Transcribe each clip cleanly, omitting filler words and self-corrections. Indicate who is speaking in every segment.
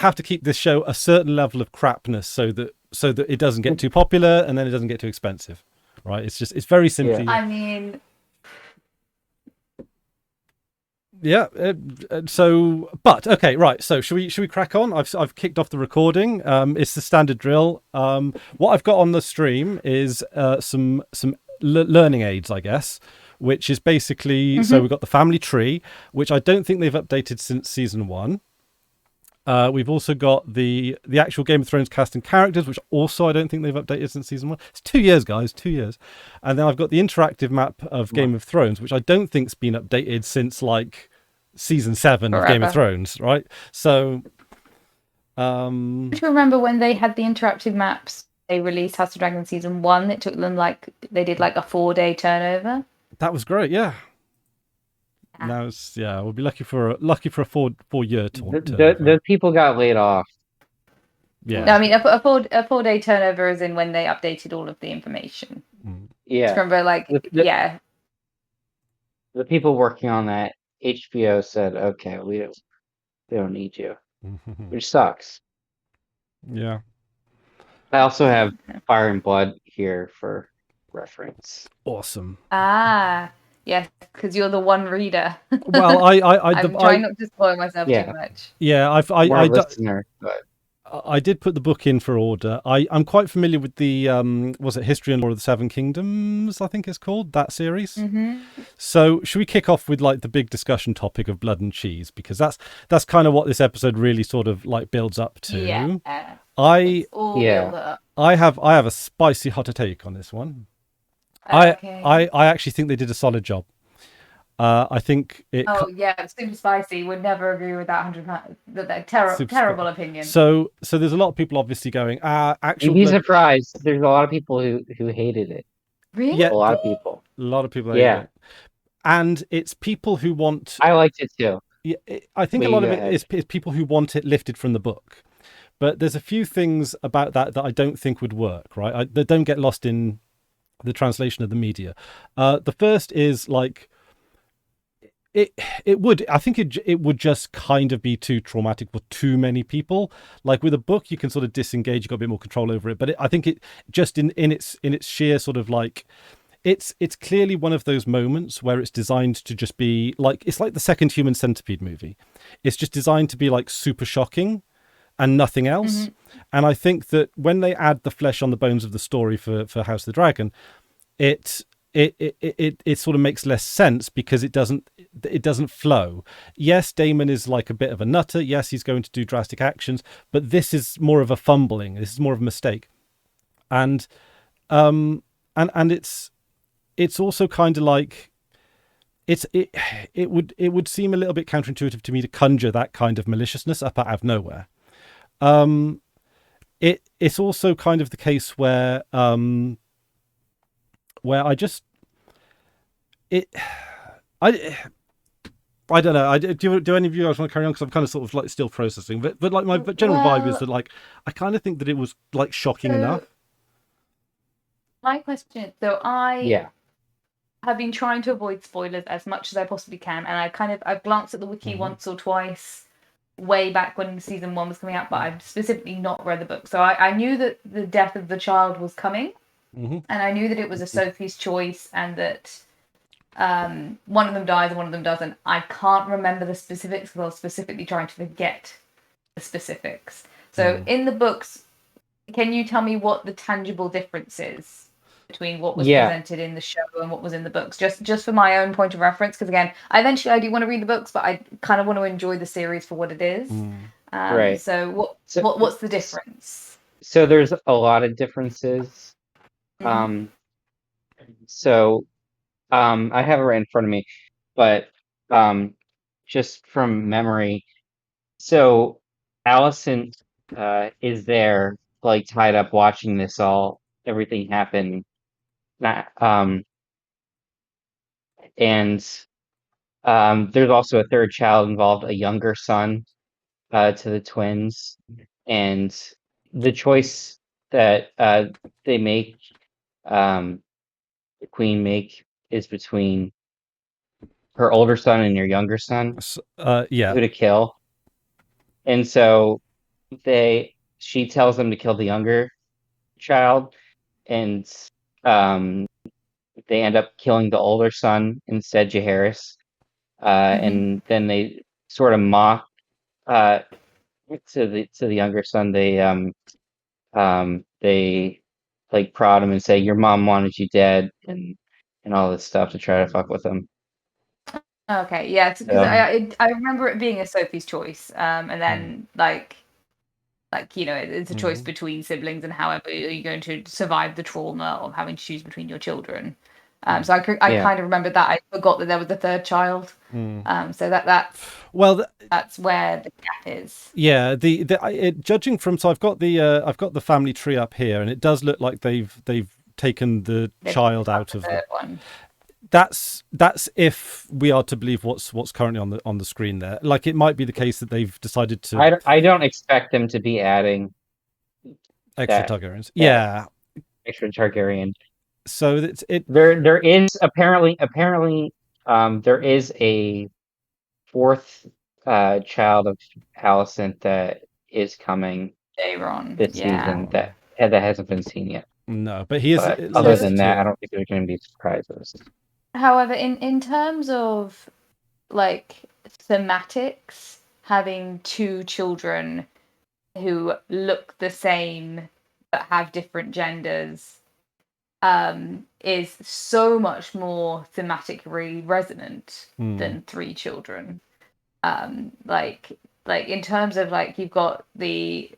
Speaker 1: have to keep this show a certain level of crapness so that it doesn't get too popular and then it doesn't get too expensive, right? It's very simply.
Speaker 2: I mean,
Speaker 1: Yeah. But okay, right. So should we crack on? I've kicked off the recording. It's the standard drill. What I've got on the stream is some learning aids, I guess, which is basically so we've got the family tree, which I don't think they've updated since season 1. We've also got the actual Game of Thrones cast and characters, which also I don't think they've updated since season 1. It's 2 years, guys, 2 years. And then I've got the interactive map of Game of Thrones, which I don't think's been updated since like season 7 of Game of Thrones, right? So,
Speaker 2: do you remember when they had the interactive maps? They released House of Dragon season 1. It took them they did like a 4-day turnover.
Speaker 1: That was great, yeah. Now we'll be lucky for a 4-year tour.
Speaker 3: The people got laid off.
Speaker 1: Yeah.
Speaker 2: No, I mean a 4-day turnover is in when they updated all of the information.
Speaker 3: Yeah.
Speaker 2: Remember,
Speaker 3: the people working on that, HBO said, "Okay, they don't need you," which sucks.
Speaker 1: Yeah.
Speaker 3: I also have Fire and Blood here for reference.
Speaker 1: Awesome.
Speaker 2: Yes, because you're the one reader.
Speaker 1: Well,
Speaker 2: I'm trying not to spoil myself too much.
Speaker 1: Yeah,
Speaker 3: listener, but
Speaker 1: I did put the book in for order. I'm quite familiar with the was it History and Lore of the Seven Kingdoms, I think it's called, that series. So should we kick off with like the big discussion topic of blood and cheese, because that's kind of what this episode really sort of like builds up to.
Speaker 2: Yeah.
Speaker 1: I have a spicy hot take on this one.
Speaker 2: Okay.
Speaker 1: I actually think they did a solid job. I think it.
Speaker 2: Oh yeah, super spicy. Would never agree with that 100%. That terrible opinion.
Speaker 1: So there's a lot of people obviously going. Actually,
Speaker 3: you'd be surprised. There's a lot of people who hated it.
Speaker 2: Really?
Speaker 1: Yeah,
Speaker 3: a lot of people.
Speaker 1: A lot of people. Yeah. And it's people who want.
Speaker 3: I liked it too.
Speaker 1: Yeah, I think a lot of it is people who want it lifted from the book. But there's a few things about that I don't think would work. Right, they don't get lost in the translation of the media. The first is like. It would, I think it would just kind of be too traumatic for too many people. Like with a book, you can sort of disengage, you've got a bit more control over it. But I think it just in its sheer sort of like, it's clearly one of those moments where it's designed to just be like, it's like the second Human Centipede movie. It's just designed to be like super shocking and nothing else. And I think that when they add the flesh on the bones of the story for House of the Dragon, it sort of makes less sense because it doesn't flow. Yes, Daemon is like a bit of a nutter. Yes, he's going to do drastic actions, but this is more of a fumbling. This is more of a mistake, and it's also kind of like it would seem a little bit counterintuitive to me to conjure that kind of maliciousness up out of nowhere. It's also kind of the case where I just I don't know. Do any of you guys want to carry on? Because I'm kind of sort of like still processing, but like my general vibe is that like I kind of think that it was like shocking enough.
Speaker 2: My question. So have been trying to avoid spoilers as much as I possibly can, and I've glanced at the wiki once or twice, way back when season 1 was coming out, but I've specifically not read the book. So I knew that the death of the child was coming. And I knew that it was a Sophie's choice and that one of them dies and one of them doesn't. I can't remember the specifics because I was specifically trying to forget the specifics. So in the books, can you tell me what the tangible difference is between what was presented in the show and what was in the books? Just for my own point of reference, because again, I do want to read the books, but I kind of want to enjoy the series for what it is.
Speaker 3: Right.
Speaker 2: So what's the difference?
Speaker 3: So there's a lot of differences. So I have it right in front of me, but just from memory, so Alicent is there like tied up watching everything happen. And there's also a third child involved, a younger son to the twins, and the choice that they make, the queen make, is between her older son and your younger son, who to kill. And so she tells them to kill the younger child, and they end up killing the older son instead, Jaehaerys. And then they sort of mock to the younger son. They like prod him and say, "Your mom wanted you dead," and all this stuff to try to fuck with him.
Speaker 2: Okay, yeah, because I remember it being a Sophie's choice, and then like it's a choice between siblings, and however you're going to survive the trauma of having to choose between your children. So I kind of remembered that. I forgot that there was a third child. So that's where the gap is.
Speaker 1: Yeah, judging from, so I've got the family tree up here, and it does look like they've taken the child out of the
Speaker 2: one.
Speaker 1: That's if we are to believe what's currently on the screen there. Like, it might be the case that they've decided to.
Speaker 3: I don't expect them to be adding
Speaker 1: extra Targaryens. Yeah,
Speaker 3: extra Targaryen.
Speaker 1: So
Speaker 3: there is apparently there is a fourth child of Alicent that is coming this season that hasn't been seen yet.
Speaker 1: No, but he is.
Speaker 3: But other than that, I don't think there's going to be surprises.
Speaker 2: However, in terms of like thematics, having two children who look the same but have different genders is so much more thematically resonant than three children. Like in terms of like, you've got the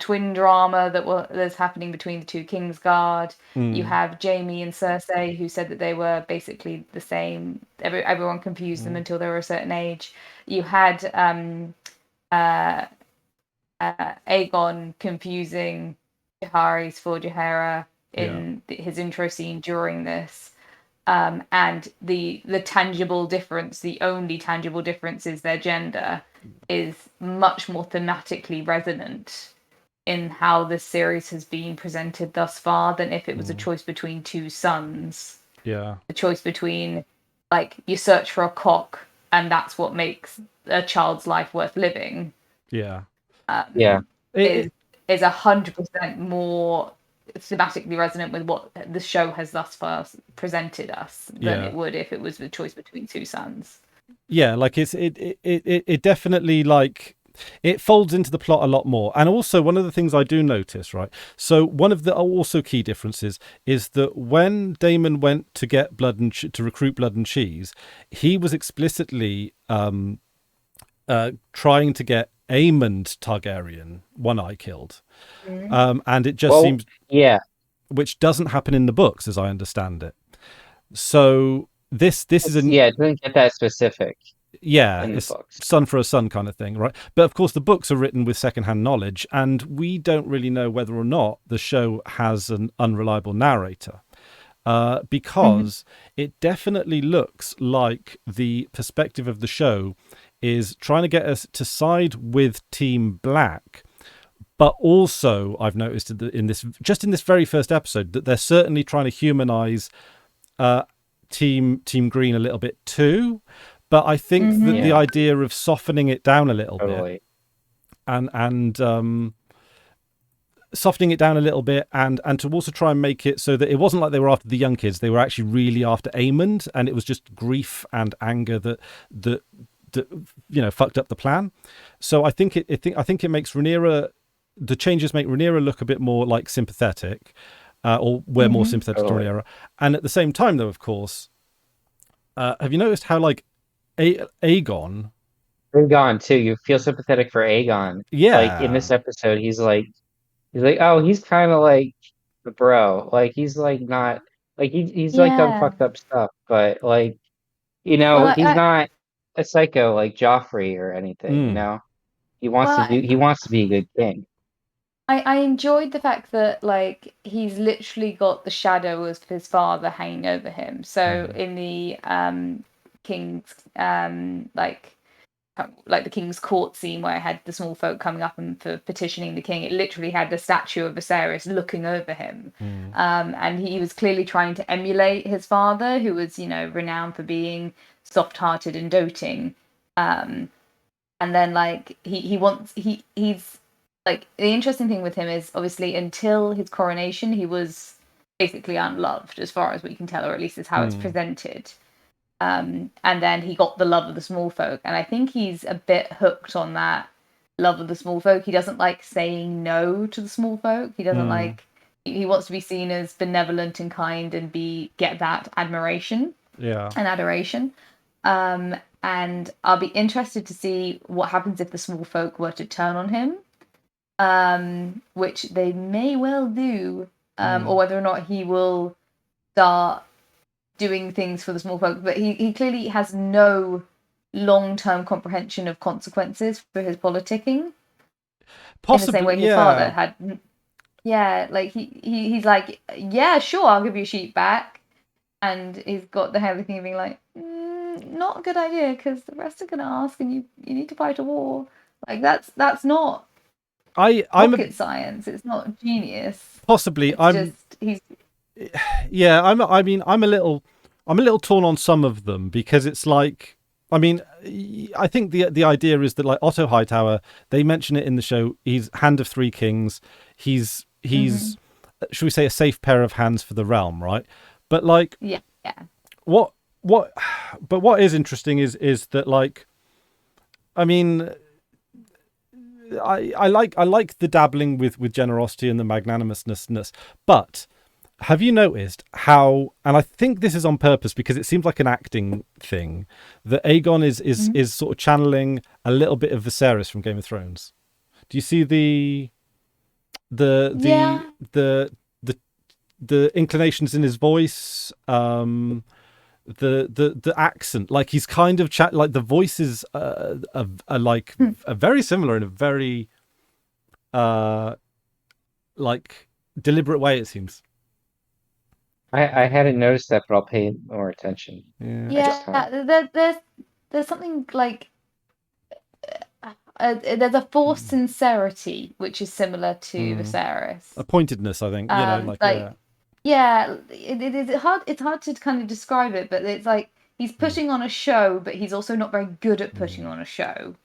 Speaker 2: twin drama that's happening between the two Kingsguard. You have Jaime and Cersei, who said that they were basically the same. Everyone confused them until they were a certain age. You had Aegon confusing Jaehaerys for Jaehaera in his intro scene during this. And the tangible difference, the only tangible difference, is their gender, is much more thematically resonant in how this series has been presented thus far than if it was a choice between two sons.
Speaker 1: Yeah.
Speaker 2: The choice between, like, you search for a cock and that's what makes a child's life worth living.
Speaker 1: Yeah.
Speaker 2: Is 100% more thematically resonant with what the show has thus far presented us than it would if it was the choice between two sons.
Speaker 1: Yeah, like it definitely, like, it folds into the plot a lot more. And also, one of the things I do notice, right? So one of the also key differences is that when Daemon went to get to recruit Blood and Cheese, he was explicitly trying to get Aemond Targaryen, One Eye, killed. And it just seems, which doesn't happen in the books, as I understand it. So this is
Speaker 3: it doesn't get that specific.
Speaker 1: It's son for a son kind of thing, right? But of course, the books are written with secondhand knowledge, and we don't really know whether or not the show has an unreliable narrator. Because it definitely looks like the perspective of the show is trying to get us to side with Team Black, but also I've noticed in this very first episode that they're certainly trying to humanize Team Green a little bit too. But I think that the idea of softening it down a little bit and softening it down a little bit and to also try and make it so that it wasn't like they were after the young kids, they were actually really after Aemond, and it was just grief and anger that fucked up the plan. So I think it makes Rhaenyra, the changes make Rhaenyra look a bit more like sympathetic, or we're more sympathetic to Rhaenyra. And at the same time, though, of course, have you noticed how, like, Aegon
Speaker 3: too, you feel sympathetic for Aegon.
Speaker 1: Yeah,
Speaker 3: like in this episode, he's like, oh, he's kind of like the bro, like he's like not like he's like done fucked up stuff, but like, he's not a psycho like Joffrey or anything. He wants to be a good king.
Speaker 2: I enjoyed the fact that, like, he's literally got the shadow of his father hanging over him. So in the king's like the king's court scene where I had the small folk coming up and for petitioning the king, it literally had the statue of Viserys looking over him. And he was clearly trying to emulate his father, who was, renowned for being soft-hearted and doting. And then, like, he's like the interesting thing with him is obviously until his coronation he was basically unloved as far as we can tell, or at least is how it's presented. And then he got the love of the small folk, and I think he's a bit hooked on that love of the small folk. He doesn't like saying no to the small folk. He doesn't like. He wants to be seen as benevolent and kind and get that admiration and adoration. And I'll be interested to see what happens if the small folk were to turn on him, which they may well do, or whether or not he will start doing things for the small folk. But he clearly has no long-term comprehension of consequences for his politicking.
Speaker 1: Possibly,
Speaker 2: in the same way his father had. Yeah, like he's like, yeah, sure, I'll give you sheep back, and he's got the heavy thing of being like, not a good idea because the rest are going to ask, and you need to fight a war. Like that's not rocket science. It's not genius.
Speaker 1: Possibly,
Speaker 2: I'm
Speaker 1: a little torn on some of them, because it's like, I mean, I think the idea is that, like, Otto Hightower, they mention it in the show, he's Hand of Three Kings. He's should we say, a safe pair of hands for the realm, right? But like, what is interesting is that, like, I mean, I like the dabbling with generosity and the magnanimousness, but have you noticed how, and I think this is on purpose because it seems like an acting thing, that Aegon is sort of channeling a little bit of Viserys from Game of Thrones? Do you see the inclinations in his voice, the accent? Like, he's kind of like the voices are like are very similar in a very like deliberate way, it seems.
Speaker 3: I hadn't noticed that, but I'll pay more attention.
Speaker 2: There's something like there's a forced sincerity which is similar to Viserys.
Speaker 1: A pointedness, I think.
Speaker 2: It's hard to kind of describe it, but it's like he's putting on a show, but he's also not very good at putting on a show.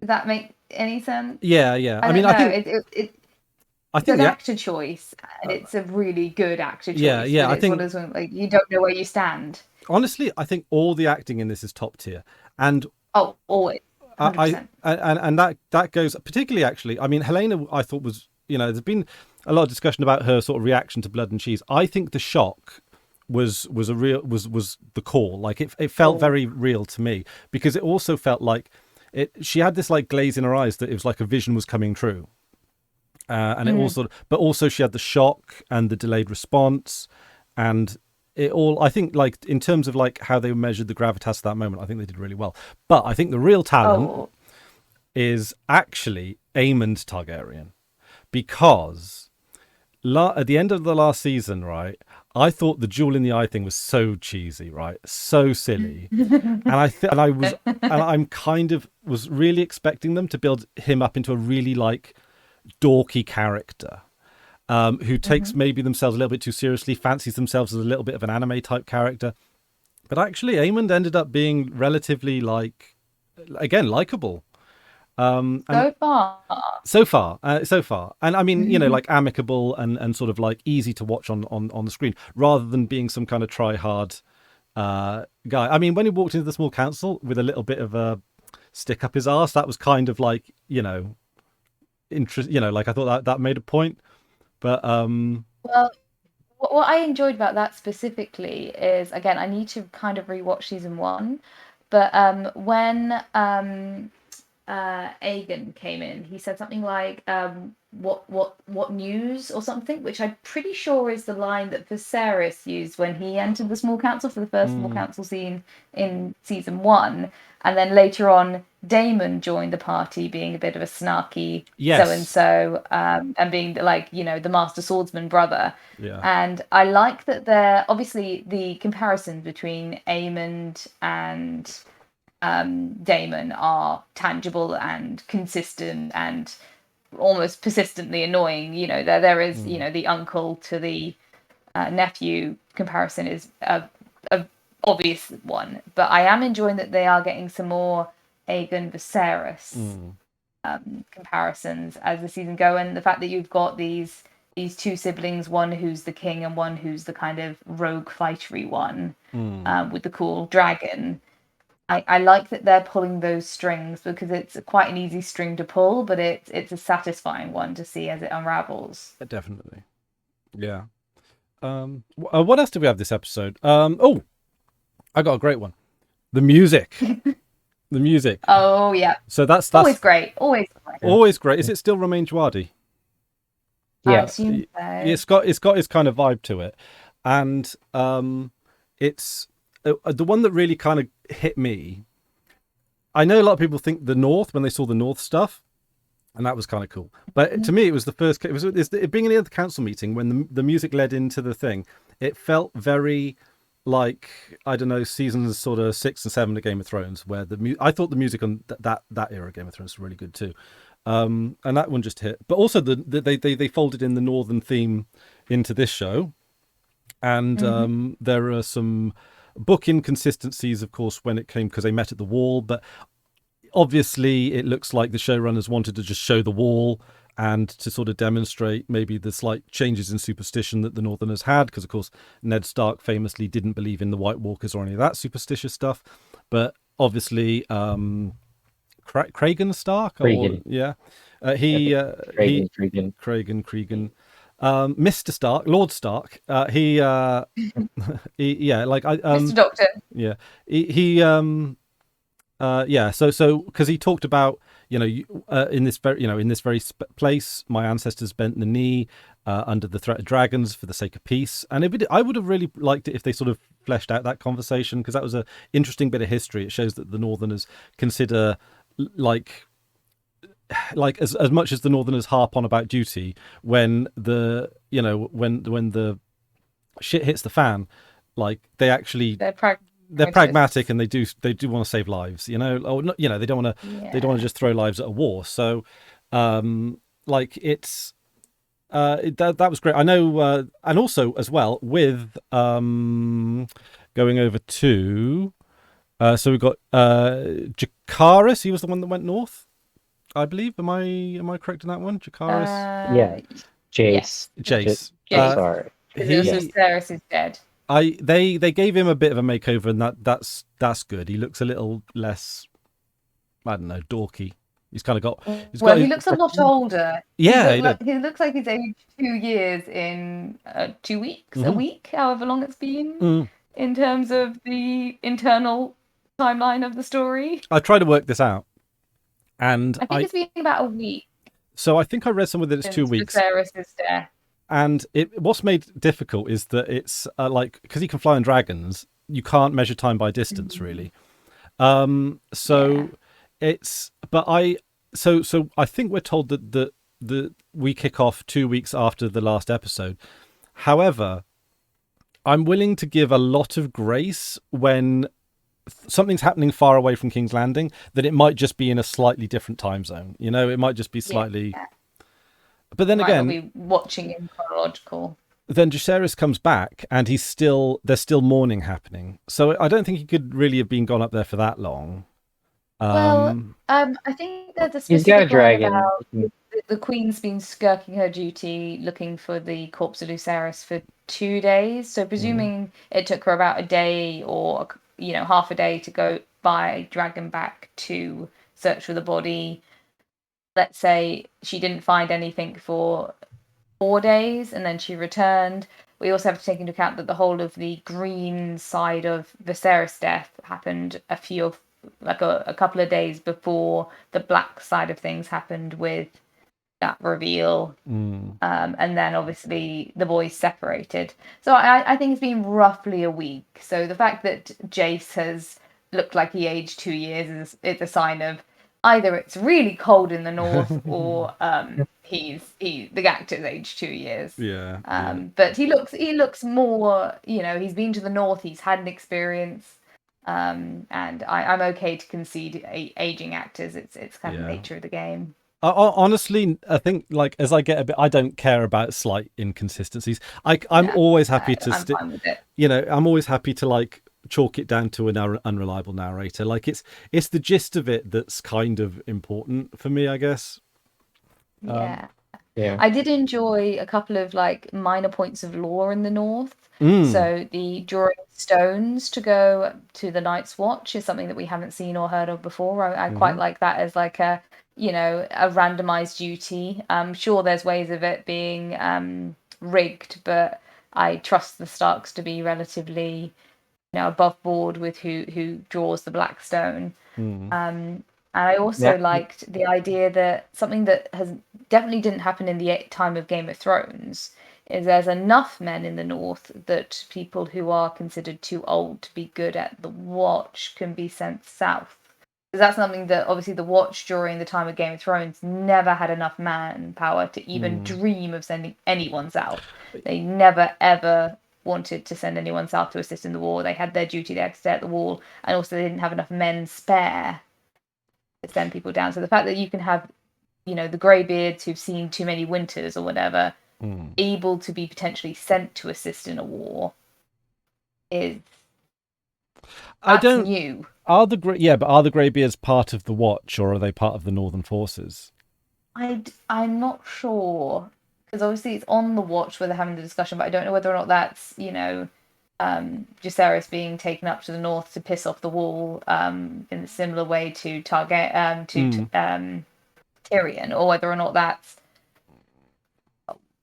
Speaker 2: Does that make any sense?
Speaker 1: Yeah. I think
Speaker 2: it's an actor choice, and it's a really good actor choice.
Speaker 1: I think
Speaker 2: it's one of those, like, you don't know where you stand.
Speaker 1: Honestly, I think all the acting in this is top tier, and
Speaker 2: always. 100%.
Speaker 1: And that goes particularly, actually. I mean, Helena, I thought was, there's been a lot of discussion about her sort of reaction to Blood and Cheese. I think the shock was the call. Like, it felt very real to me, because it also felt like she had this like glaze in her eyes that it was like a vision was coming true. And it also she had the shock and the delayed response, and it all, I think, like, in terms of like how they measured the gravitas of that moment, I think they did really well. But I think the real talent is actually Aemond Targaryen, because at the end of the last season, right, I thought the jewel in the eye thing was so cheesy, right, so silly, and I'm kind of was really expecting them to build him up into a really like dorky character, who takes maybe themselves a little bit too seriously, fancies themselves as a little bit of an anime type character. But actually, Aemond ended up being relatively, like, again, likable. So far. And I mean, like, amicable and sort of like easy to watch on the screen, rather than being some kind of try hard guy. I mean, when he walked into the small council with a little bit of a stick up his arse, that was kind of like, interest, like, I thought that made a point. But
Speaker 2: well, what I enjoyed about that specifically is, again, I need to kind of rewatch season 1, but when Aegon came in, he said something like what news or something, which I'm pretty sure is the line that Viserys used when he entered the small council for the first small council scene in season 1, and then later on Daemon joined the party being a bit of a snarky so-and-so, and being like, the master swordsman brother. And I like that they're obviously the comparison between Aemond and Daemon are tangible and consistent and almost persistently annoying. There is the uncle to the nephew comparison is a obvious one, but I am enjoying that they are getting some more Aegon Viserys comparisons as the season go, and the fact that you've got these two siblings, one who's the king and one who's the kind of rogue fightery one, with the cool dragon. I like that they're pulling those strings, because it's quite an easy string to pull, but it's a satisfying one to see as it unravels.
Speaker 1: Definitely. Yeah. What else did we have this episode? Oh, I got a great one. The music. The music.
Speaker 2: Oh yeah.
Speaker 1: So that's
Speaker 2: always great. Always great.
Speaker 1: Always great. Is it still Romain Djawadi?
Speaker 2: Yeah. I assume so.
Speaker 1: It's got its kind of vibe to it, and it's the one that really kind of hit me. I know a lot of people think the North when they saw the North stuff, and that was kind of cool. But to me, it was the first. It being in the other council meeting when the music led into the thing. It felt very like, I don't know, seasons sort of 6 and 7 of Game of Thrones, where I thought the music on that era of Game of Thrones was really good too. And that one just hit. But also they folded in the Northern theme into this show, and there are some book inconsistencies, of course, when it came, because they met at the Wall, but obviously it looks like the showrunners wanted to just show the Wall and to sort of demonstrate maybe the slight changes in superstition that the Northerners had, because of course Ned Stark famously didn't believe in the White Walkers or any of that superstitious stuff. But obviously Cregan Stark,
Speaker 3: Cregan.
Speaker 1: Cregan. Mr. Stark, Lord Stark, Mr.
Speaker 2: Doctor.
Speaker 1: Yeah, So because he talked about, in this very place, my ancestors bent the knee under the threat of dragons for the sake of peace, and I would have really liked it if they sort of fleshed out that conversation, because that was an interesting bit of history. It shows that the Northerners consider like as much as the Northerners harp on about duty, when the when the shit hits the fan, like they actually they're pragmatic, and they do want to save lives, they don't want to just throw lives at a war. So it's that was great. I know, and also as well with going over to so we've got Jakaris. He was the one that went north, I believe. Am I correct in that one? Jakaris?
Speaker 3: Yeah. Jace.
Speaker 1: Jace.
Speaker 3: Sorry.
Speaker 2: Larys is dead.
Speaker 1: They gave him a bit of a makeover, and that's good. He looks a little less, I don't know, dorky. He's kind of got.
Speaker 2: He looks a lot older.
Speaker 1: Yeah,
Speaker 2: he looks like he's aged 2 years in 2 weeks, a week, however long it's been, in terms of the internal timeline of the story.
Speaker 1: I tried to work this out, and
Speaker 2: I think it's been about a week.
Speaker 1: So I think I read somewhere that it's 2 weeks.
Speaker 2: Larys' death. And
Speaker 1: what's made difficult is that it's because he can fly on dragons, you can't measure time by distance, really. It's, but I think we're told that we kick off 2 weeks after the last episode. However, I'm willing to give a lot of grace when something's happening far away from King's Landing, that it might just be in a slightly different time zone. It might just be slightly. Yeah. But then again,
Speaker 2: be watching in chronological.
Speaker 1: Then Jacaerys comes back, and there's still mourning happening. So I don't think he could really have been gone up there for that long.
Speaker 2: I think there's a specific line about the Queen's been skirking her duty, looking for the corpse of Lucerys for 2 days. So presuming it took her about a day or half a day to go by dragon back to search for the body. Let's say she didn't find anything for 4 days, and then she returned. We also have to take into account that the whole of the green side of Viserys' death happened a couple of days before the black side of things happened with that reveal. And then obviously the boys separated. So I think it's been roughly a week. So the fact that Jace has looked like he aged 2 years is a sign of either it's really cold in the north, or the actor's aged 2 years.
Speaker 1: Yeah.
Speaker 2: But he looks more. He's been to the north. He's had an experience. And I'm okay to concede aging actors. It's kind of the nature of the game.
Speaker 1: Honestly, I think as I get a bit, I don't care about slight inconsistencies. I'm always happy to
Speaker 2: I'm fine with it.
Speaker 1: I'm always happy to chalk it down to an unreliable narrator. Like it's the gist of it that's kind of important for me, I guess.
Speaker 2: Yeah.
Speaker 3: Yeah.
Speaker 2: I did enjoy a couple of like minor points of lore in the North. So the drawing stones to go to the Night's Watch is something that we haven't seen or heard of before. I quite like that as like a, you know, a randomized duty. I'm sure there's ways of it being rigged, but I trust the Starks to be relatively, you know, above board with who draws the black stone. And I also liked the idea that something that has definitely didn't happen in the time of Game of Thrones is there's enough men in the North that people who are considered too old to be good at the Watch can be sent south. Because that's something that obviously the Watch during the time of Game of Thrones never had enough manpower to even dream of sending anyone south. They never ever wanted to send anyone south to assist in the war. They had their duty, they had to stay at the wall, and also they didn't have enough men spare to send people down. So the fact that you can have, you know, the greybeards who've seen too many winters or whatever, able to be potentially sent to assist in a war is new.
Speaker 1: Are the greybeards part of the Watch, or are they part of the Northern forces?
Speaker 2: I'm not sure, because obviously it's on the Watch where they're having the discussion, but I don't know whether or not that's, you know, Jacaerys being taken up to the north to piss off the Wall in a similar way to Tyrion, or whether or not that's,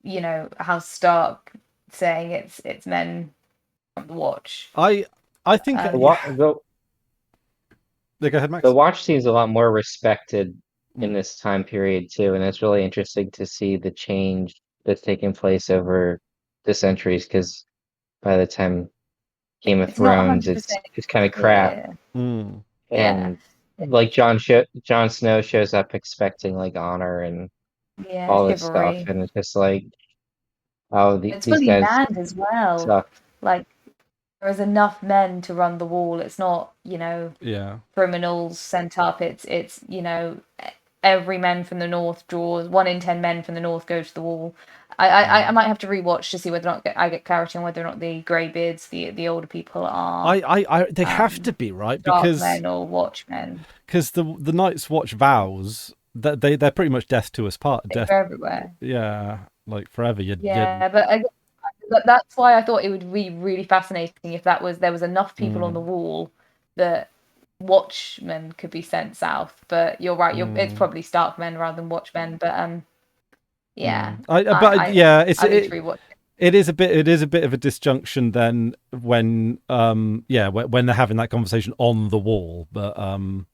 Speaker 2: you know, House Stark saying it's men from the Watch.
Speaker 1: I think
Speaker 3: go
Speaker 1: ahead, Max.
Speaker 3: The Watch seems a lot more respected in this time period too, and it's really interesting to see the change that's taken place over the centuries, because by the time Game of Thrones, it's kind of crap. And like Jon Snow shows up expecting like honor and all this
Speaker 2: chivalry.
Speaker 3: stuff, and it's just like, oh,
Speaker 2: It's
Speaker 3: these
Speaker 2: fully
Speaker 3: guys
Speaker 2: manned as well.
Speaker 3: suck.
Speaker 2: Like there is enough men to run the Wall. It's not, you know, criminals sent up. It's you know, every man from the North draws. 1 in 10 men from the North go to the Wall. I might have to rewatch to see whether or not I get clarity on whether or not the greybeards, the older people are.
Speaker 1: They have to be, right,
Speaker 2: because men or watchmen.
Speaker 1: Because the Night's Watch vows that they're pretty much death to us part. Death
Speaker 2: everywhere.
Speaker 1: Yeah, like forever.
Speaker 2: But that's why I thought it would be really fascinating if there was enough people on the Wall that watchmen could be sent south. But you're right, it's probably Stark men rather than watchmen. But it is a bit of a disjunction then when when they're having that conversation on the Wall. They don't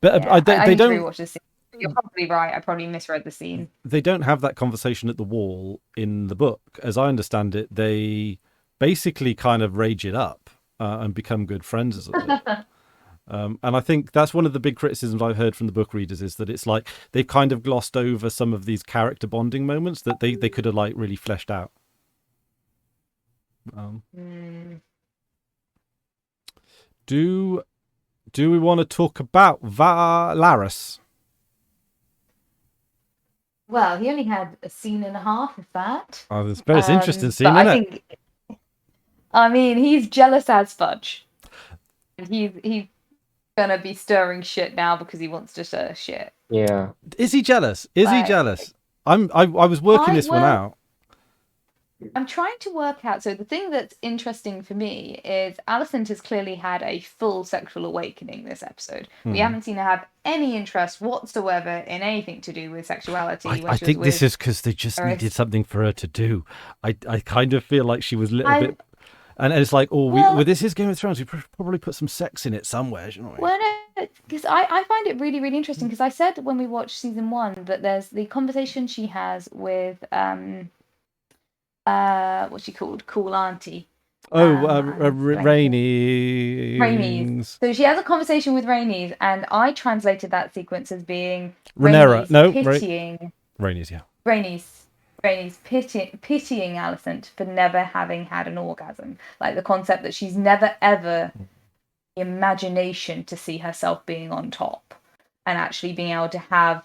Speaker 2: rewatch the scene. You're probably right. I probably misread the scene.
Speaker 1: They don't have that conversation at the Wall in the book. As I understand it, they basically kind of rage it up and become good friends as a and I think that's one of the big criticisms I've heard from the book readers, is that it's like they've kind of glossed over some of these character bonding moments that they could have like really fleshed out. Do we want to talk about Larys?
Speaker 2: Well, he only had a scene and a half of that.
Speaker 1: Oh, it's a very interesting scene, isn't it?
Speaker 2: I mean, he's jealous as fudge. And he's gonna be stirring shit now because he wants to stir shit.
Speaker 3: Yeah.
Speaker 1: Is he jealous? He jealous? I was working this one out.
Speaker 2: I'm trying to work out. So the thing that's interesting for me is Alicent has clearly had a full sexual awakening this episode. We haven't seen her have any interest whatsoever in anything to do with sexuality.
Speaker 1: I think this is because they just needed something for her to do. I kind of feel like she was a little bit... And it's like, this is Game of Thrones. We probably put some sex in it somewhere, shouldn't we?
Speaker 2: Well, no, because I find it really, really interesting. Because I said when we watched season 1 that there's the conversation she has with... what's she called? Cool Auntie.
Speaker 1: Rhaenys.
Speaker 2: So she has a conversation with Rhaenys, and I translated that sequence as being
Speaker 1: Rhaenyra.
Speaker 2: pitying
Speaker 1: Rhaenys, yeah.
Speaker 2: Rhaenys pitying Alicent for never having had an orgasm. Like the concept that she's never ever the imagination to see herself being on top and actually being able to have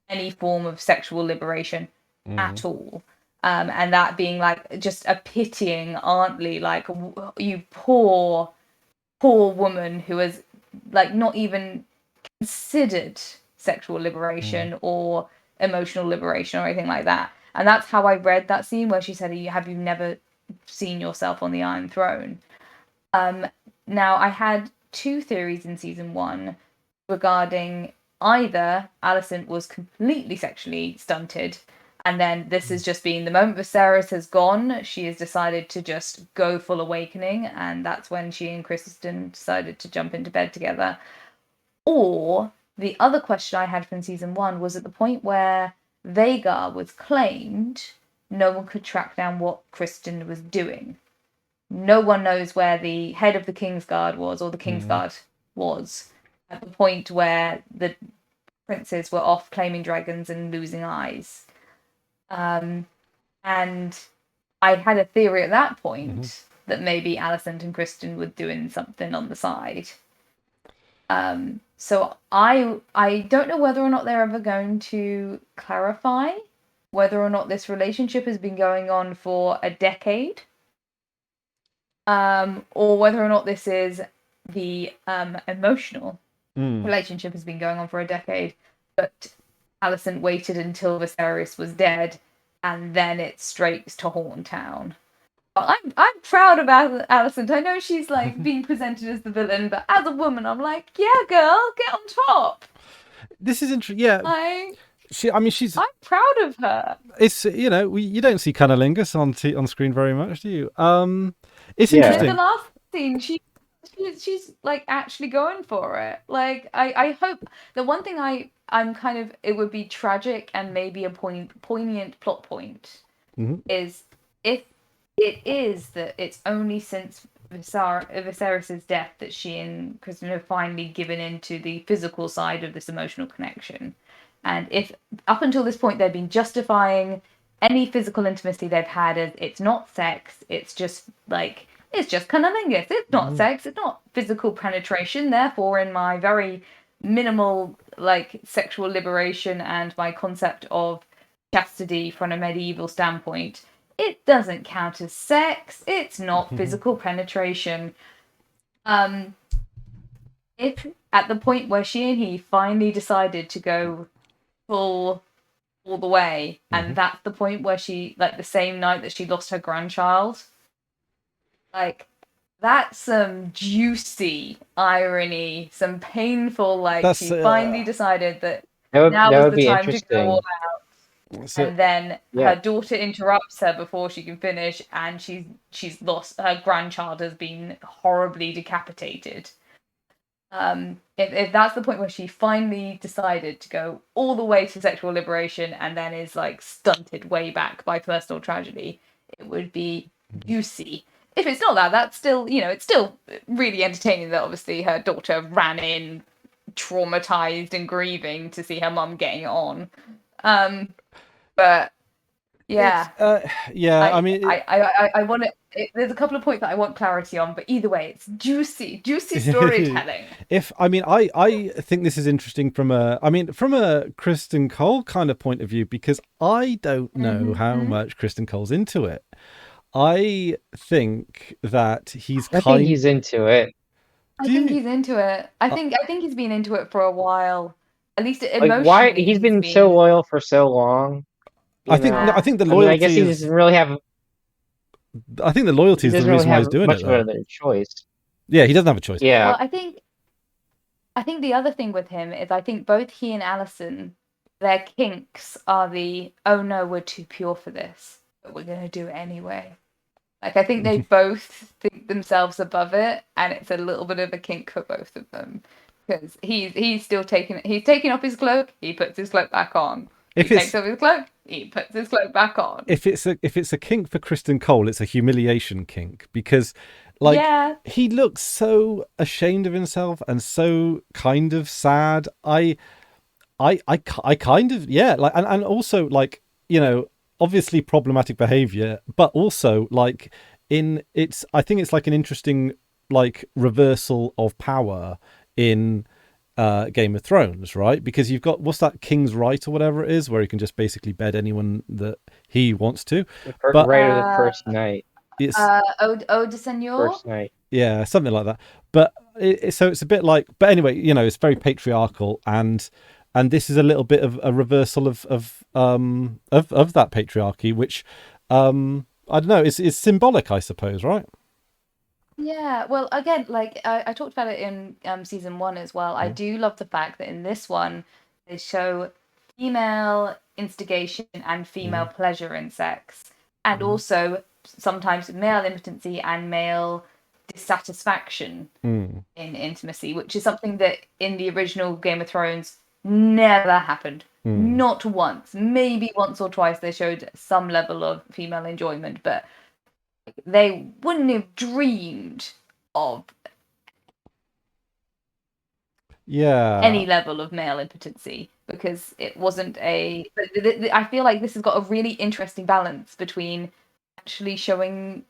Speaker 2: any form of sexual liberation at all. and that being like just a pitying auntie, like, you poor woman who has like not even considered sexual liberation or emotional liberation or anything like that. And that's how I read that scene where she said, have you never seen yourself on the Iron Throne? Now, I had two theories in season 1 regarding either Alicent was completely sexually stunted, and then this has just been the moment Viserys has gone, she has decided to just go full awakening, and that's when she and Kristen decided to jump into bed together. Or the other question I had from season 1 was at the point where Vhagar was claimed, no one could track down what Kristen was doing. No one knows where the head of the Kingsguard was, or the Kingsguard was, at the point where the princes were off claiming dragons and losing eyes. And I had a theory at that point that maybe Alicent and Kristen were doing something on the side. So I don't know whether or not they're ever going to clarify whether or not this relationship has been going on for a decade. Or whether or not this is the emotional relationship has been going on for a decade, but Alicent waited until Viserys was dead, and then it straight to Horntown. But I'm proud of Alicent. I know she's like being presented as the villain, but as a woman, I'm like, yeah, girl, get on top.
Speaker 1: This is interesting. Yeah, I'm
Speaker 2: proud of her.
Speaker 1: It's you don't see cunnilingus on screen very much, do you? It's interesting.
Speaker 2: In the last scene, she's like actually going for it. Like I hope the one thing I'm kind of, it would be tragic and maybe a poignant plot point is if it is that it's only since Viserys' death that she and Kristen have finally given into the physical side of this emotional connection. And if up until this point they've been justifying any physical intimacy they've had as it's not sex, it's just cunnilingus, it's not sex, it's not physical penetration, therefore in my very minimal like sexual liberation and my concept of chastity from a medieval standpoint, it doesn't count as sex, it's not physical penetration. If at the point where she and he finally decided to go all the way, and that's the point where she, like the same night that she lost her grandchild, like that's some juicy irony, some painful, like she finally decided that now was the time to go all out. And then her daughter interrupts her before she can finish, and she's lost, her grandchild has been horribly decapitated. If that's the point where she finally decided to go all the way to sexual liberation and then is like stunted way back by personal tragedy, it would be juicy. If it's not that's still, it's still really entertaining that obviously her daughter ran in traumatized and grieving to see her mum getting it on. But yeah,
Speaker 1: I mean,
Speaker 2: I want it. There's a couple of points that I want clarity on, but either way, it's juicy storytelling.
Speaker 1: I think this is interesting from a Kristen Cole kind of point of view, because I don't know how much Kristen Cole's into it. I think that he's
Speaker 3: he's into it.
Speaker 2: I think he's into it. I think he's been into it for a while. At least emotionally.
Speaker 3: Like, why he's been so loyal for so long.
Speaker 1: I think the loyalty.
Speaker 3: I guess he doesn't really have.
Speaker 1: I think the loyalty is the reason why he's doing it.
Speaker 3: Much of a choice.
Speaker 1: Yeah, he doesn't have a choice.
Speaker 3: Yeah.
Speaker 2: Well, I think the other thing with him is I think both he and Alicent, their kinks are oh no, we're too pure for this, but we're gonna do it anyway. Like I think they both think themselves above it, and it's a little bit of a kink for both of them, because he's still taking off his cloak, he puts his cloak back on. He takes off his cloak, he puts his cloak back on.
Speaker 1: If it's a kink for Kristen Cole, it's a humiliation kink, because he looks so ashamed of himself and so kind of sad. I kind of and also like, obviously problematic behavior, but also like I think it's like an interesting like reversal of power in Game of Thrones, right? Because you've got, what's that, King's Right or whatever it is, where he can just basically bed anyone that he wants to. But
Speaker 3: right of the first night.
Speaker 1: It's
Speaker 2: Eau de Seigneur?
Speaker 3: First night.
Speaker 1: Yeah, something like that. But so it's a bit like, but anyway, it's very patriarchal, and this is a little bit of a reversal of that patriarchy, which I don't know, is symbolic, I suppose, right?
Speaker 2: Yeah, well, again, like I talked about it in season 1 as well. I do love the fact that in this one they show female instigation and female pleasure in sex, and also sometimes male impotency and male dissatisfaction in intimacy, which is something that in the original Game of Thrones never happened. Not once. Maybe once or twice they showed some level of female enjoyment, but they wouldn't have dreamed of any level of male impotency, because it wasn't a. I feel like this has got a really interesting balance between actually showing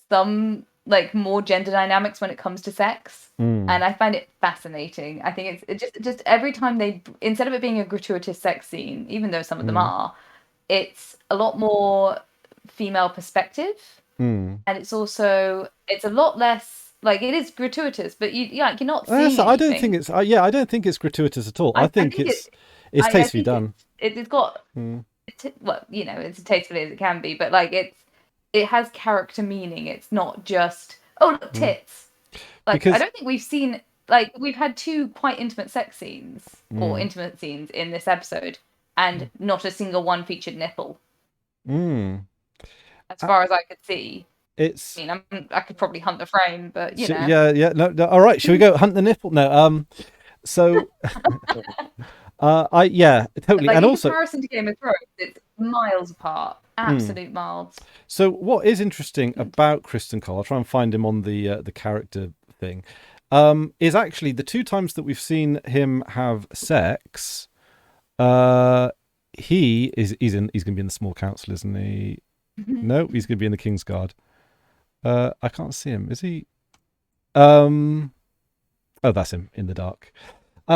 Speaker 2: some like more gender dynamics when it comes to sex, and I find it fascinating. I think it's just every time they, instead of it being a gratuitous sex scene, even though some of them are, it's a lot more female perspective. And it's a lot less, like, it is gratuitous, but you're not seeing
Speaker 1: I don't think it's I don't think it's gratuitous at all. I think it's tastefully done.
Speaker 2: It's got well, it's as tastefully as it can be, but like it has character meaning. It's not just, oh, look, tits. Like, because I don't think we've seen, like, we've had 2 quite intimate sex scenes or intimate scenes in this episode, and not a single one featured nipple. As far as I could see.
Speaker 1: It's.
Speaker 2: I mean, I could probably hunt the frame, but you know.
Speaker 1: Yeah. No. All right. Should we go hunt the nipple? No. So. Totally.
Speaker 2: Like,
Speaker 1: and
Speaker 2: in
Speaker 1: also,
Speaker 2: comparison to Game of Thrones, it's miles apart. Absolute miles.
Speaker 1: So what is interesting about Criston Cole, I'll try and find him on the character thing, is actually the 2 times that we've seen him have sex. He's going to be in the Small Council, isn't he? No, he's going to be in the King's Guard. I can't see him. Is he? Oh, that's him in the dark.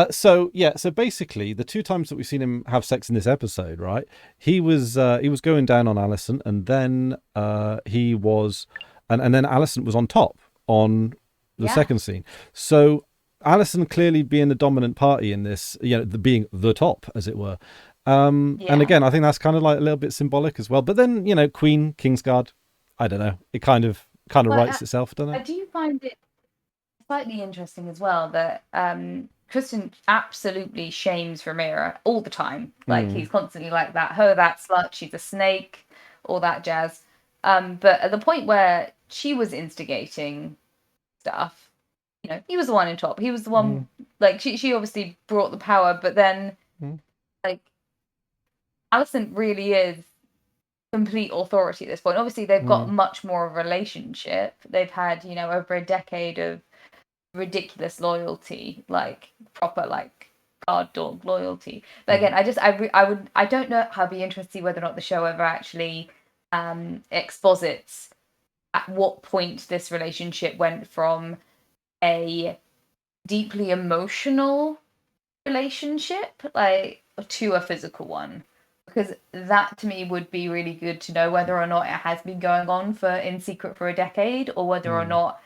Speaker 1: So basically, the 2 times that we've seen him have sex in this episode, right? He was going down on Alicent, and then he was, and then Alicent was on top on the second scene. So Alicent clearly being the dominant party in this, being the top, as it were. And again, I think that's kind of like a little bit symbolic as well. But then, Queen, Kingsguard, I don't know. It kind of writes itself, doesn't it?
Speaker 2: I do find it slightly interesting as well that Criston absolutely shames Rhaenyra all the time. Like, he's constantly like that slut, she's a snake, all that jazz. But at the point where she was instigating stuff, he was the one in top. He was the one, like, she obviously brought the power, but then, like, Alicent really is complete authority at this point. Obviously, they've got much more of a relationship. They've had, over a decade of ridiculous loyalty, like proper, like, guard dog loyalty. But again, I don't know. I'd be interested to see whether or not the show ever actually exposits at what point this relationship went from a deeply emotional relationship, like, to a physical one. Because that, to me, would be really good to know whether or not it has been going on in secret for a decade, or whether or not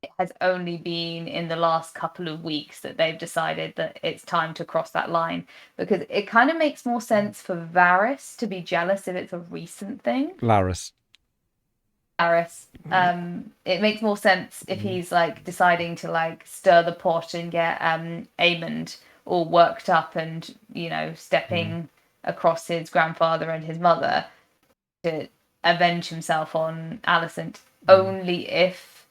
Speaker 2: it has only been in the last couple of weeks that they've decided that it's time to cross that line. Because it kind of makes more sense for Varys to be jealous if it's a recent thing.
Speaker 1: Larys.
Speaker 2: It makes more sense if he's, like, deciding to, like, stir the pot and get Aemond all worked up and, stepping across his grandfather and his mother to avenge himself on Alicent, only if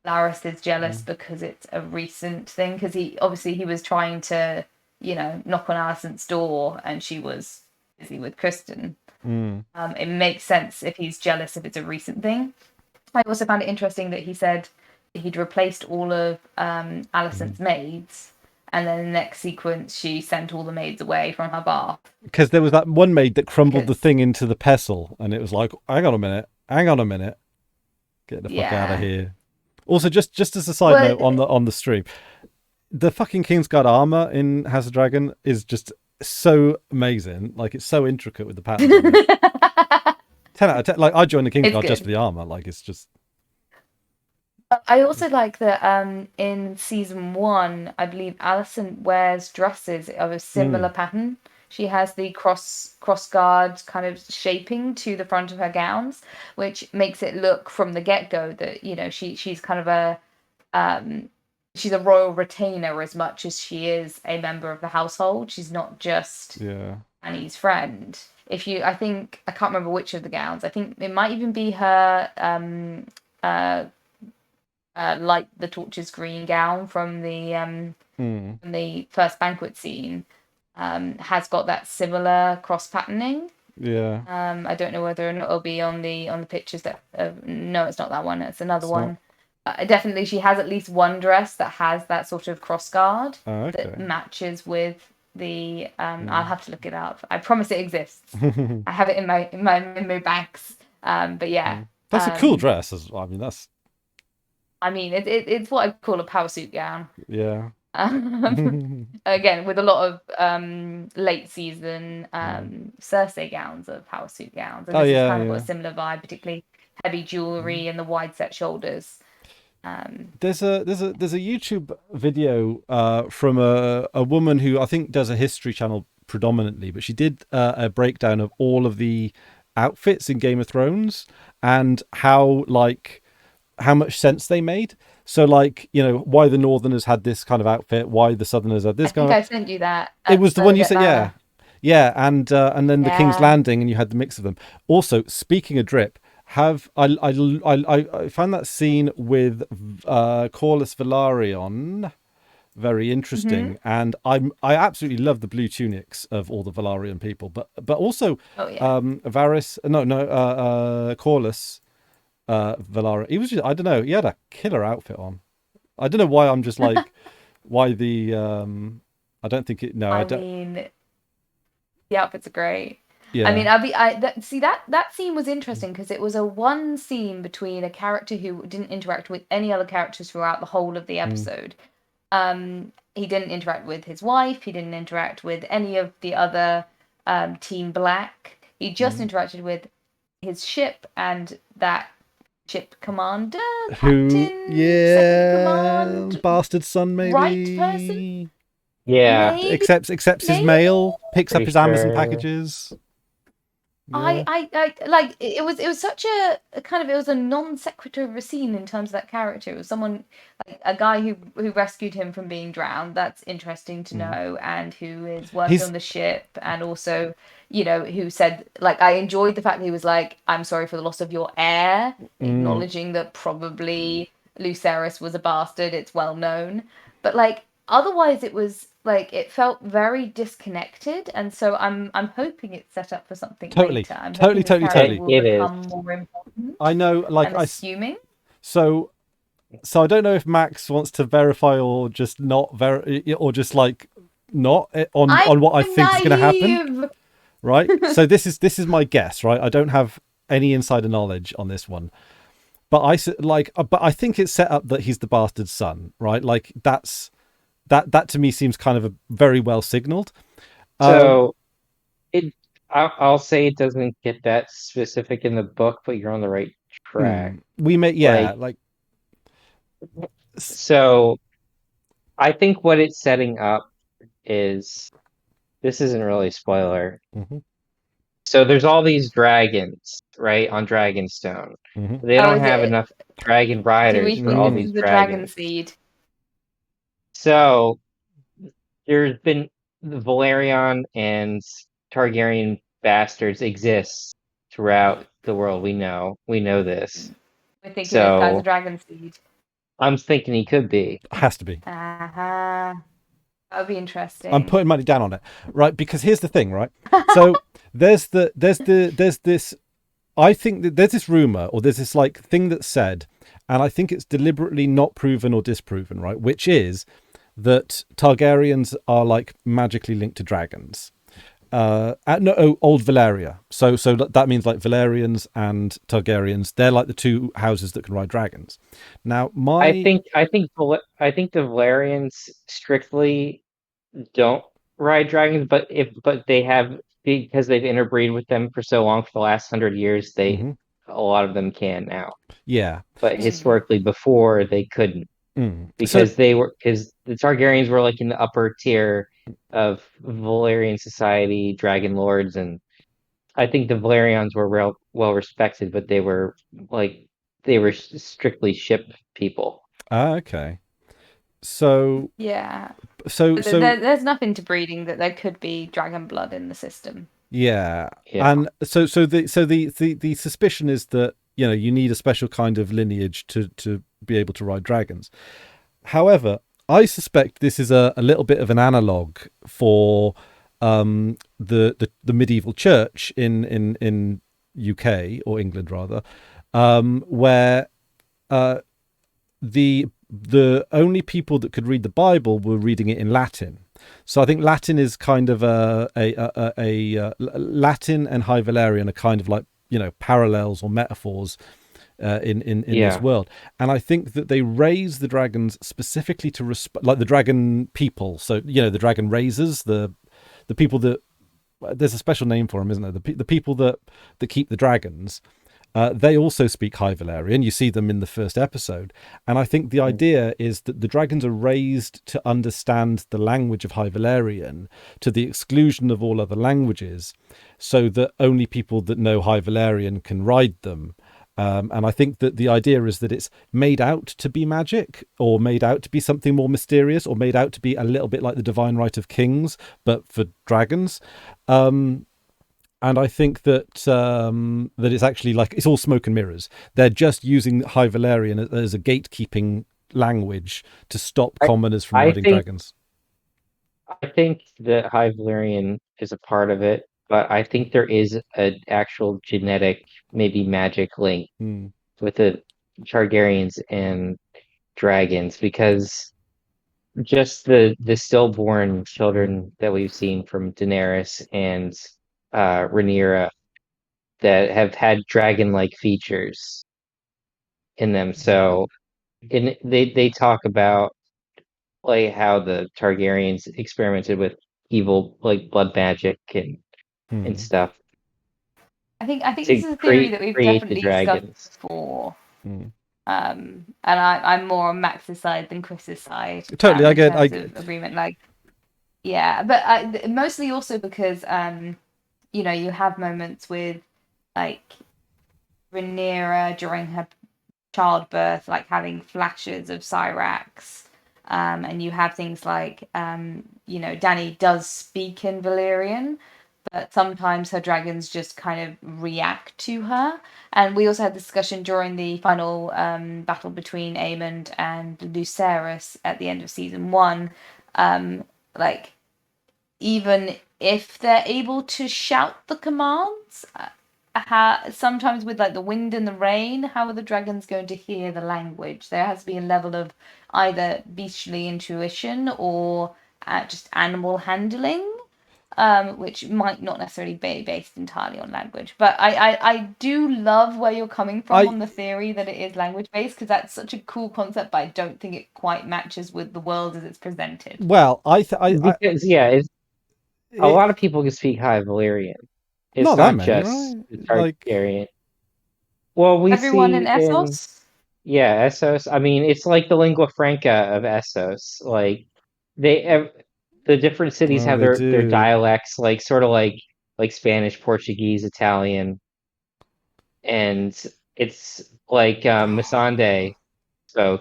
Speaker 2: Larys is jealous because it's a recent thing, because he was trying to knock on Alicent's door and she was busy with Criston. It makes sense if he's jealous if it's a recent thing. I also found it interesting that he said he'd replaced all of Alicent's maids, and then in the next sequence, she sent all the maids away from her bath.
Speaker 1: Because there was that one maid that crumbled the thing into the pestle, and it was like, hang on a minute. Get the fuck out of here. Also, just as a side note on the stream, the fucking Kingsguard armor in House of Dragon is just so amazing. Like, it's so intricate with the patterns on it. 10 out of 10. Like, I joined the Kingsguard just for the armor. Like, it's just...
Speaker 2: I also like that in season 1, I believe Alicent wears dresses of a similar pattern. She has the cross guard kind of shaping to the front of her gowns, which makes it look from the get-go that, you know, she's kind of a she's a royal retainer as much as she is a member of the household. She's not just Annie's friend. I can't remember which of the gowns. I think it might even be her Light the Torches green gown from the first banquet scene. Has got that similar cross patterning.
Speaker 1: Yeah.
Speaker 2: I don't know whether or not it'll be on the pictures that. No, it's not that one. It's another one. Definitely, she has at least one dress that has that sort of cross guard that matches with the. I'll have to look it up. I promise it exists. I have it in my bags. But yeah,
Speaker 1: that's a cool dress. I mean,
Speaker 2: it's what I call a power suit gown.
Speaker 1: Yeah.
Speaker 2: Again, with a lot of late season Cersei gowns of power suit gowns. And this is kind of got a similar vibe, particularly heavy jewelry and the wide set shoulders.
Speaker 1: There's a YouTube video from a woman who I think does a history channel predominantly, but she did a breakdown of all of the outfits in Game of Thrones and how much sense they made. So, like, you know, why the Northerners had this kind of outfit, why the Southerners had this kind of...
Speaker 2: I sent you that.
Speaker 1: It was the one you said, yeah, and then the King's Landing, and you had the mix of them. Also, speaking of drip, I found that scene with Corlys Velaryon very interesting, and I absolutely love the blue tunics of all the Velaryon people, but also Corlys Velaryon, he was just, I don't know, he had a killer outfit on. I don't know why I'm just like why the I don't think it I mean
Speaker 2: the outfits are great.
Speaker 1: Yeah.
Speaker 2: I mean, that scene was interesting because it was a one scene between a character who didn't interact with any other characters throughout the whole of the episode. He didn't interact with his wife, he didn't interact with any of the other Team Black. He just interacted with his ship and that ship commander,
Speaker 1: bastard son, maybe
Speaker 2: right person,
Speaker 3: maybe?
Speaker 1: accepts his mail, picks up his Amazon packages.
Speaker 2: I like it was such a kind of, it was a non sequitur of a scene in terms of that character. It was someone, like a guy who rescued him from being drowned. That's interesting to know, and who is working on the ship, and also, you know, who said, like, I enjoyed the fact that he was like, I'm sorry for the loss of your heir, acknowledging that probably Lucerys was a bastard. It's well known, but like otherwise it was like, it felt very disconnected, and so I'm hoping it's set up for something later. I'm
Speaker 1: totally
Speaker 2: will become more important.
Speaker 1: I know, like,
Speaker 2: I'm assuming.
Speaker 1: So I don't know if Max wants to verify or just not or just like not on what I think is going to happen. Right. So this is my guess. Right. I don't have any insider knowledge on this one, but I think it's set up that he's the bastard son. Right. Like that to me seems kind of a very well signaled.
Speaker 3: So I'll say it doesn't get that specific in the book, but you're on the right track.
Speaker 1: We may,
Speaker 3: So I think what it's setting up is, this isn't really a spoiler. So there's all these dragons, right, on Dragonstone. They don't have enough dragon riders for all these
Speaker 2: dragon seed.
Speaker 3: So there's been the Valerian and Targaryen bastards exist throughout the world. We know this.
Speaker 2: I think this guy's a dragon seed.
Speaker 3: I'm thinking he could be.
Speaker 1: Has to be.
Speaker 2: That would be interesting.
Speaker 1: I'm putting money down on it, right? Because here's the thing, right? So there's this. I think that there's this rumor, or there's this like thing that's said, and I think it's deliberately not proven or disproven, right? Which is that Targaryens are like magically linked to dragons. Old Valyria. So that means like Valerians and Targaryens. They're like the two houses that can ride dragons. Now,
Speaker 3: I think the Valerians strictly don't ride dragons, but they have, because they've interbreed with them for so long, for the last 100 years.
Speaker 1: Mhm.
Speaker 3: A lot of them can now,
Speaker 1: Yeah.
Speaker 3: but historically before they couldn't,
Speaker 1: So
Speaker 3: because the Targaryens were like in the upper tier of Valyrian society, dragon lords, and I think the Valerians were real well respected, but they were strictly ship people.
Speaker 1: okay. So
Speaker 2: Yeah.
Speaker 1: so so
Speaker 2: There's nothing to breeding that there could be dragon blood in the system.
Speaker 1: yeah.
Speaker 3: Yeah.
Speaker 1: And so the suspicion is that, you need a special kind of lineage to be able to ride dragons. However, I suspect this is a little bit of an analog for the medieval church in UK, or England rather, where the only people that could read the Bible were reading it in Latin. So I think Latin is kind of Latin and High Valyrian are kind of like, parallels or metaphors in this
Speaker 3: Yeah.
Speaker 1: world. And I think that they raise the dragons specifically to like the dragon people. So, the dragon raisers, the people that, there's a special name for them, isn't there? The people that keep the dragons. They also speak High Valyrian. You see them in the first episode. And I think the idea is that the dragons are raised to understand the language of High Valyrian to the exclusion of all other languages, so that only people that know High Valyrian can ride them. And I think that the idea is that it's made out to be magic, or made out to be something more mysterious, or made out to be a little bit like the divine right of kings, but for dragons. And I think that that it's actually like, it's all smoke and mirrors. They're just using High Valyrian as a gatekeeping language to stop
Speaker 3: I
Speaker 1: commoners from
Speaker 3: I
Speaker 1: riding
Speaker 3: think
Speaker 1: dragons.
Speaker 3: I think that High Valyrian is a part of it, but I think there is an actual genetic, maybe magic link
Speaker 1: Mm.
Speaker 3: with the Targaryens and dragons, because just the stillborn children that we've seen from Daenerys and Rhaenyra that have had dragon-like features in them. So they talk about like how the Targaryens experimented with evil, like blood magic and
Speaker 1: Mm.
Speaker 3: stuff
Speaker 2: I think
Speaker 3: to
Speaker 2: this is a theory that we've
Speaker 3: create the
Speaker 2: definitely discussed
Speaker 3: dragons.
Speaker 2: before.
Speaker 1: Mm.
Speaker 2: And I'm more on Max's side than Chris's side,
Speaker 1: Totally, I
Speaker 2: in
Speaker 1: get.
Speaker 2: terms of agreement. Like, yeah, but mostly also because you have moments with like Rhaenyra during her childbirth, like having flashes of Syrax. And you have things like, Dany does speak in Valyrian, but sometimes her dragons just kind of react to her. And we also had discussion during the final battle between Aemond and Lucerys at the end of season one. Like, even if they're able to shout the commands, sometimes with like the wind and the rain, how are the dragons going to hear the language? There has to be a level of either bestially intuition or just animal handling, which might not necessarily be based entirely on language. But I do love where you're coming from
Speaker 1: I
Speaker 2: on the theory that it is language based, because that's such a cool concept, but I don't think it quite matches with the world as it's presented.
Speaker 1: well,
Speaker 3: Because yeah, a
Speaker 1: it,
Speaker 3: lot of people can speak High Valyrian.
Speaker 1: not
Speaker 3: It's
Speaker 1: that
Speaker 3: not
Speaker 1: many,
Speaker 3: just
Speaker 1: right?
Speaker 3: the
Speaker 1: Like,
Speaker 3: Targaryen. Well, we
Speaker 2: Everyone in
Speaker 3: see in,
Speaker 2: Essos?
Speaker 3: yeah, Essos. I mean, it's like the lingua franca of Essos. Like they ev the different cities
Speaker 1: oh,
Speaker 3: have
Speaker 1: they
Speaker 3: their
Speaker 1: do.
Speaker 3: dialects, like sort of like Spanish, Portuguese, Italian, and it's like Missandei, so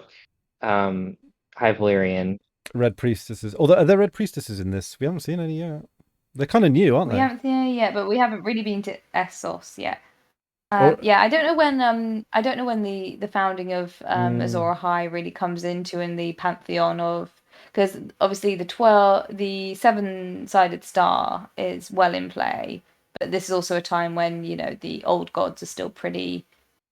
Speaker 3: um High Valyrian.
Speaker 1: Red priestesses. Although, are there red priestesses in this? We haven't seen any yet. They're kind of new, aren't
Speaker 2: We
Speaker 1: they?
Speaker 2: haven't seen it yet, but we haven't really been to Essos yet.
Speaker 1: Or
Speaker 2: Yeah, I don't know when the founding of
Speaker 1: mm,
Speaker 2: Azor Ahai really comes into in the pantheon of, because obviously the seven-sided star is well in play, but this is also a time when the old gods are still pretty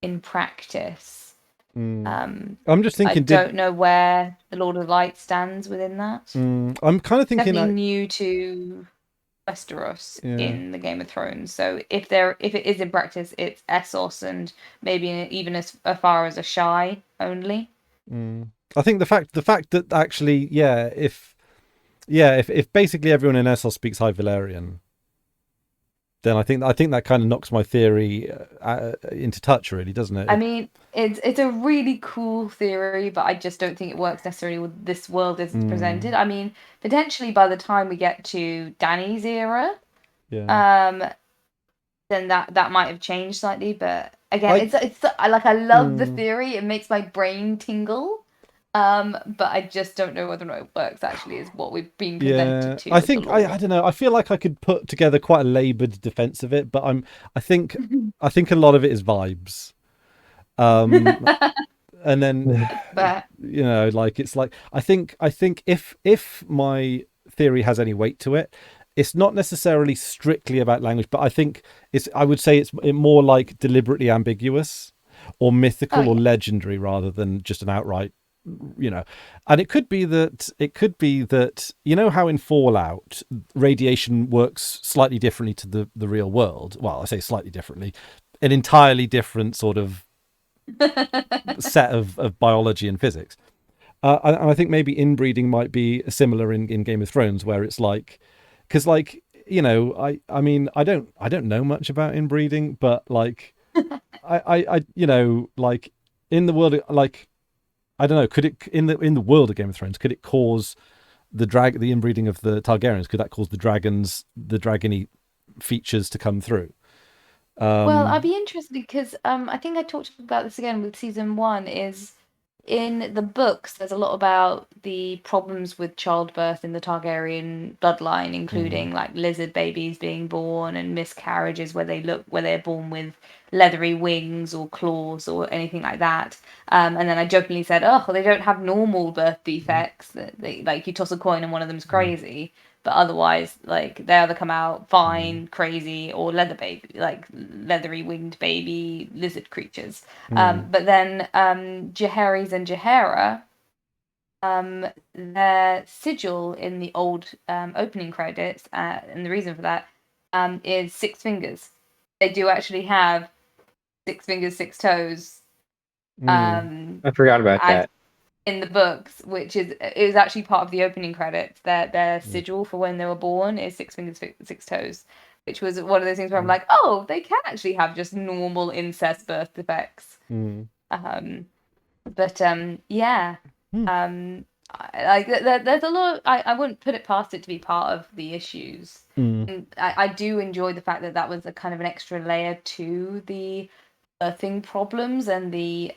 Speaker 2: in practice.
Speaker 1: mm.
Speaker 2: Um,
Speaker 1: I'm just
Speaker 2: I
Speaker 1: thinking.
Speaker 2: don't know where the Lord of Light stands within that.
Speaker 1: I'm kind of thinking.
Speaker 2: Definitely new to Westeros in the Game of Thrones. So if it is in practice, it's Essos and maybe even as far as a Shy only.
Speaker 1: I think the fact that actually, if basically everyone in Essos speaks High Valyrian, then I think that kind of knocks my theory into touch, really, doesn't it?
Speaker 2: I mean, it's a really cool theory, but I just don't think it works necessarily with this world as it's presented. I mean, potentially by the time we get to Dany's era, then that might have changed slightly. But again, it's like I love the theory; it makes my brain tingle. But I just don't know whether or not it works. Actually, is what we've been presented to.
Speaker 1: I think I don't know. I feel like I could put together quite a laboured defence of it, but I think a lot of it is vibes. And then like it's like I think if my theory has any weight to it, it's not necessarily strictly about language, but I would say it's more like deliberately ambiguous or mythical or legendary rather than just an outright, and it could be that how in Fallout radiation works slightly differently to the real world. Well, I say slightly differently, an entirely different sort of set of biology and physics. And I think maybe inbreeding might be similar in Game of Thrones, where it's like, because like I mean I don't know much about inbreeding, but like I like in the world, like I don't know, could it in the world of Game of Thrones, could it cause the inbreeding of the Targaryens? Could that cause the dragony features to come through?
Speaker 2: Well, I'd be interested because I think I talked about this again with season 1. Is in the books, there's a lot about the problems with childbirth in the Targaryen bloodline, including like lizard babies being born and miscarriages where they're born with leathery wings or claws or anything like that. And then I jokingly said, "Oh, they don't have normal birth defects. They, like you toss a coin and one of them's crazy." But otherwise, like they either come out fine, crazy, or leathery winged baby lizard creatures. But then Jaehaerys and Jaehaera, their sigil in the old opening credits, and the reason for that is 6 fingers. They do actually have 6 fingers, 6 toes.
Speaker 3: I forgot about that.
Speaker 2: In the books, which is actually part of the opening credits. Their sigil for when they were born is 6 fingers, 6 toes, which was one of those things where I'm like, oh, they can actually have just normal incest birth defects. But there's a lot. I wouldn't put it past it to be part of the issues. And I do enjoy the fact that was a kind of an extra layer to the birthing problems and the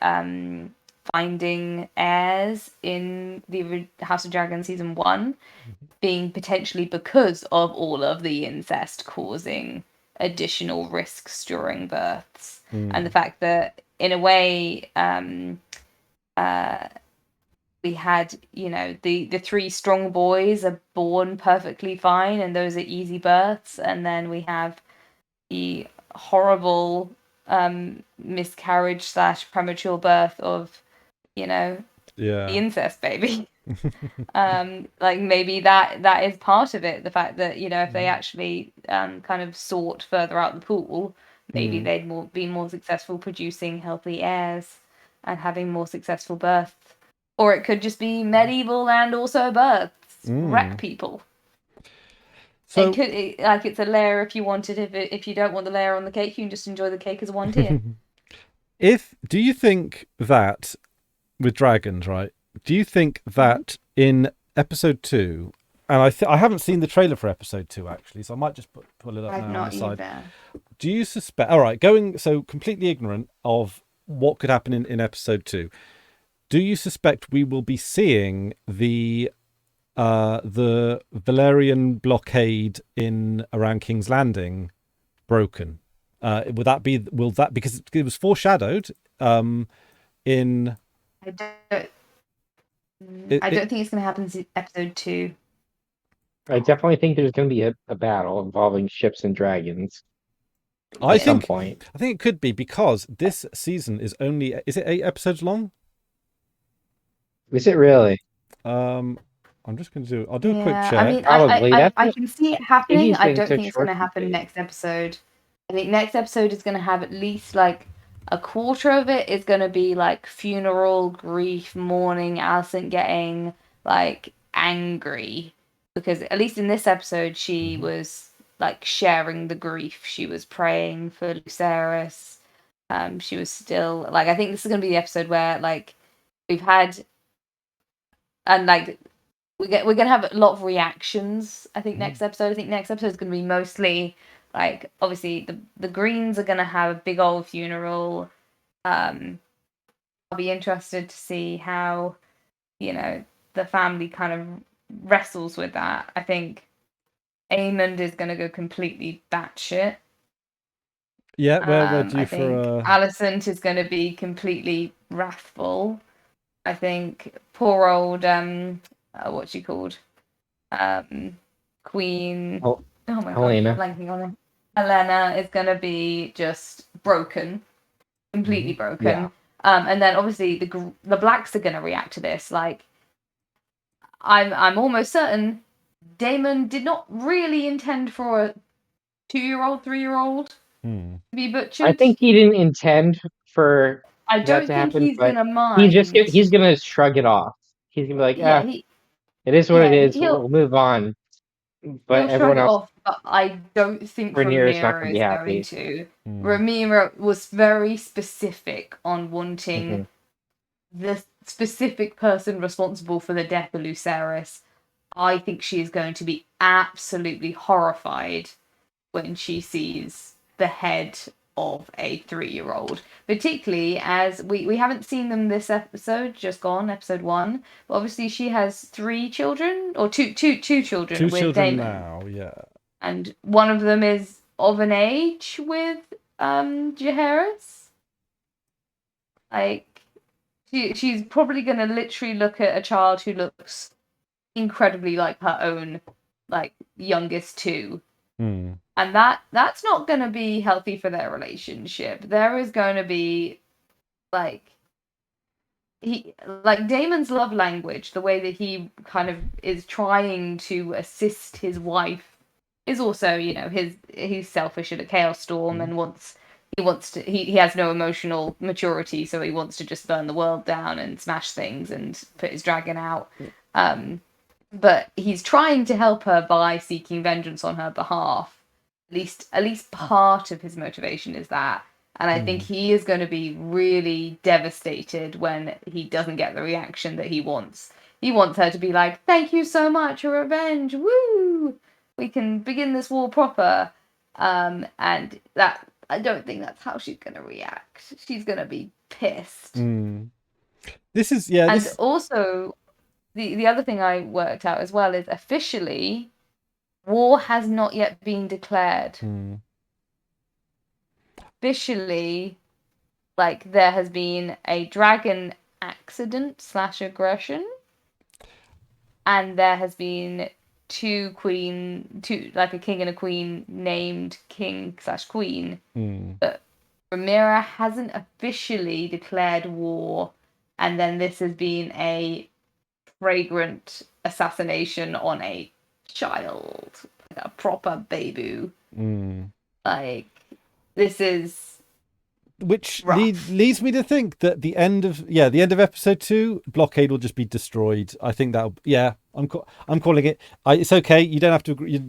Speaker 2: finding heirs in the House of Dragon season 1 being potentially because of all of the incest causing additional risks during births, and the fact that in a way we had the 3 strong boys are born perfectly fine and those are easy births, and then we have the horrible miscarriage / premature birth of the incest baby. Like maybe that is part of it, the fact that if they actually kind of sought further out the pool, maybe they'd be more successful producing healthy heirs and having more successful births. Or it could just be medieval and also births wreck people. So it's a layer if you want it. If you don't want the layer on the cake, you can just enjoy the cake as one tier.
Speaker 1: Do you think that with dragons, right? Do you think that in episode 2, and I haven't seen the trailer for episode 2 actually, so I might just pull it up now on the side. Either. Do you suspect? All right, so completely ignorant of what could happen in episode 2. Do you suspect we will be seeing the Valyrian blockade around King's Landing broken? Will that because it was foreshadowed in?
Speaker 2: I don't think it's going to happen in episode 2.
Speaker 3: I definitely think there's going to be a battle involving ships and dragons at some point.
Speaker 1: I think it could be because this season is it 8 episodes long?
Speaker 3: Is it really?
Speaker 1: I'm I'm just going to do. I'll do a quick check.
Speaker 2: I mean,
Speaker 3: Probably.
Speaker 2: I can see it happening. I don't
Speaker 3: so
Speaker 2: think it's going to happen next episode. I think next episode is going to have at least like a quarter of it is going to be like funeral, grief, mourning, Alicent getting like angry, because at least in this episode she was like sharing the grief. She was praying for Lucerys. She was still like, I think this is going to be the episode where like we've had, and like we're gonna have a lot of reactions. I think next episode. I think next episode is gonna be mostly like, obviously the Greens are gonna have a big old funeral. I'll be interested to see how, you know, the family kind of wrestles with that. I think Aemond is gonna go completely batshit.
Speaker 1: Yeah, we're due for.
Speaker 2: Alicent is gonna be completely wrathful. I think poor old what's she called? Queen.
Speaker 3: Oh
Speaker 2: my
Speaker 3: Helena.
Speaker 2: God, I'm blanking on her. Helena is gonna be just broken, completely broken.
Speaker 3: Yeah.
Speaker 2: And then obviously the blacks are gonna react to this. Like, I'm almost certain Daemon did not really intend for a 2-year-old, 3-year-old to be butchered.
Speaker 3: I think he didn't intend for
Speaker 2: I don't
Speaker 3: that to
Speaker 2: think
Speaker 3: happen,
Speaker 2: he's
Speaker 3: but
Speaker 2: gonna mind.
Speaker 3: he's gonna shrug it off. He's gonna be like, it is what it is. We'll move on. But
Speaker 2: he'll
Speaker 3: everyone
Speaker 2: shrug
Speaker 3: else,
Speaker 2: it off, but I don't think
Speaker 3: Rhaenyra's not
Speaker 2: Rhaenyra
Speaker 3: gonna be
Speaker 2: is
Speaker 3: happy.
Speaker 2: going to. Rhaenyra was very specific on wanting the specific person responsible for the death of Lucerys. I think she is going to be absolutely horrified when she sees the head of a 3-year-old, particularly as we haven't seen them this episode, just gone, episode 1, but obviously she has 3 children, or two children
Speaker 1: 2
Speaker 2: with
Speaker 1: children
Speaker 2: Daemon
Speaker 1: now, yeah,
Speaker 2: and one of them is of an age with Jaehaerys. Like, she's probably gonna literally look at a child who looks incredibly like her own, like, youngest 2. And that's not going to be healthy for their relationship. There is going to be Daemon's love language, the way that he kind of is trying to assist his wife, is also, you know, he's selfish at a chaos storm and he has no emotional maturity, so he wants to just burn the world down and smash things and put his dragon out. But he's trying to help her by seeking vengeance on her behalf. At least part of his motivation is that. And I think he is going to be really devastated when he doesn't get the reaction that he wants. He wants her to be like, thank you so much, for revenge, woo! We can begin this war proper. And that, I don't think that's how she's going to react. She's going to be pissed.
Speaker 1: This is,
Speaker 2: And also, the other thing I worked out as well is officially, war has not yet been declared. Officially, like, there has been a dragon accident / aggression, and there has been two, like a king and a queen named king / queen. But Rhaenyra hasn't officially declared war, and then this has been a flagrant assassination on a child, like a proper baby. Like, this is
Speaker 1: which leads me to think that the end of episode 2, Blockade will just be destroyed. I think that'll I'm calling it. It's okay. You don't have to agree.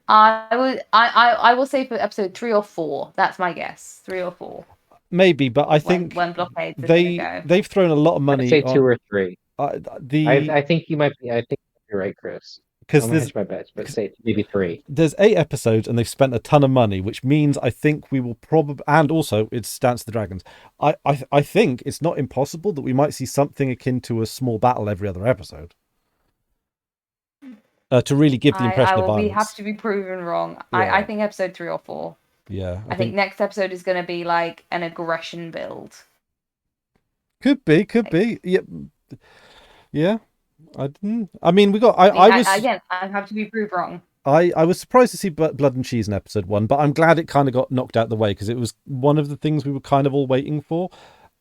Speaker 2: I will say for episode 3 or 4. That's my guess. 3 or 4.
Speaker 1: Maybe, but I think
Speaker 2: when Blockade
Speaker 1: they've thrown a lot of money.
Speaker 3: I'd say 2 or 3.
Speaker 1: I
Speaker 3: think you might be. I think you're right, Chris.
Speaker 1: Because
Speaker 3: there's my bets, but say maybe 3.
Speaker 1: There's 8 episodes, and they've spent a ton of money, which means I think we will probably, and also it's Dance of the Dragons. I think it's not impossible that we might see something akin to a small battle every other episode. To really give the impression of violence.
Speaker 2: We have to be proven wrong.
Speaker 1: Yeah.
Speaker 2: I think episode 3 or 4.
Speaker 1: Yeah,
Speaker 2: I think next episode is going to be like an aggression build.
Speaker 1: Could be. Yeah. I mean, we got. I
Speaker 2: have to be proved wrong.
Speaker 1: I was surprised to see Blood and Cheese in episode 1, but I'm glad it kind of got knocked out the way, because it was one of the things we were kind of all waiting for,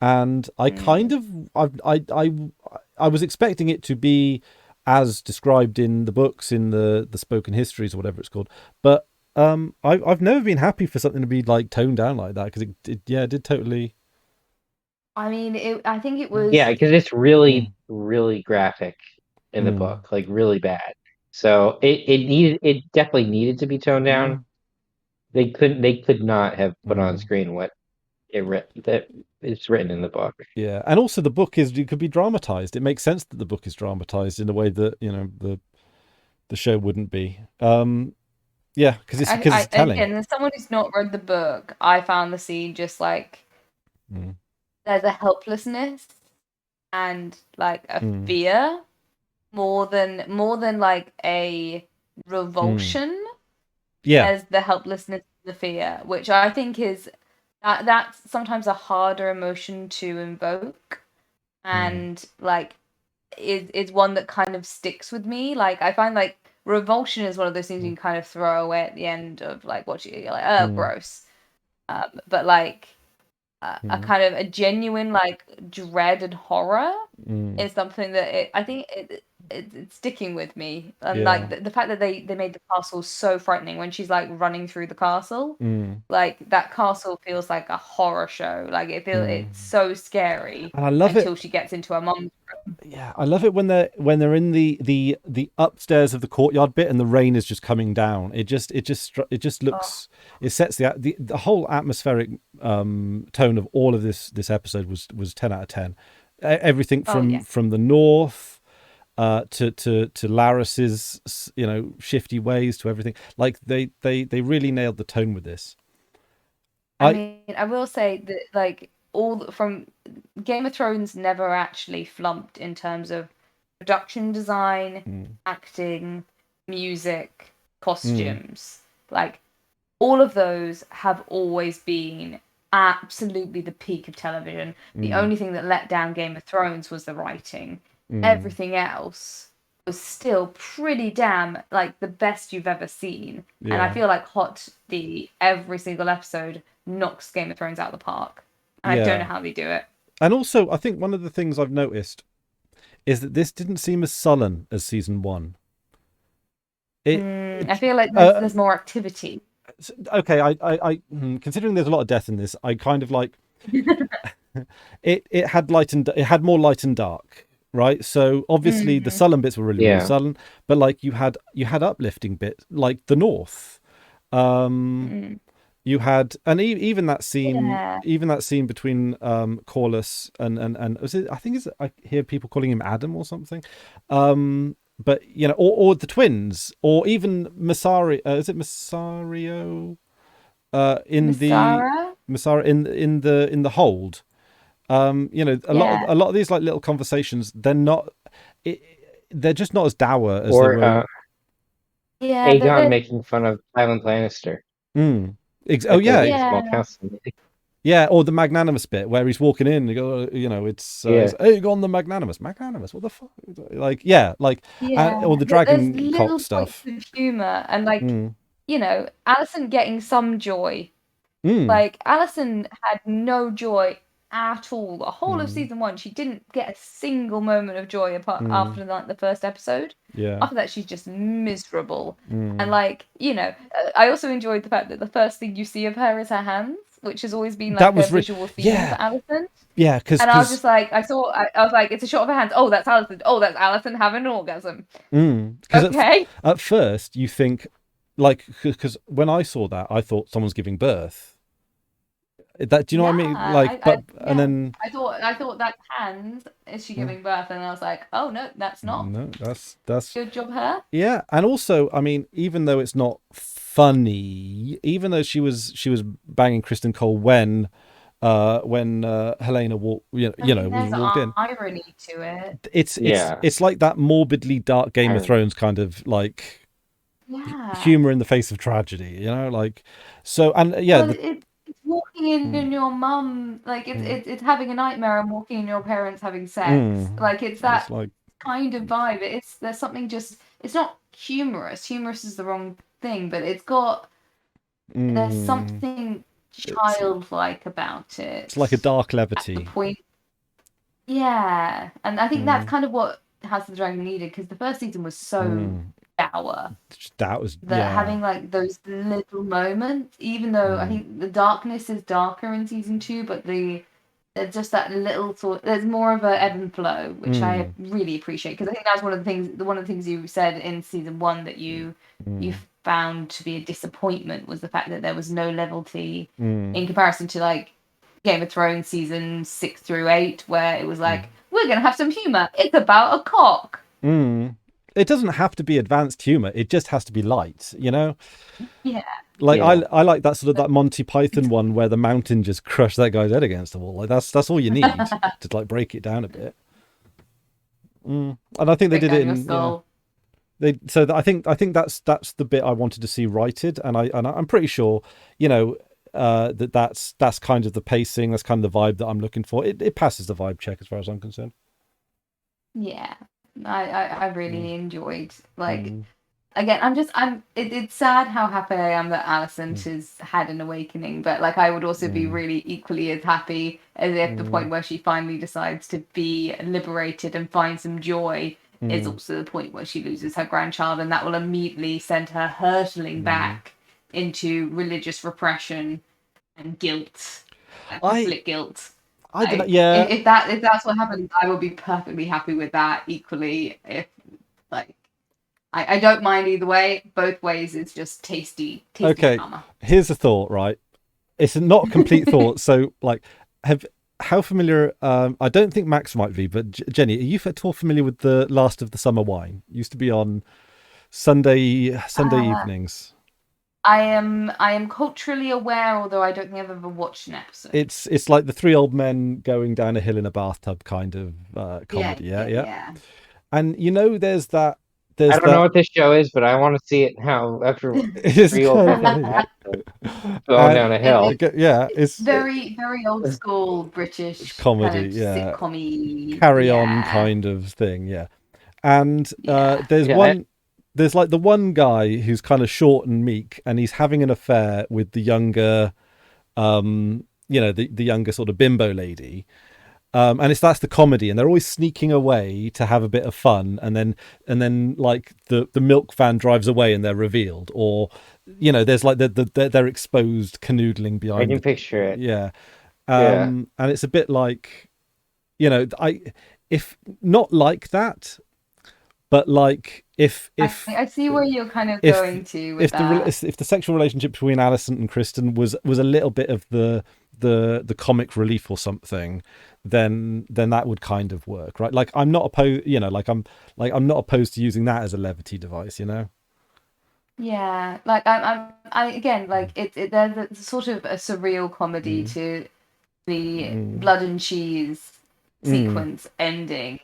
Speaker 1: and I kind of I was expecting it to be as described in the books, in the spoken histories or whatever it's called, but I've never been happy for something to be like toned down like that, because it did totally.
Speaker 2: I mean, I think it was.
Speaker 3: Yeah, because it's really, really graphic in the book, like really bad. So it definitely needed to be toned down. They could not have put on screen what that it's written in the book.
Speaker 1: Yeah, and also the book it could be dramatized. It makes sense that the book is dramatized in a way that the show wouldn't be. Yeah, because it's telling.
Speaker 2: And as someone who's not read the book, I found the scene just like there's a helplessness and like a fear more than like a revulsion.
Speaker 1: Yeah,
Speaker 2: as the helplessness, the fear, which I think is that's sometimes a harder emotion to invoke, and like is one that kind of sticks with me. Like I find like revulsion is one of those things you can kind of throw away at the end of like watching it. You're like, oh, gross. But like a kind of a genuine like dread and horror is something that I think it's sticking with me. And like the fact that they made the castle so frightening when she's like running through the castle, like that castle feels like a horror show. Like it's so scary,
Speaker 1: and I love
Speaker 2: until
Speaker 1: it.
Speaker 2: she gets into her mom's room.
Speaker 1: Yeah, I love it when they're in the upstairs of the courtyard bit and the rain is just coming down. It just looks. It sets the whole atmospheric tone of all of this episode was 10 out of 10. Everything from the north to Larys's shifty ways, to everything. Like they really nailed the tone with this.
Speaker 2: I mean, I will say that like all from Game of Thrones never actually flumped in terms of production design, acting, music, costumes. Like all of those have always been absolutely the peak of television. The only thing that let down Game of Thrones was the writing. Everything else was still pretty damn like the best you've ever seen. And I feel like every single episode knocks Game of Thrones out of the park. And I don't know how they do it.
Speaker 1: And also, I think one of the things I've noticed is that this didn't seem as sullen as season 1.
Speaker 2: I feel like there's more activity.
Speaker 1: Okay, I considering there's a lot of death in this, I kind of like it had more light and dark, right? So obviously the sullen bits were really sullen, but like you had uplifting bits like the north. You had, and even that scene between Corlys and was it, I hear people calling him Adam or something, but or the twins, or even Mysario, is it Mysario in the hold, a lot of these like little conversations, they're just not as dour as they were.
Speaker 3: Aegon making fun of Tywin Lannister.
Speaker 1: Oh yeah,
Speaker 3: small council.
Speaker 1: Yeah, or the magnanimous bit where he's walking in and you go, it's Aegon the magnanimous. What the fuck? Like, or the dragon cock stuff.
Speaker 2: Humor and like, Alicent getting some joy. Like Alicent had no joy at all. The whole of season 1, she didn't get a single moment of joy apart after like the first episode.
Speaker 1: Yeah.
Speaker 2: After that, she's just miserable. And like, I also enjoyed the fact that the first thing you see of her is her hands, which has always been like a visual theme for Alicent.
Speaker 1: Yeah, because
Speaker 2: I was just like, I was like, it's a shot of her hands. Oh, that's Alicent. Oh, that's Alicent having an orgasm. Okay.
Speaker 1: At first, you think, like, because when I saw that, I thought someone's giving birth. Do you know what I mean? Like, and then
Speaker 2: I thought that hands, is she giving birth? And I was like, oh no, that's not.
Speaker 1: No, that's
Speaker 2: good job, her.
Speaker 1: Yeah, and also, I mean, even though it's not funny, even though she was banging Kristen Cole when Helena walked in.
Speaker 2: Irony to it.
Speaker 1: It's like that morbidly dark Game of Thrones kind of like humor in the face of tragedy, like so. And
Speaker 2: it's walking in and your mum, like it's having a nightmare and walking in your parents having sex. Like it's that kind of vibe. There's something it's not humorous. Humorous is the wrong thing, but it's got there's something childlike about it.
Speaker 1: It's like a dark levity.
Speaker 2: Yeah, and I think that's kind of what House of the Dragon needed, because the first season was so dour
Speaker 1: That was
Speaker 2: that having like those little moments, even though I think the darkness is darker in season 2, but there's just that little there's more of a ebb and flow, which I really appreciate, because I think that's one of the things you said in season 1 that you found to be a disappointment, was the fact that there was no levity in comparison to like Game of Thrones season 6 through 8, where it was like, we're gonna have some humor. It's about a cock.
Speaker 1: It doesn't have to be advanced humor. It just has to be light, you know?
Speaker 2: Yeah.
Speaker 1: Like I like that sort of that Monty Python one where the mountain just crushed that guy's head against the wall. Like that's all you need to like break it down a bit. And I think they did it in I think that's the bit I wanted to see righted, and I'm pretty sure, you know, that's kind of the pacing, that's kind of the vibe that I'm looking for. It passes the vibe check as far as I'm concerned.
Speaker 2: Yeah. I really enjoyed, like, again, it's sad how happy I am that Alicent has had an awakening, but like I would also be really equally as happy as if the point where she finally decides to be liberated and find some joy is also the point where she loses her grandchild, and that will immediately send her hurtling back into religious repression and guilt, Catholic guilt.
Speaker 1: I don't know, yeah.
Speaker 2: If that's what happens, I will be perfectly happy with that equally. If like, I don't mind either way. Both ways, it's just tasty.
Speaker 1: Okay,
Speaker 2: drama.
Speaker 1: Here's a thought, right? It's not a complete thought. So, like, how familiar? I don't think Max might be, but Jenny, are you at all familiar with the Last of the Summer Wine? It used to be on Sunday evenings.
Speaker 2: I am culturally aware, although I don't think I've ever watched an episode.
Speaker 1: It's like the three old men going down a hill in a bathtub kind of comedy. Yeah. And you know, there's that.
Speaker 3: I don't know what this show is, but I want to see it now after three old men going down a hill.
Speaker 2: It's very, very old school British
Speaker 1: comedy,
Speaker 2: kind of sitcom-y,
Speaker 1: carry on kind of thing, And there's like the one guy who's kind of short and meek, and he's having an affair with the younger, the younger sort of bimbo lady. And that's the comedy, and they're always sneaking away to have a bit of fun, and then like the milk van drives away and they're revealed, or you know, there's like they're exposed canoodling behind.
Speaker 3: I can picture it.
Speaker 1: And it's a bit like, you know, if not like that, but like if
Speaker 2: I see where you're kind of going to with
Speaker 1: if the sexual relationship between Alicent and Kristen was a little bit of the comic relief or something, then that would kind of work, right? Like I'm not opposed, you know, I'm not opposed to using that as a levity device, you know.
Speaker 2: Yeah, like I again, like there's a sort of a surreal comedy to the blood and cheese sequence ending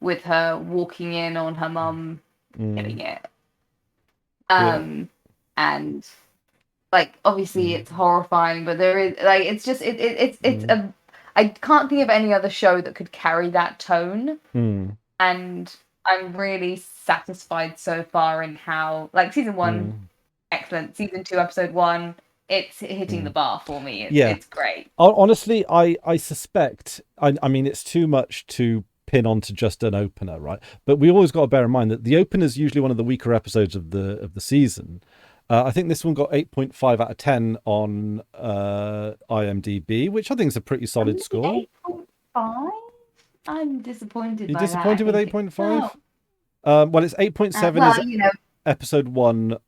Speaker 2: with her walking in on her mum getting it. And like obviously it's horrifying, but there is like it's just it's a I can't think of any other show that could carry that tone. And I'm really satisfied so far in how, like, season 1, excellent. Season 2, episode 1, it's hitting the bar for me. It's great.
Speaker 1: Honestly, I suspect, I mean, it's too much to pin onto just an opener, right? But we always got to bear in mind that the opener is usually one of the weaker episodes of the season. I think this one got 8.5 out of 10 on IMDb, which I think is a pretty solid score.
Speaker 2: 8.5? I'm disappointed.
Speaker 1: You're disappointed with 8.5? Well, it's 8.7. You know, episode 1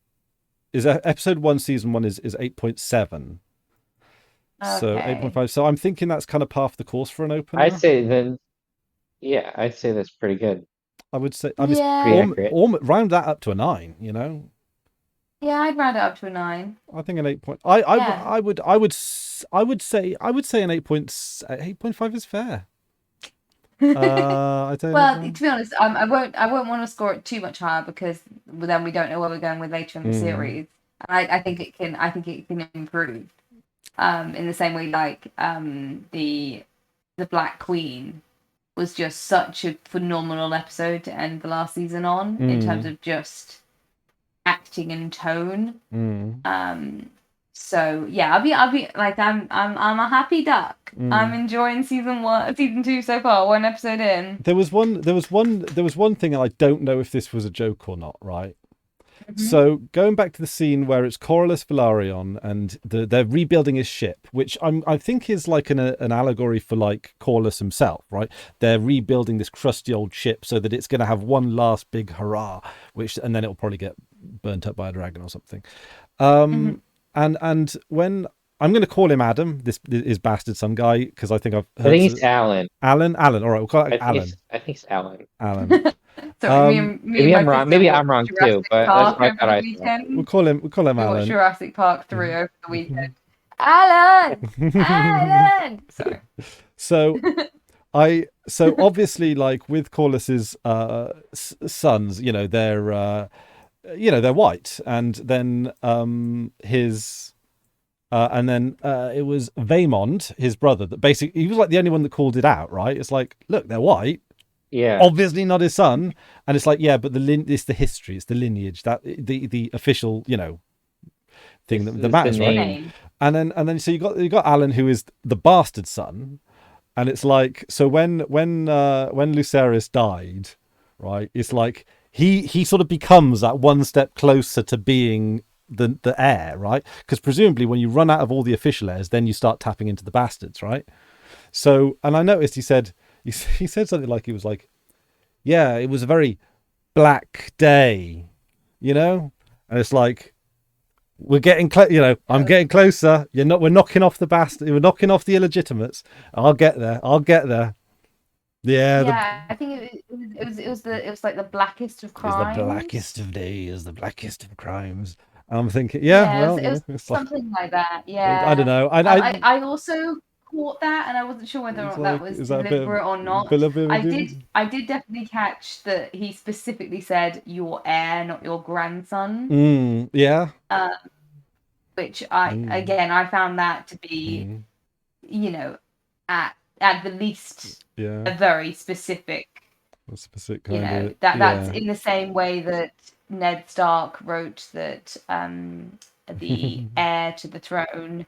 Speaker 1: is episode 1, season 1 is 8.7. Okay. So 8.5. So I'm thinking that's kind of par for the course for an opener.
Speaker 3: I'd say that's pretty good.
Speaker 1: I would say, pretty accurate. Round that up to a 9. You know.
Speaker 2: Yeah, I'd round it up to a 9.
Speaker 1: I think an 8. I would say an 8.5 is fair.
Speaker 2: Well, to be honest, I won't want to score it too much higher, because then we don't know where we're going with later in the series. And I think it can improve. In the same way, like the Black Queen was just such a phenomenal episode to end the last season on, in terms of just acting and tone. So yeah, I'll be like I'm a happy duck. I'm enjoying season 2 so far. One episode in.
Speaker 1: There was one thing, and I don't know if this was a joke or not, right? So going back to the scene where it's Corlys Velaryon and they're rebuilding his ship, which I think is like an allegory for like Corlys himself, right? They're rebuilding this crusty old ship so that it's going to have one last big hurrah, and then it'll probably get burnt up by a dragon or something. And when I'm going to call him Adam, this is bastard son guy, because I think I've heard.
Speaker 3: I think it's Alan.
Speaker 1: Alan. All right, we'll call it Alan.
Speaker 3: I think it's Alan.
Speaker 1: Alan.
Speaker 2: Sorry,
Speaker 3: maybe I'm wrong. Maybe I'm wrong too. But that's what I thought I thought.
Speaker 1: We'll call him
Speaker 2: We
Speaker 1: Alan.
Speaker 2: watched Jurassic Park 3 over the weekend. Alan. Sorry.
Speaker 1: So obviously, like with Corlys's sons, they're white, and then it was Vaemond, his brother, that basically he was like the only one that called it out, right? It's like, look, they're white.
Speaker 3: Yeah.
Speaker 1: Obviously not his son. And it's like, yeah, but it's the history, it's the lineage, that the official, thing that matters, right? And then so you got Alan, who is the bastard son. And it's like, so when Lucerys died, right, it's like he sort of becomes that one step closer to being the heir, right? Because presumably when you run out of all the official heirs, then you start tapping into the bastards, right? So, and I noticed he said something like, he was like, yeah, it was a very black day, and it's like, we're getting I'm getting closer. We're knocking off the bastard. We're knocking off the illegitimates. I'll get there. Yeah.
Speaker 2: I think it was like the blackest of crimes.
Speaker 1: The blackest of days, the blackest of crimes. I'm thinking,
Speaker 2: it was something like that. Yeah.
Speaker 1: I don't know.
Speaker 2: I also caught that, and I wasn't sure whether or not that was deliberate or not. I did definitely catch that he specifically said your heir, not your grandson.
Speaker 1: Yeah.
Speaker 2: Which I found that to be, at the least, a very specific.
Speaker 1: A specific kind of.
Speaker 2: That's in the same way that Ned Stark wrote that the heir to the throne,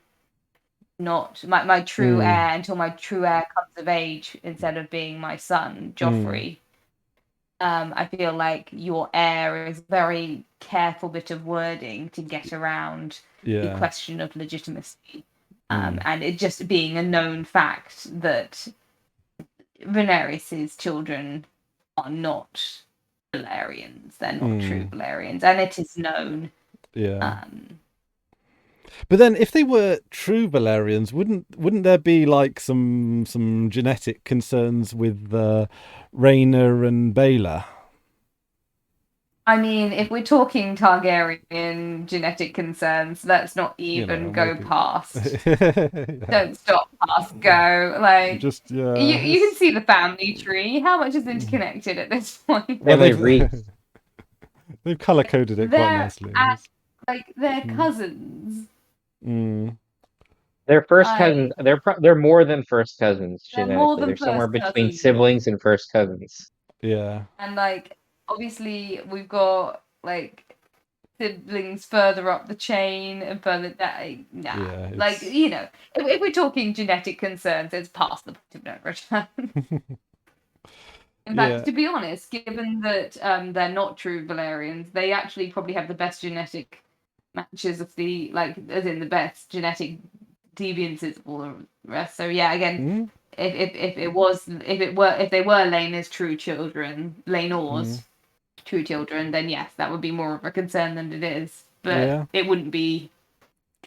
Speaker 2: not my true heir until my true heir comes of age, instead of being my son Joffrey. I feel like your heir is a very careful bit of wording to get around the question of legitimacy, and it just being a known fact that Rhaenyra's children are not Valyrians. They're not true Valyrians, and it is known.
Speaker 1: Yeah. But then, if they were true Valyrians, wouldn't there be like some genetic concerns with Rhaenyra and Baela?
Speaker 2: I mean, if we're talking Targaryen genetic concerns, let's not even go past. Don't stop past go. Like, you can see the family tree. How much is interconnected at this point?
Speaker 3: Well,
Speaker 1: they've color coded it quite nicely.
Speaker 2: They're cousins.
Speaker 3: They're first cousins. They're more than first cousins genetically. They're somewhere between siblings and first cousins.
Speaker 1: Yeah.
Speaker 2: And obviously we've got siblings further up the chain and further down. If we're talking genetic concerns, it's past the point of no return. In fact, to be honest, given that they're not true Valyrians, they actually probably have the best genetic matches of the as in the best genetic deviances of all the rest. So yeah, again, if they were Laena's true children, Laenor's true children, then yes, that would be more of a concern than it is. But it wouldn't be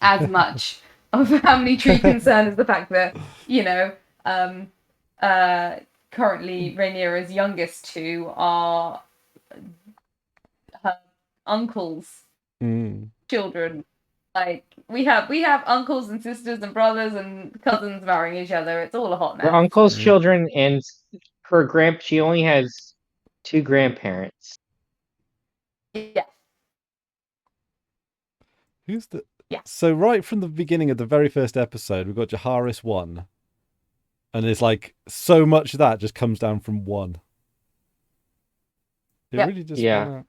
Speaker 2: as much of a family tree concern as the fact that currently Rhaenyra's youngest two are her uncle's children. We have uncles and sisters and brothers and cousins marrying each other. It's all a hot mess.
Speaker 3: Her uncle's children, and she only has 2 grandparents.
Speaker 2: Yeah.
Speaker 1: Who's the? Yeah. So right from the beginning of the very first episode, we've got Jaehaerys 1, and it's so much of that just comes down from 1. It really just
Speaker 3: Yeah,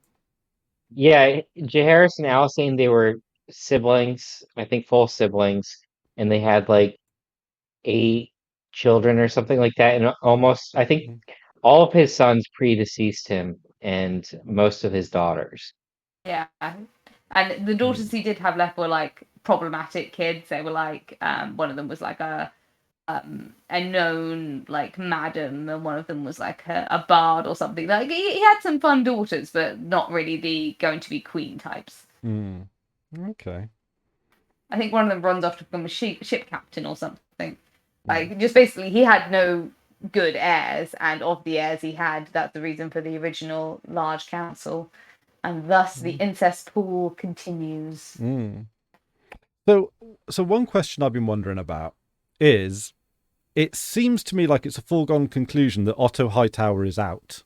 Speaker 3: Jaehaerys and Alicent, they were siblings, I think full siblings, and they had like 8 children or something like that, and almost I think all of his sons predeceased him, and most of his daughters.
Speaker 2: Yeah, and the daughters he did have left were like problematic kids. They were like one of them was like a known like madam, and one of them was like a bard or something. Like he had some fun daughters, but not really the going to be queen types.
Speaker 1: Okay.
Speaker 2: I think one of them runs off to become a ship captain or something. Like just basically he had no good heirs, and of the heirs he had, that's the reason for the original large council, and thus the incest pool continues.
Speaker 1: So one question I've been wondering about is, it seems to me like it's a foregone conclusion that Otto Hightower is out.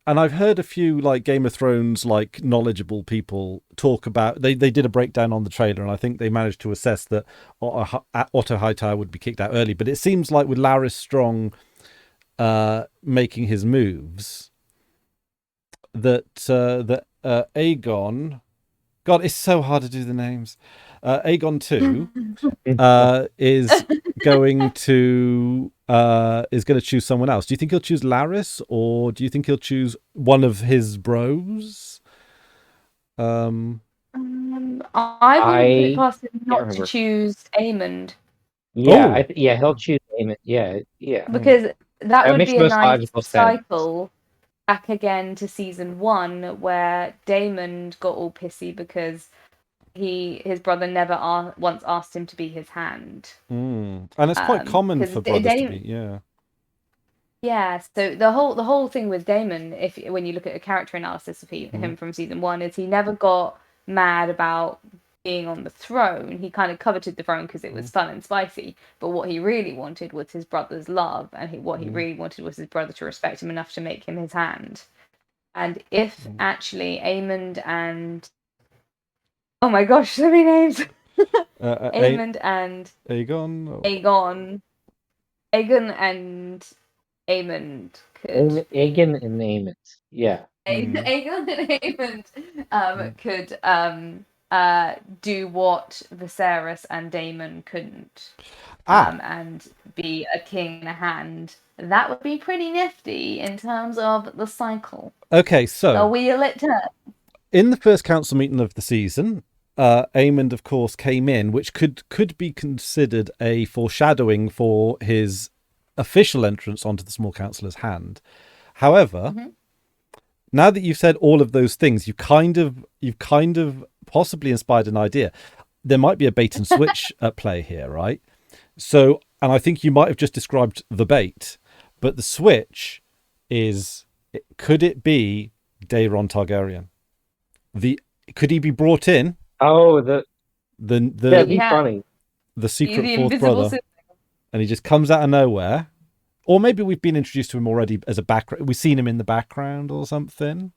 Speaker 1: And I've heard a few like Game of Thrones like knowledgeable people talk about, they did a breakdown on the trailer, and I think they managed to assess that Otto Hightower would be kicked out early. But it seems like with Larys Strong making his moves, that Aegon, God, it's so hard to do the names. Aegon 2 is going to choose someone else. Do you think he'll choose Larys, or do you think he'll choose one of his bros?
Speaker 2: I wouldn't put it past him not to choose Aemond.
Speaker 3: Yeah, yeah, he'll choose Aemond. Yeah.
Speaker 2: Because that would
Speaker 3: makes
Speaker 2: be a
Speaker 3: most
Speaker 2: nice
Speaker 3: logical sense.
Speaker 2: cycle back again to season 1, where Daemon got all pissy because his brother never once asked him to be his hand.
Speaker 1: And it's quite common for brothers to be,
Speaker 2: yeah. So the whole thing with Daemon, when you look at a character analysis of him from season 1, is he never got mad about being on the throne. He kind of coveted the throne because it was fun and spicy, but what he really wanted was his brother's love, and what he really wanted was his brother to respect him enough to make him his hand. And if actually Aemond and oh my gosh, so many names. Aemond and
Speaker 1: Aegon
Speaker 2: and Aemond could
Speaker 3: Aegon and Aemond, yeah.
Speaker 2: Aegon and Aemond could do what Viserys and Daemon couldn't, and be a king in a hand. That would be pretty nifty in terms of the cycle.
Speaker 1: Okay, so
Speaker 2: the wheel it turns.
Speaker 1: In the first council meeting of the season, Aemond, of course, came in, which could be considered a foreshadowing for his official entrance onto the small councillor's hand. However, now that you've said all of those things, you've kind of possibly inspired an idea. There might be a bait and switch at play here, right? So, and I think you might have just described the bait, but the switch is, could it be Daeron Targaryen? Could he be brought in?
Speaker 3: Oh, that'd be funny.
Speaker 1: The secret fourth brother, and he just comes out of nowhere. Or maybe we've been introduced to him already as a background. We've seen him in the background or something.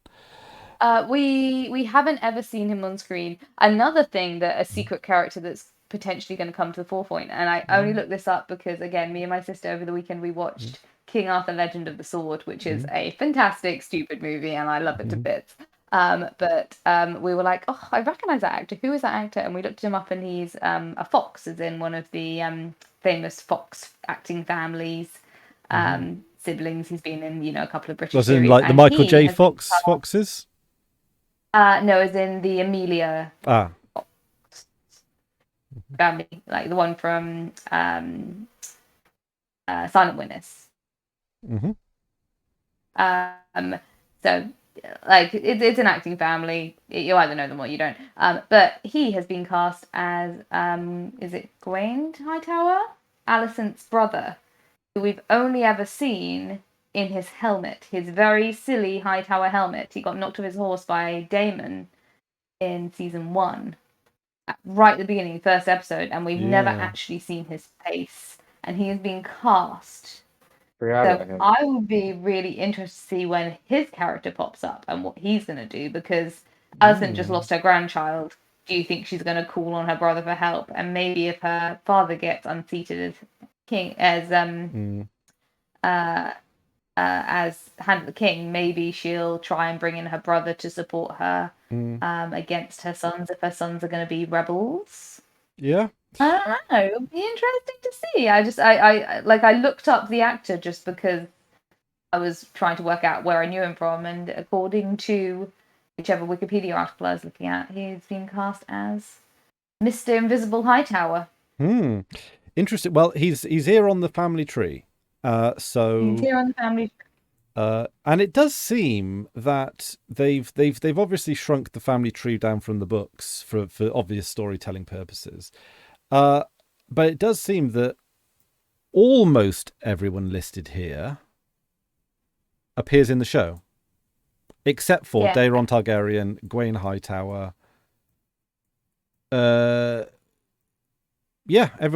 Speaker 2: We haven't ever seen him on screen. Another thing, that a secret character that's potentially going to come to the forefront, and I only looked this up because, again, me and my sister over the weekend, we watched King Arthur Legend of the Sword, which is a fantastic, stupid movie, and I love it to bits. But we were like, oh, I recognise that actor. Who is that actor? And we looked him up, and he's a fox, as in one of the famous fox acting families. Siblings. He's been in, a couple of British
Speaker 1: series.
Speaker 2: Was in
Speaker 1: like the Michael J. Fox foxes?
Speaker 2: No, as in the Amelia Fox family, like the one from Silent Witness. So, like, it's an acting family. You either know them or you don't. But he has been cast as, is it Gwaine Hightower? Alicent's brother, who we've only ever seen in his helmet, his very silly Hightower helmet. He got knocked off his horse by Daemon in season 1, right at the beginning, first episode, and we've never actually seen his face, and he has been cast. So I would be really interested to see when his character pops up and what he's going to do, because Alicent just lost her grandchild. Do you think she's going to call on her brother for help? And maybe if her father gets unseated as king, as as Hand of the King, maybe she'll try and bring in her brother to support her against her sons if her sons are going to be rebels.
Speaker 1: Yeah.
Speaker 2: I don't know. It'll be interesting to see. I looked up the actor just because I was trying to work out where I knew him from, and according to whichever Wikipedia article I was looking at, he's been cast as Mr. Invisible Hightower.
Speaker 1: Interesting. Well, he's here on the family tree. So
Speaker 2: he's here on the family tree.
Speaker 1: And it does seem that they've obviously shrunk the family tree down from the books for obvious storytelling purposes. But it does seem that almost everyone listed here appears in the show, except for Daeron Targaryen, Gwaine Hightower. Everyone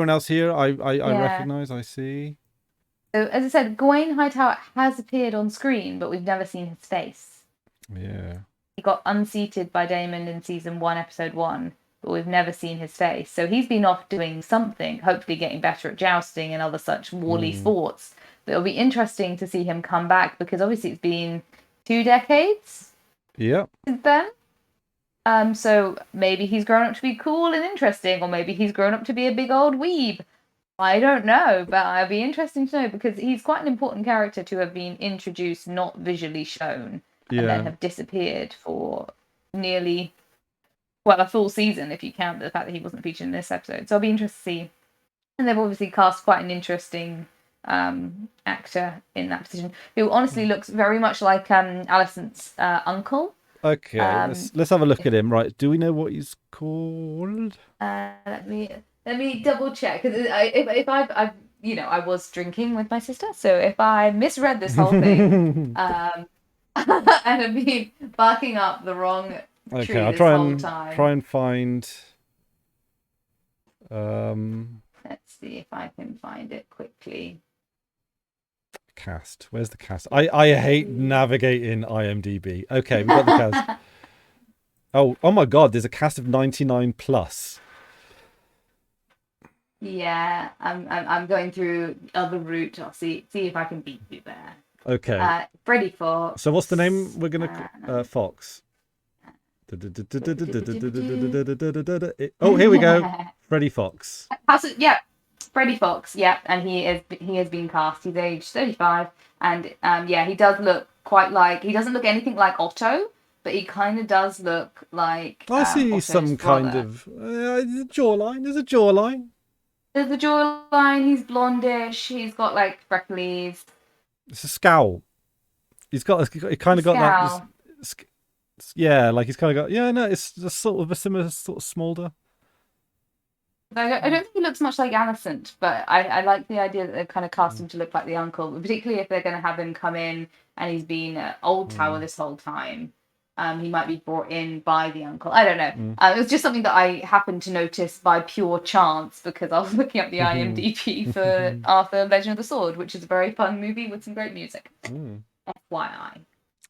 Speaker 1: else here I recognise, I see.
Speaker 2: So, as I said, Gwaine Hightower has appeared on screen, but we've never seen his face.
Speaker 1: Yeah.
Speaker 2: He got unseated by Daemon in season 1, episode 1, but we've never seen his face. So he's been off doing something, hopefully getting better at jousting and other such warly sports. But it'll be interesting to see him come back, because obviously it's been 2 decades since then. So maybe he's grown up to be cool and interesting, or maybe he's grown up to be a big old weeb. I don't know, but it'd be interesting to know, because he's quite an important character to have been introduced, not visually shown, and then have disappeared for nearly, a full season, if you count the fact that he wasn't featured in this episode. So I'll be interested to see. And they've obviously cast quite an interesting actor in that position, who honestly looks very much like Alicent's uncle.
Speaker 1: Okay, let's have a look at him. Right, do we know what he's called?
Speaker 2: Let me double check, because if I was drinking with my sister, so if I misread this whole thing and have been barking up the wrong tree
Speaker 1: I'll
Speaker 2: this whole time.
Speaker 1: Try and find.
Speaker 2: Let's see if I can find it quickly.
Speaker 1: Cast. Where's the cast? I hate navigating IMDb. Okay, we've got the cast. Oh my God! There's a cast of 99 plus.
Speaker 2: Yeah, I'm going through other route. I'll see if I can beat you there.
Speaker 1: Okay.
Speaker 2: Freddie Fox.
Speaker 1: So what's the name we're gonna Fox? Oh, here we go. Freddie Fox.
Speaker 2: Freddie Fox. Yeah, and he has been cast. He's aged 35, and he does look quite like. He doesn't look anything like Otto, but he kind of does look like.
Speaker 1: I see Otto's some brother. Kind of jawline. There's a jawline.
Speaker 2: There's a jawline. He's blondish. He's got like freckles.
Speaker 1: It's a scowl. He kind of got that. Like he's kind of got. Yeah, no, it's just sort of a similar sort of smolder.
Speaker 2: I don't think he looks much like Alicent, but I like the idea that they've kind of cast him to look like the uncle, particularly if they're going to have him come in and he's been at Old Tower this whole time. He might be brought in by the uncle. I don't know. It was just something that I happened to notice by pure chance, because I was looking up the IMDb for Arthur, Legend of the Sword, which is a very fun movie with some great music. FYI.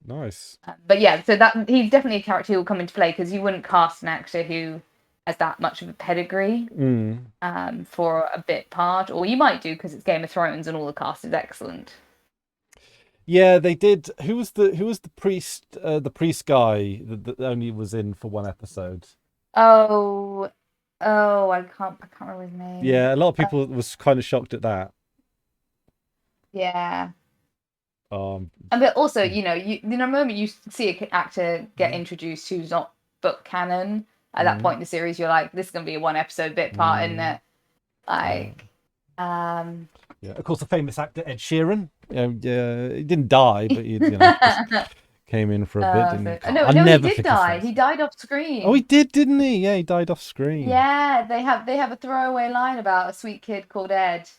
Speaker 1: Nice.
Speaker 2: But yeah, so that he's definitely a character who will come into play, because you wouldn't cast an actor who has that much of a pedigree for a bit part, or you might do because it's Game of Thrones and all the cast is excellent.
Speaker 1: Yeah, they did. Who was the priest? The priest guy that only was in for one episode.
Speaker 2: Oh, I can't remember his name.
Speaker 1: Yeah, a lot of people was kind of shocked at that.
Speaker 2: Yeah. But also, the moment you see an actor get introduced who's not book canon, at that point in the series, you're like, this is going to be a 1 episode bit part, isn't it? Like,
Speaker 1: yeah, of course, the famous actor Ed Sheeran. Yeah, he didn't die, but he just came in for a bit, didn't he?
Speaker 2: No, he did die. He died off screen.
Speaker 1: Oh, he did, didn't he? Yeah, he died off screen.
Speaker 2: Yeah, they have a throwaway line about a sweet kid called Ed.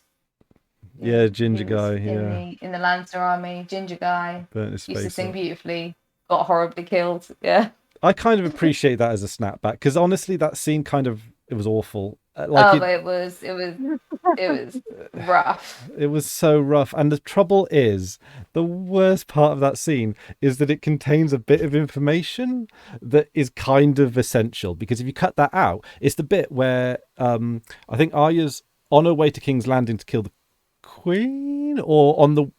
Speaker 1: Yeah, ginger guy.
Speaker 2: In the Lannister army, ginger guy.
Speaker 1: Burnt his face
Speaker 2: used to sing
Speaker 1: up.
Speaker 2: Beautifully. Got horribly killed. Yeah.
Speaker 1: I kind of appreciate that as a snapback, because honestly, that scene it was awful.
Speaker 2: It was rough.
Speaker 1: It was so rough, and the trouble is, the worst part of that scene is that it contains a bit of information that is kind of essential. Because if you cut that out, it's the bit where I think Arya's on her way to King's Landing to kill the Queen, or on the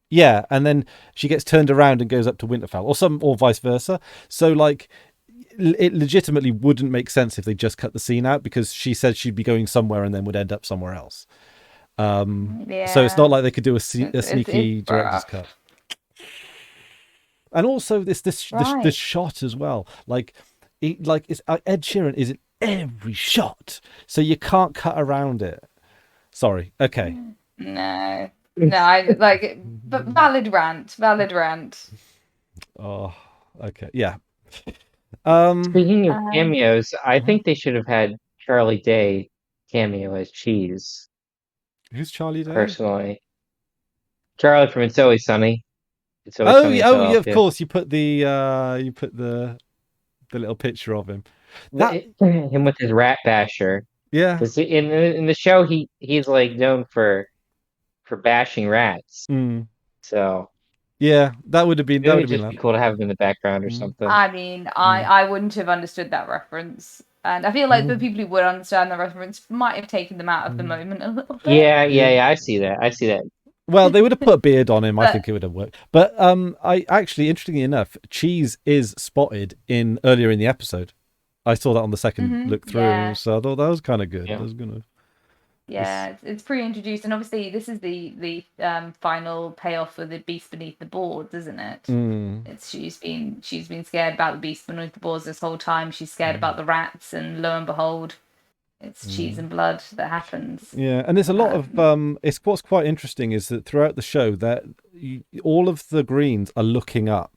Speaker 1: Yeah, and then she gets turned around and goes up to Winterfell, or vice versa. So like, it legitimately wouldn't make sense if they just cut the scene out, because she said she'd be going somewhere and then would end up somewhere else. So it's not like they could do a sneaky director's cut. And also this shot as well, like it's Ed Sheeran is in every shot, so you can't cut around it. Sorry. Okay.
Speaker 2: No, I like it, but valid rant.
Speaker 1: Oh, okay. Yeah.
Speaker 3: Speaking of cameos, I think they should have had Charlie Day cameo as Cheese.
Speaker 1: Who's Charlie Day?
Speaker 3: Personally, Charlie from It's Always Sunny.
Speaker 1: Yeah, of course. You put the little picture of him.
Speaker 3: Him with his rat basher.
Speaker 1: Yeah.
Speaker 3: Because in the show he's like known for bashing rats. So
Speaker 1: yeah, that would have been
Speaker 3: be cool to have him in the background or something.
Speaker 2: I mean, I wouldn't have understood that reference, and I feel like the people who would understand the reference might have taken them out of the moment a little bit.
Speaker 3: Yeah. I see that.
Speaker 1: Well, they would have put a beard on him. I think it would have worked. But I actually, interestingly enough, Cheese is spotted earlier in the episode. I saw that on the second look through, so I thought that was kind of good.
Speaker 3: Yeah.
Speaker 1: That was gonna.
Speaker 2: Yeah, it's pre-introduced, and obviously this is the final payoff for the beast beneath the boards, isn't it? She's been scared about the beast beneath the boards this whole time. She's scared about the rats, and lo and behold, it's cheese and blood that happens.
Speaker 1: Yeah, and there's a lot of what's quite interesting is that throughout the show that all of the greens are looking up.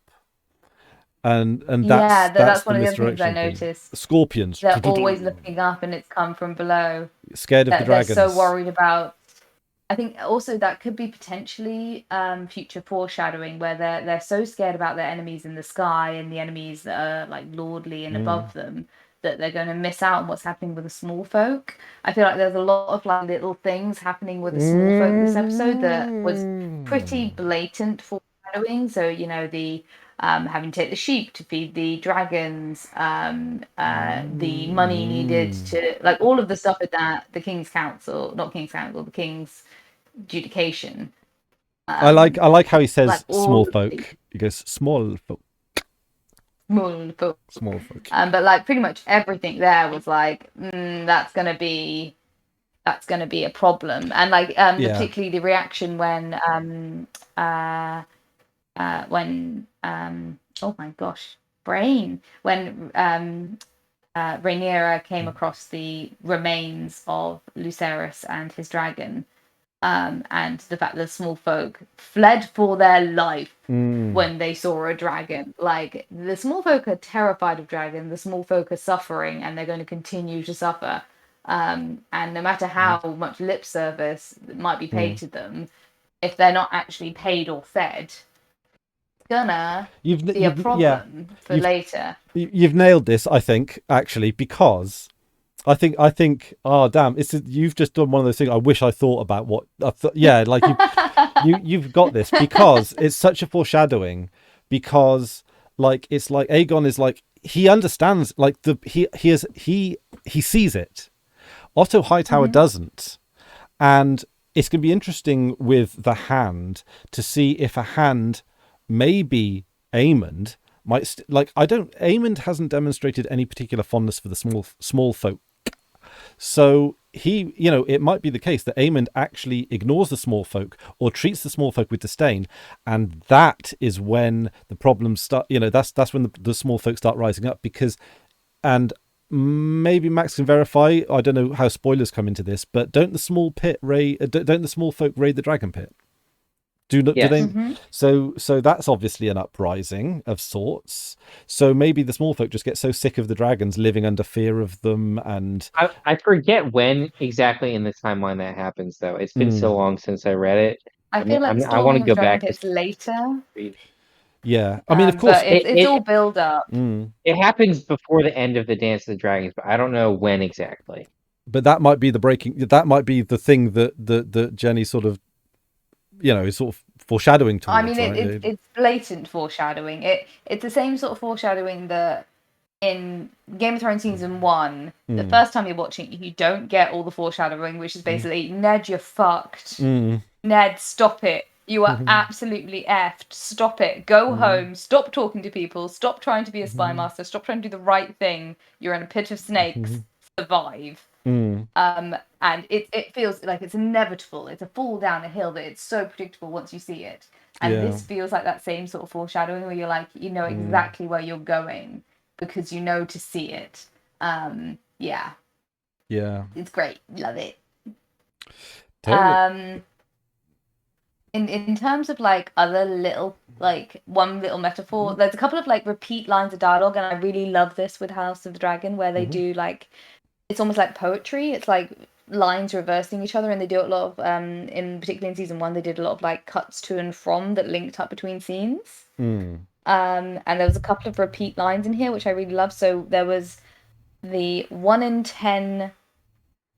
Speaker 1: And that's
Speaker 2: one of the other things I noticed.
Speaker 1: Scorpions.
Speaker 2: They're always looking up, and it's come from below.
Speaker 1: Scared of the dragons.
Speaker 2: They're so worried about. I think also that could be potentially future foreshadowing, where they're so scared about their enemies in the sky and the enemies that are like lordly and above them, that they're going to miss out on what's happening with the small folk. I feel like there's a lot of like little things happening with the small folk this episode that was pretty blatant foreshadowing. So the having to take the sheep to feed the dragons, the money needed to, like, all of the stuff with that, the King's Council, not King's Council, the King's Judication.
Speaker 1: I like how he says like small folk. He goes small folk. Small folk.
Speaker 2: But like pretty much everything there was like, that's gonna be a problem. And like particularly the reaction when oh my gosh, brain, when Rhaenyra came across the remains of Lucerys and his dragon, and the fact that the small folk fled for their life when they saw a dragon. Like, the small folk are terrified of dragons, the small folk are suffering, and they're going to continue to suffer. And no matter how much lip service might be paid to them, if they're not actually paid or fed, gonna be a problem for later.
Speaker 1: You've nailed this, I think, actually, because I think oh damn, you've just done one of those things I wish I thought about what I thought. Yeah, like you've got this, because it's such a foreshadowing, because like it's like Aegon is like, he understands, like he sees it. Otto Hightower doesn't, and it's going to be interesting with the Hand to see if a Hand, maybe Aemond, might Aemond hasn't demonstrated any particular fondness for the small folk. So it might be the case that Aemond actually ignores the small folk or treats the small folk with disdain, and that is when the problems start. That's when the small folk start rising up, and maybe Max can verify. I don't know how spoilers come into this, but don't the small folk raid the dragon pit? Do they? So that's obviously an uprising of sorts. So maybe the small folk just get so sick of the dragons living under fear of them, and
Speaker 3: I forget when exactly in the timeline that happens, though. It's been so long since I read it.
Speaker 2: I feel like
Speaker 3: I want to go back.
Speaker 2: It's later.
Speaker 1: Yeah, I mean, of course,
Speaker 2: it's all build up.
Speaker 3: It happens before the end of the Dance of the Dragons, but I don't know when exactly.
Speaker 1: But that might be that might be the thing that Jenny sort of, is sort of foreshadowing towards.
Speaker 2: I mean, it's blatant foreshadowing. It's the same sort of foreshadowing that in Game of Thrones season 1, the first time you're watching, you don't get all the foreshadowing, which is basically Ned, you're fucked. Ned, stop it. You are absolutely effed. Stop it. Go home. Stop talking to people. Stop trying to be a spy master. Stop trying to do the right thing. You're in a pit of snakes. Survive. And it feels like it's inevitable. It's a fall down a hill that it's so predictable once you see it. And this feels like that same sort of foreshadowing where you're like, you know exactly where you're going because you know to see it. Yeah. It's great. Love it.
Speaker 1: Totally.
Speaker 2: In terms of like other little like one little metaphor, there's a couple of like repeat lines of dialogue, and I really love this with House of the Dragon where they do like it's almost like poetry. It's like lines reversing each other, and they do a lot of in particularly in season 1 they did a lot of like cuts to and from that linked up between scenes. And there was a couple of repeat lines in here which I really love. So there was the 1 in 10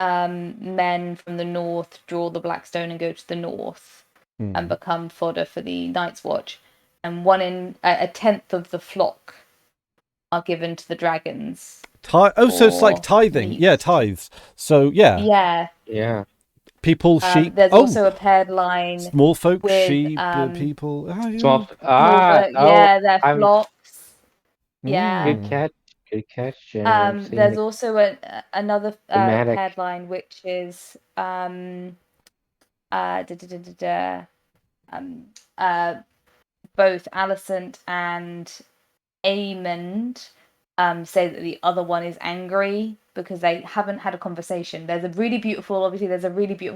Speaker 2: men from the north draw the black stone and go to the north and become fodder for the Night's Watch, and 1 in a tenth of the flock are given to the dragons.
Speaker 1: So it's like tithing.
Speaker 2: meat.
Speaker 1: Yeah, tithes. So
Speaker 2: Yeah.
Speaker 1: People, sheep.
Speaker 2: There's also a paired line.
Speaker 1: Small folk,
Speaker 2: with,
Speaker 1: sheep, people.
Speaker 2: They're flocks. Yeah.
Speaker 3: Good catch, Jen.
Speaker 2: There's also another paired line which is both Alicent and Aemond say that the other one is angry because they haven't had a conversation. There's a really beautiful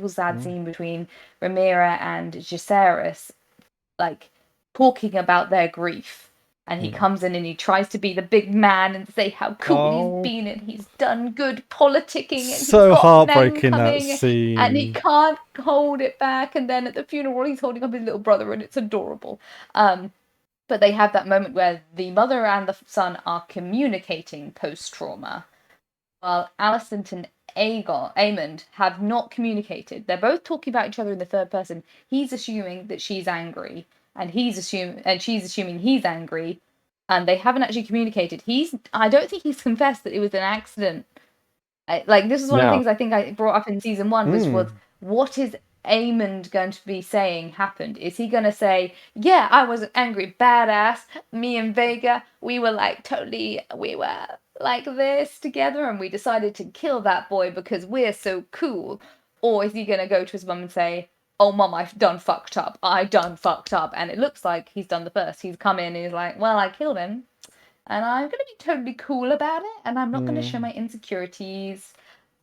Speaker 2: sad scene between Rhaenyra and Jacaerys, like talking about their grief. And he comes in and he tries to be the big man and say how cool he's been and he's done good politicking and
Speaker 1: so
Speaker 2: he's got
Speaker 1: heartbreaking
Speaker 2: men coming,
Speaker 1: that scene.
Speaker 2: and he can't hold it back. And then at the funeral he's holding up his little brother and it's adorable. But they have that moment where the mother and the son are communicating post-trauma, while Alicent and Aemond have not communicated. They're both talking about each other in the third person. He's assuming that she's angry, and she's assuming he's angry, and they haven't actually communicated. I don't think he's confessed that it was an accident. This is one of the things I think I brought up in season 1 was what is Aemond going to be saying happened? Is he going to say, yeah, I was an angry badass, me and Vega, we were like this together and we decided to kill that boy because we're so cool? Or is he going to go to his mum and say, oh mum, I done fucked up, and it looks like he's done the first. He's come in and he's like, well, I killed him and I'm going to be totally cool about it and I'm not going to show my insecurities.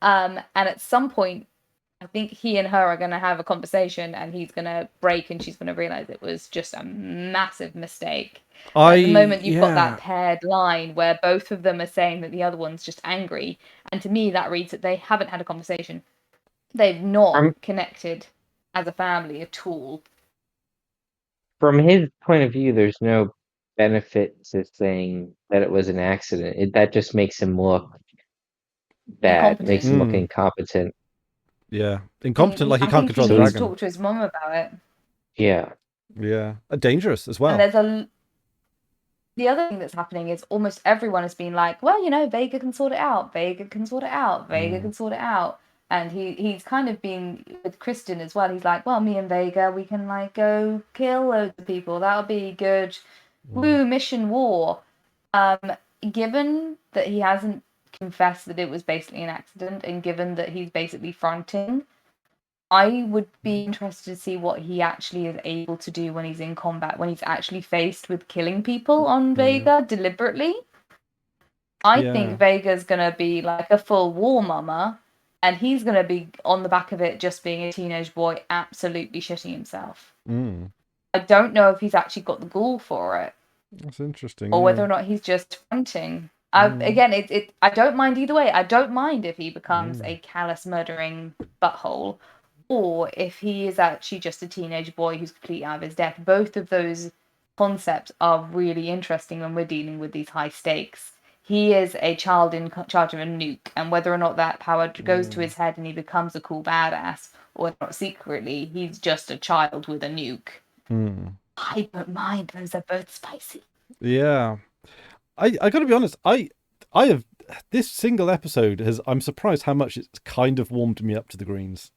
Speaker 2: And at some point I think he and her are going to have a conversation and he's going to break and she's going to realize it was just a massive mistake. At the moment, you've got that paired line where both of them are saying that the other one's just angry. And to me, that reads that they haven't had a conversation. They've not connected as a family at all.
Speaker 3: From his point of view, there's no benefit to saying that it was an accident. That just makes him look bad, makes him look incompetent.
Speaker 1: Yeah, incompetent, like he can't control the dragon.
Speaker 2: He needs to talk to his mum about it.
Speaker 3: Yeah.
Speaker 1: Dangerous as well.
Speaker 2: And the other thing that's happening is almost everyone has been like, well, Vega can sort it out. Vega can sort it out. And he's kind of been with Kristen as well. He's like, well, me and Vega, we can like go kill loads of people. That'll be good. Woo, mission war. Given that he hasn't confessed that it was basically an accident, and given that he's basically fronting, I would be interested to see what he actually is able to do when he's in combat, when he's actually faced with killing people on Vega deliberately. I think Vega's gonna be like a full war mama, and he's gonna be on the back of it just being a teenage boy absolutely shitting himself. I don't know if he's actually got the gall for it.
Speaker 1: That's interesting.
Speaker 2: Or whether or not he's just fronting. Again, I don't mind either way. I don't mind if he becomes a callous, murdering butthole, or if he is actually just a teenage boy who's completely out of his depth. Both of those concepts are really interesting when we're dealing with these high stakes. He is a child in charge of a nuke, and whether or not that power goes to his head and he becomes a cool badass, or not secretly, he's just a child with a nuke. I don't mind. Those are both spicy.
Speaker 1: Yeah. I gotta be honest, I have this single episode I'm surprised how much it's kind of warmed me up to the Greens.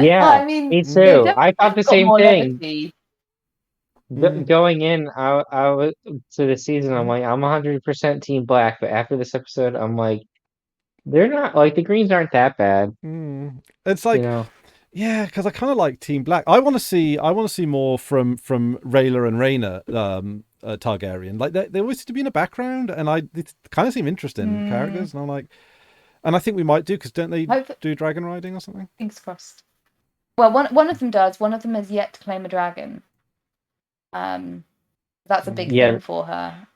Speaker 3: Yeah,
Speaker 2: I mean,
Speaker 3: me
Speaker 2: they've
Speaker 3: too. I thought
Speaker 2: definitely
Speaker 3: the
Speaker 2: got
Speaker 3: same
Speaker 2: more
Speaker 3: thing.
Speaker 2: levity.
Speaker 3: Going in, I was to the season. I'm like, I'm 100% Team Black, but after this episode, I'm like, they're not like the Greens aren't that bad,
Speaker 1: It's
Speaker 3: you
Speaker 1: like,
Speaker 3: know.
Speaker 1: yeah, because I kind of like Team Black. I want to see more from Rhaenyra and Rhaena Targaryen. Like they always seem to be in the background, and they kind of seem interesting characters. And I'm like, and I think we might do, because don't they do dragon riding or something?
Speaker 2: Fingers crossed. Well, one of them does. One of them has yet to claim a dragon. That's a big thing for her.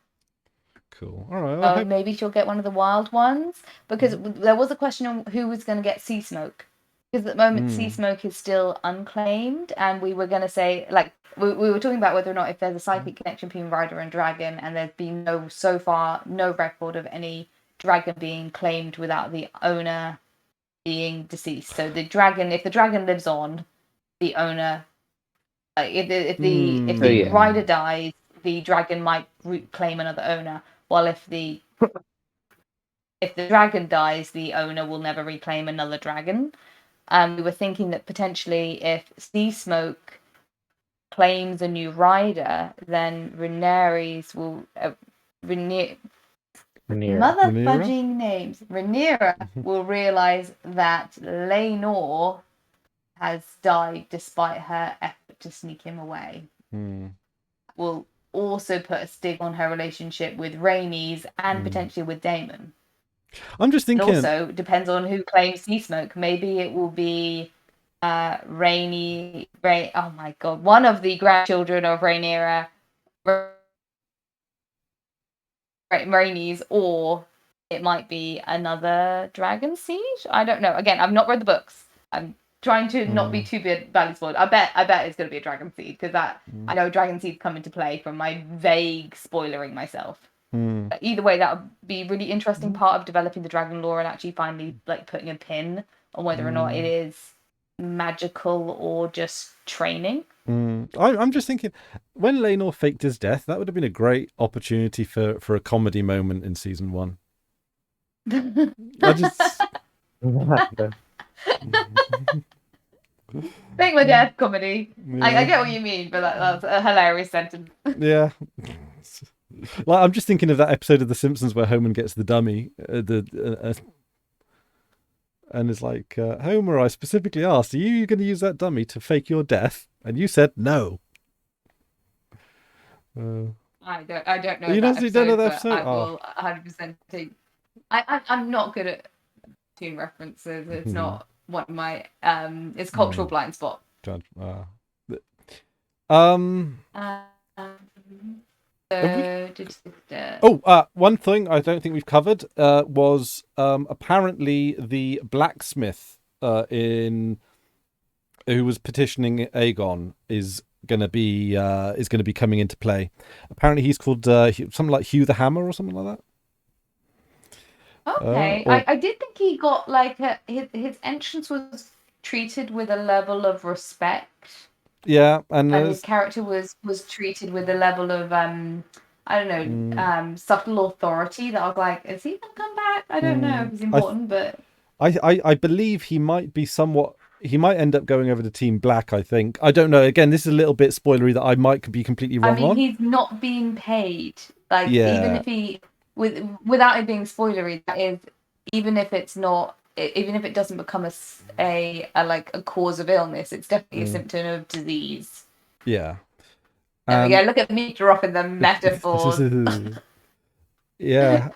Speaker 1: Cool. All right.
Speaker 2: So maybe she'll get one of the wild ones, because there was a question on who was going to get Sea Smoke. Because at the moment, Sea Smoke is still unclaimed, and we were going to say, like, we were talking about whether or not if there's a psychic connection between Rider and Dragon, and there's been so far no record of any dragon being claimed without the owner being deceased. So the dragon, if the dragon lives on, the owner, like if the rider dies, the dragon might claim another owner. While if the dragon dies, the owner will never reclaim another dragon. We were thinking that potentially if Sea Smoke claims a new rider, then Rhaenyra will fudging names. Rhaenyra will realize that Rhaenys has died despite her effort to sneak him away. Will also put a stig on her relationship with Rhaenys and potentially with Daemon.
Speaker 1: I'm just thinking.
Speaker 2: It also depends on who claims Sea Smoke. Maybe it will be oh my god, one of the grandchildren of Rhaenyra, Rhaenys, or it might be another dragon siege. I don't know. Again, I've not read the books. I'm trying to not be too badly spoiled. I bet it's going to be a dragon seed, because I know dragon seeds come into play from my vague spoilering myself. Either way, that would be a really interesting part of developing the dragon lore, and actually finally like putting a pin on whether or not it is magical or just training.
Speaker 1: I'm just thinking, when Rhaenys faked his death, that would have been a great opportunity for a comedy moment in season 1. I just
Speaker 2: fake my death comedy. Yeah. I get what you mean, but that's a hilarious sentence.
Speaker 1: Yeah. Like, I'm just thinking of that episode of The Simpsons where Homer gets the dummy, and it's like, Homer, I specifically asked, are you going to use that dummy to fake your death? And you said no.
Speaker 2: I don't know.
Speaker 1: You don't know that episode?
Speaker 2: I will 100% take. I'm not good at tune references. It's not one of my. It's cultural blind spot.
Speaker 1: One thing I don't think we've covered was apparently the blacksmith who was petitioning Aegon is going to be coming into play. Apparently he's called something like Hugh the Hammer or something like that.
Speaker 2: Okay, I did think he got like his entrance was treated with a level of respect.
Speaker 1: Yeah, and
Speaker 2: his character was treated with a level of I don't know, subtle authority that I was like, is he gonna come back? I don't know if he's important, but
Speaker 1: I believe he might be somewhat. He might end up going over to Team Black, I think. I don't know. Again, this is a little bit spoilery that I might be completely wrong on.
Speaker 2: He's not being paid. Like, even if he, without it being spoilery, that is, even if it's not, even if it doesn't become a cause of illness, it's definitely a symptom of disease.
Speaker 1: Yeah.
Speaker 2: Yeah, look at me dropping the metaphors.
Speaker 1: Yeah,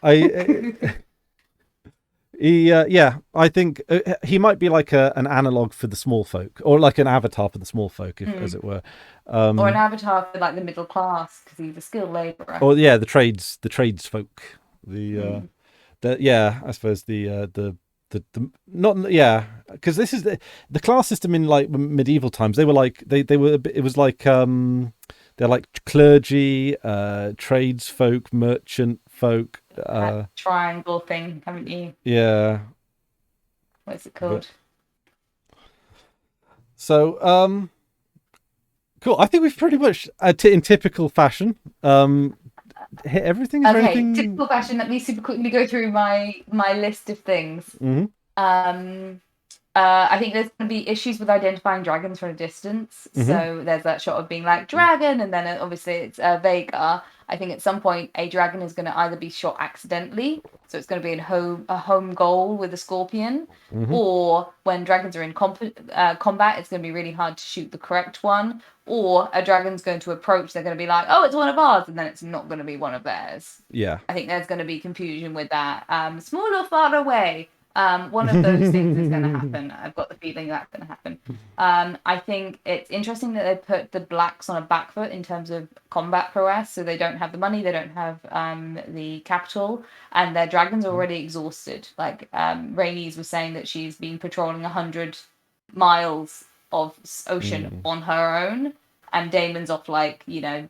Speaker 1: I think he might be like an analog for the small folk, or like an avatar for the small folk, as it were,
Speaker 2: or an avatar for like the middle class, because he's a skilled labourer.
Speaker 1: Or the trades folk, I suppose because this is the class system in like medieval times. They were like it was like they're like clergy, tradesfolk, merchant folk.
Speaker 2: That triangle thing, haven't you?
Speaker 1: Yeah.
Speaker 2: What's it called?
Speaker 1: So, cool. I think we've pretty much, in typical fashion, hit everything. Is
Speaker 2: okay, typical fashion. Let me super quickly go through my list of things.
Speaker 1: Mm-hmm.
Speaker 2: I think there's going to be issues with identifying dragons from a distance. So there's that shot of being like dragon, and then obviously it's Vega. I think at some point a dragon is going to either be shot accidentally, so it's going to be a home goal with a scorpion, or when dragons are in combat, it's going to be really hard to shoot the correct one. Or a dragon's going to approach, they're going to be like, "Oh, it's one of ours," and then it's not going to be one of theirs.
Speaker 1: Yeah,
Speaker 2: I think there's going to be confusion with that. Small or far away. One of those things is going to happen. I've got the feeling that's going to happen. I think it's interesting that they put the blacks on a back foot in terms of combat prowess. So they don't have the money, they don't have the capital, and their dragons are already exhausted. Like Rhaenys was saying that she's been patrolling 100 miles of ocean on her own, and Daemon's off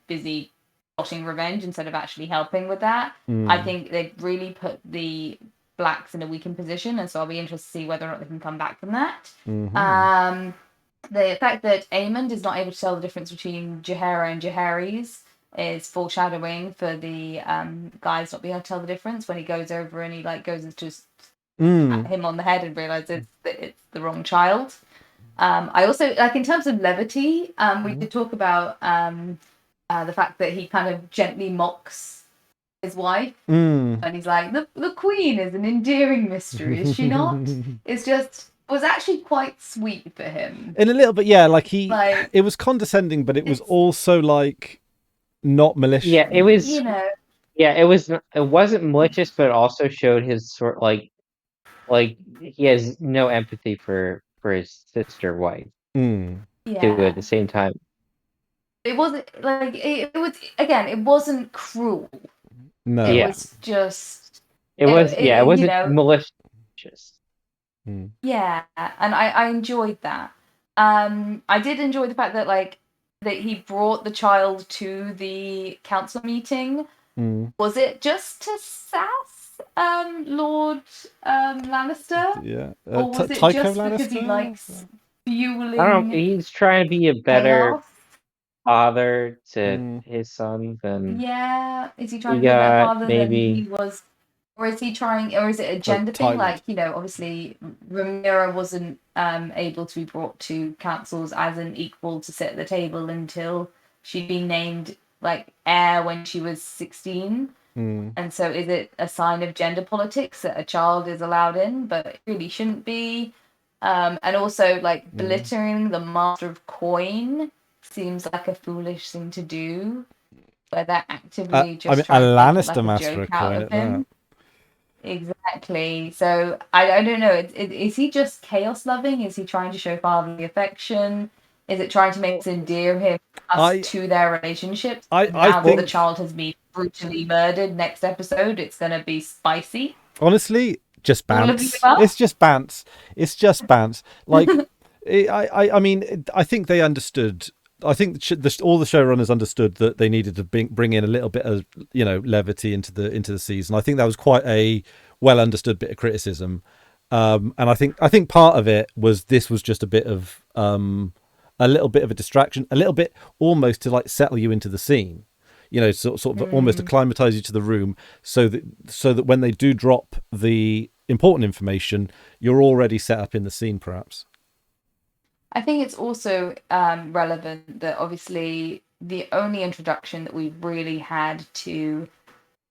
Speaker 2: busy plotting revenge instead of actually helping with that. I think they've really put the blacks in a weakened position, and so I'll be interested to see whether or not they can come back from that. The fact that Aemond is not able to tell the difference between Jaehaera and Jaehaerys is foreshadowing for the guys not being able to tell the difference when he goes over and he goes and just at him on the head and realizes that it's the wrong child. I also in terms of levity, we did talk about the fact that he kind of gently mocks his wife, and he's like, the queen is an endearing mystery, is she not? Was actually quite sweet for him
Speaker 1: in a little bit. It was condescending, but it was also not malicious.
Speaker 3: It was, it wasn't malicious, but it also showed his sort like he has no empathy for his sister wife too at the same time.
Speaker 2: It wasn't it wasn't cruel.
Speaker 1: No.
Speaker 2: It was just...
Speaker 3: It wasn't malicious.
Speaker 2: Yeah, and I enjoyed that. I did enjoy the fact that that he brought the child to the council meeting. Was it just to sass Lord Lannister?
Speaker 1: Yeah.
Speaker 2: Or was it
Speaker 1: Tycho
Speaker 2: just
Speaker 1: Lannister?
Speaker 2: because he likes fueling...
Speaker 3: I don't know, he's trying to be a better...
Speaker 2: chaos?
Speaker 3: father to his son than
Speaker 2: is he trying to be a better father
Speaker 3: maybe
Speaker 2: than he was, or is he trying, or is it a gender thing? Obviously Rhaenyra wasn't able to be brought to councils as an equal to sit at the table until she'd been named heir when she was 16. And so is it a sign of gender politics that a child is allowed in but it really shouldn't be? And also belittling the master of coin seems like a foolish thing to do, where they're actively just trying to
Speaker 1: Lannister
Speaker 2: make
Speaker 1: master
Speaker 2: a joke
Speaker 1: of
Speaker 2: out
Speaker 1: coin
Speaker 2: of him. Exactly. So I don't know. Is he just chaos loving? Is he trying to show fatherly affection? Is it trying to make us endear him to their relationship? Now that the child has been brutally murdered, next episode it's going to be spicy.
Speaker 1: Honestly, just bants. It's just bants. It's just bants. I mean, I think they understood. I think all the showrunners understood that they needed to bring in a little bit of levity into the season. I think that was quite a well understood bit of criticism, and I think part of it was this was just a bit of a little bit of a distraction, a little bit almost to settle you into the scene, sort of almost acclimatize you to the room, so that when they do drop the important information, you're already set up in the scene, perhaps.
Speaker 2: I think it's also relevant that obviously the only introduction that we've really had to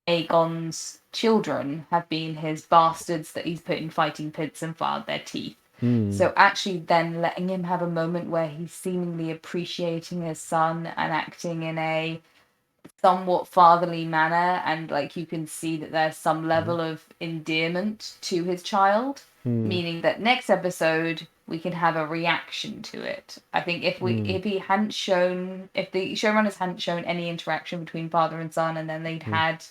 Speaker 2: Aegon's children have been his bastards that he's put in fighting pits and filed their teeth. So actually then letting him have a moment where he's seemingly appreciating his son and acting in a somewhat fatherly manner, and you can see that there's some level of endearment to his child, meaning that next episode we can have a reaction to it. I think if the showrunners hadn't shown any interaction between father and son, and then they'd had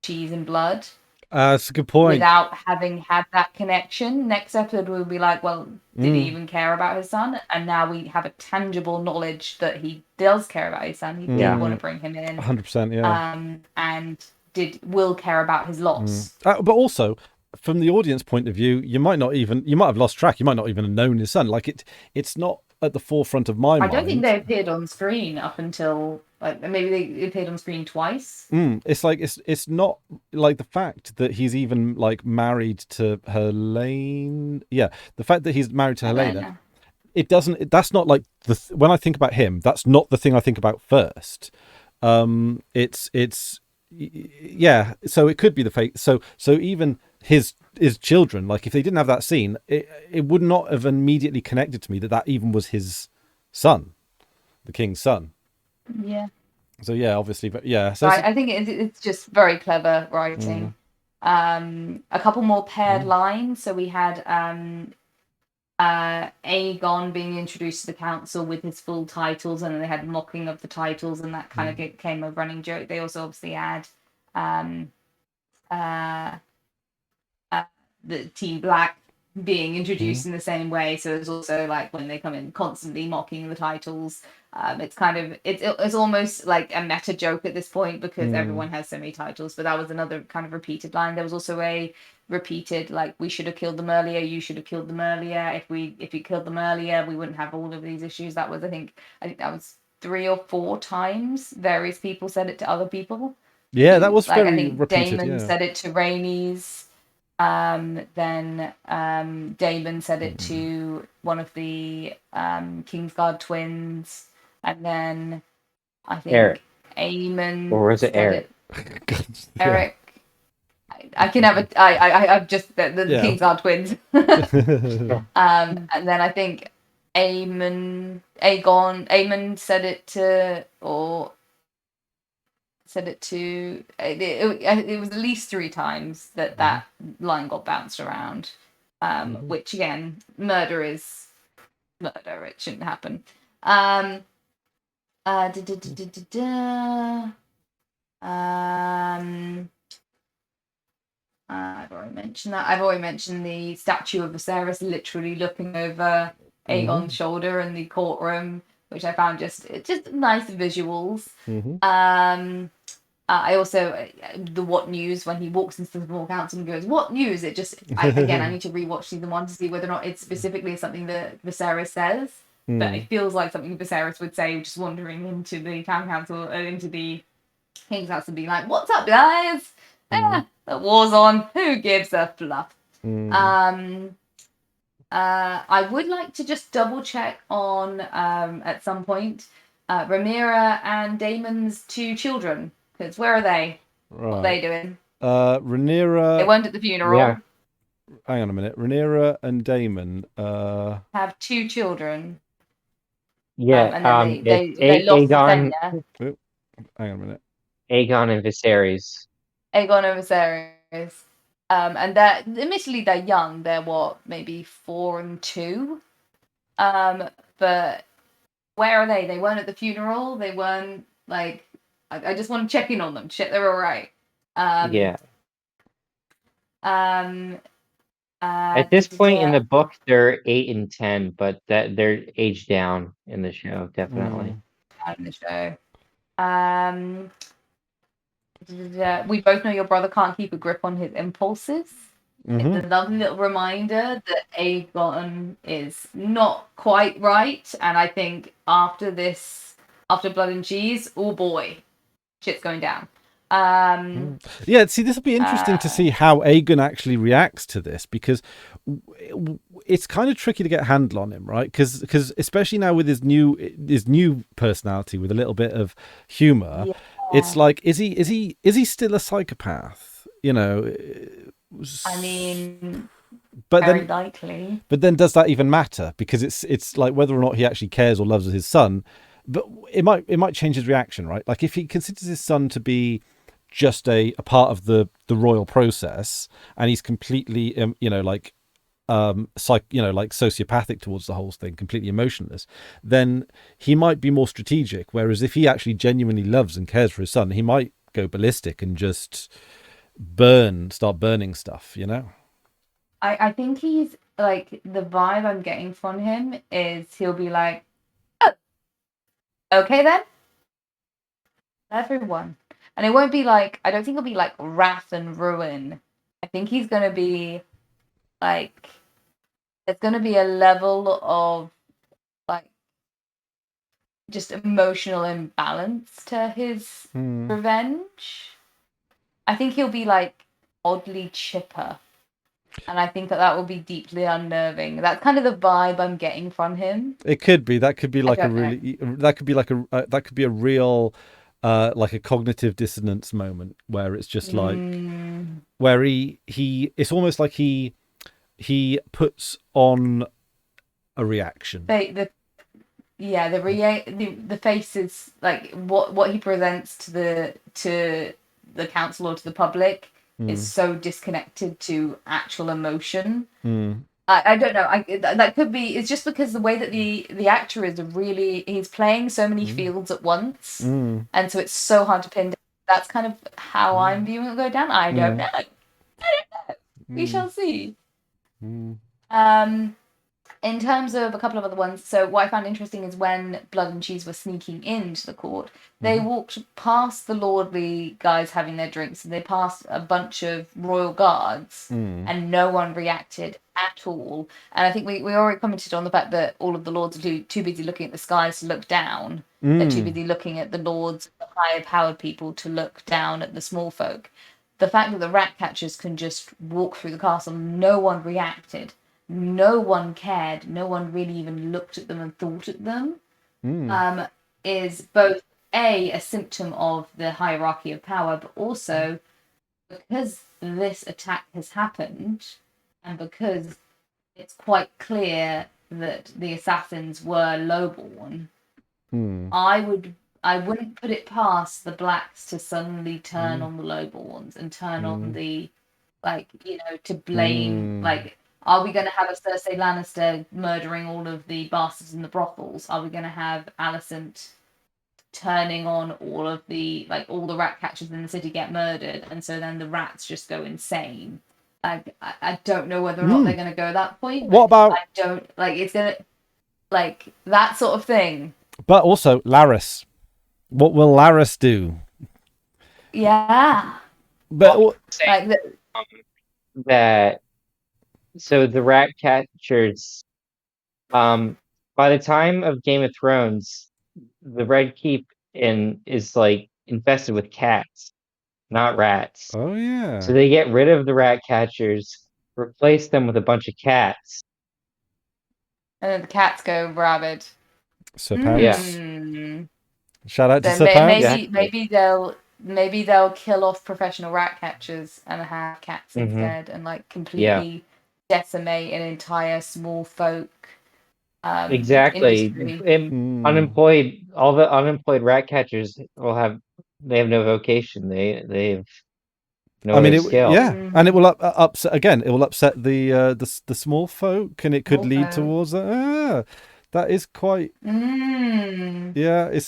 Speaker 2: cheese and blood,
Speaker 1: that's a good point.
Speaker 2: Without having had that connection, next episode we'll be like, well, did he even care about his son? And now we have a tangible knowledge that he does care about his son. He did want to bring him in,
Speaker 1: 100%, yeah.
Speaker 2: And will care about his loss.
Speaker 1: But also, from the audience point of view, you might have lost track. You might not even have known his son. It's not at the forefront of my mind.
Speaker 2: I don't think they appeared on screen up until like maybe they appeared on screen twice.
Speaker 1: It's like it's not like the fact that he's even like married to Helena. Yeah, the fact that he's married to Helena. It doesn't. That's not like when I think about him. That's not the thing I think about first. It's yeah. So it could be the fake. So even his children, like if they didn't have that scene, it would not have immediately connected to me that even was his son, the king's son.
Speaker 2: Yeah.
Speaker 1: So yeah, obviously, but yeah.
Speaker 2: So I think it's just very clever writing. A couple more paired lines. So we had Aegon being introduced to the council with his full titles, and then they had mocking of the titles, and that kind of became a running joke. They also obviously had the Team Black being introduced in the same way. So it's also like when they come in constantly mocking the titles. It's kind of it's almost like a meta joke at this point because everyone has so many titles. But that was another kind of repeated line. There was also a repeated like, we should have killed them earlier, you should have killed them earlier. If you killed them earlier, we wouldn't have all of these issues. That was I think that was 3 or 4 times various people said it to other people.
Speaker 1: Yeah, that was
Speaker 2: like,
Speaker 1: very
Speaker 2: I think
Speaker 1: repeated.
Speaker 2: Damon said it to Rhaenys. Then Damon said it to one of the Kingsguard twins, and then I think Aemon,
Speaker 3: or was it Eric?
Speaker 2: Eric. I can have it. I've just the Kingsguard twins. And then I think Aemon said it to, or said it to. It was at least 3 times that line got bounced around. Which again, murder is murder. It shouldn't happen. I've already mentioned that. I've already mentioned the statue of Viserys literally looking over Aegon's shoulder in the courtroom, which I found just nice visuals. I also the what news when he walks into the small council and goes, "What news?" It just I need to rewatch season 1 to see whether or not it's specifically something that Viserys says. But it feels like something Viserys would say, just wandering into the town council, into the king's house, and being like, "What's up, guys? The war's on. Who gives a fluff?" I would like to just double check on at some point Rhaenyra and Daemon's 2 children, because where are they? Right. What are they doing?
Speaker 1: Rhaenyra.
Speaker 2: They weren't at the funeral.
Speaker 3: Yeah.
Speaker 1: Hang on a minute. Rhaenyra and Daemon
Speaker 2: have 2 children.
Speaker 3: Yeah.
Speaker 2: And then they lost
Speaker 3: Aegon.
Speaker 1: Hang on a minute.
Speaker 3: Aegon and Viserys.
Speaker 2: Aegon and Viserys. And they're admittedly they're young. They're what, maybe 4 and 2. But where are they? They weren't at the funeral. They weren't like. I just want to check in on them. Check they're all right.
Speaker 3: Yeah. At this point in the book, they're 8 and 10, but that they're aged down in the show, definitely.
Speaker 2: In the show. We both know your brother can't keep a grip on his impulses. It's a lovely little reminder that Aegon is not quite right, and I think after Blood and Cheese, oh boy, shit's going down.
Speaker 1: Yeah, see, this will be interesting to see how Aegon actually reacts to this, because it's kind of tricky to get a handle on him, right? Because especially now with his new personality with a little bit of humor, it's like, is he still a psychopath? You know,
Speaker 2: I mean,
Speaker 1: but
Speaker 2: very
Speaker 1: then,
Speaker 2: likely.
Speaker 1: But then, does that even matter? Because it's like whether or not he actually cares or loves his son. But it might change his reaction, right? Like if he considers his son to be just a part of the royal process, and he's completely like sociopathic towards the whole thing, completely emotionless, then he might be more strategic. Whereas if he actually genuinely loves and cares for his son, he might go ballistic and just start burning stuff, you know?
Speaker 2: I think he's like, the vibe I'm getting from him is he'll be like, "Oh, okay then, everyone." And it won't be like, I don't think it'll be like wrath and ruin. I think he's going to be like, it's going to be a level of like just emotional imbalance to his revenge. I think he'll be like oddly chipper, and I think that will be deeply unnerving. That's kind of the vibe I'm getting from him.
Speaker 1: It could be. That could be like a really. That could be like that could be a real, like a cognitive dissonance moment where it's just like where he. It's almost like he puts on a reaction.
Speaker 2: The face is like what he presents to the council or to the public is so disconnected to actual emotion. I don't know. That could be. It's just because the way that the actor is he's playing so many fields at once, and so it's so hard to pin down. That's kind of how I'm viewing it go down. I don't know. We shall see. In terms of a couple of other ones, so what I found interesting is when Blood and Cheese were sneaking into the court, they walked past the lordly guys having their drinks, and they passed a bunch of royal guards, and no one reacted at all. And I think we already commented on the fact that all of the lords are too busy looking at the skies to look down. They're too busy looking at the lords, the higher powered people, to look down at the small folk. The fact that the rat catchers can just walk through the castle, no one reacted. No one cared. No one really even looked at them and thought at them. Is both a symptom of the hierarchy of power, but also because this attack has happened, and because it's quite clear that the assassins were lowborn. I wouldn't put it past the blacks to suddenly turn on the lowborns and turn on the to blame Are we going to have a Cersei Lannister murdering all of the bastards in the brothels? Are we going to have Alicent turning on all of the all the rat catchers in the city get murdered, and so then the rats just go insane? I don't know whether or not they're going to go that point.
Speaker 1: What about?
Speaker 2: I don't it's going to that sort of thing.
Speaker 1: But also Larys. What will Larys do?
Speaker 2: Yeah.
Speaker 1: But
Speaker 3: that. So the rat catchers, by the time of Game of Thrones, the Red Keep is infested with cats, not rats.
Speaker 1: Oh yeah.
Speaker 3: So they get rid of the rat catchers, replace them with a bunch of cats,
Speaker 2: and then the cats go rabid.
Speaker 1: Sir Pants. Shout out to Sir Pants.
Speaker 2: Maybe they'll kill off professional rat catchers and have cats instead, and completely decimate an entire small folk
Speaker 3: exactly unemployed. All the unemployed rat catchers have no vocation. They have no skill.
Speaker 1: And it will upset again. It will upset the small folk, and it could lead towards that is quite it's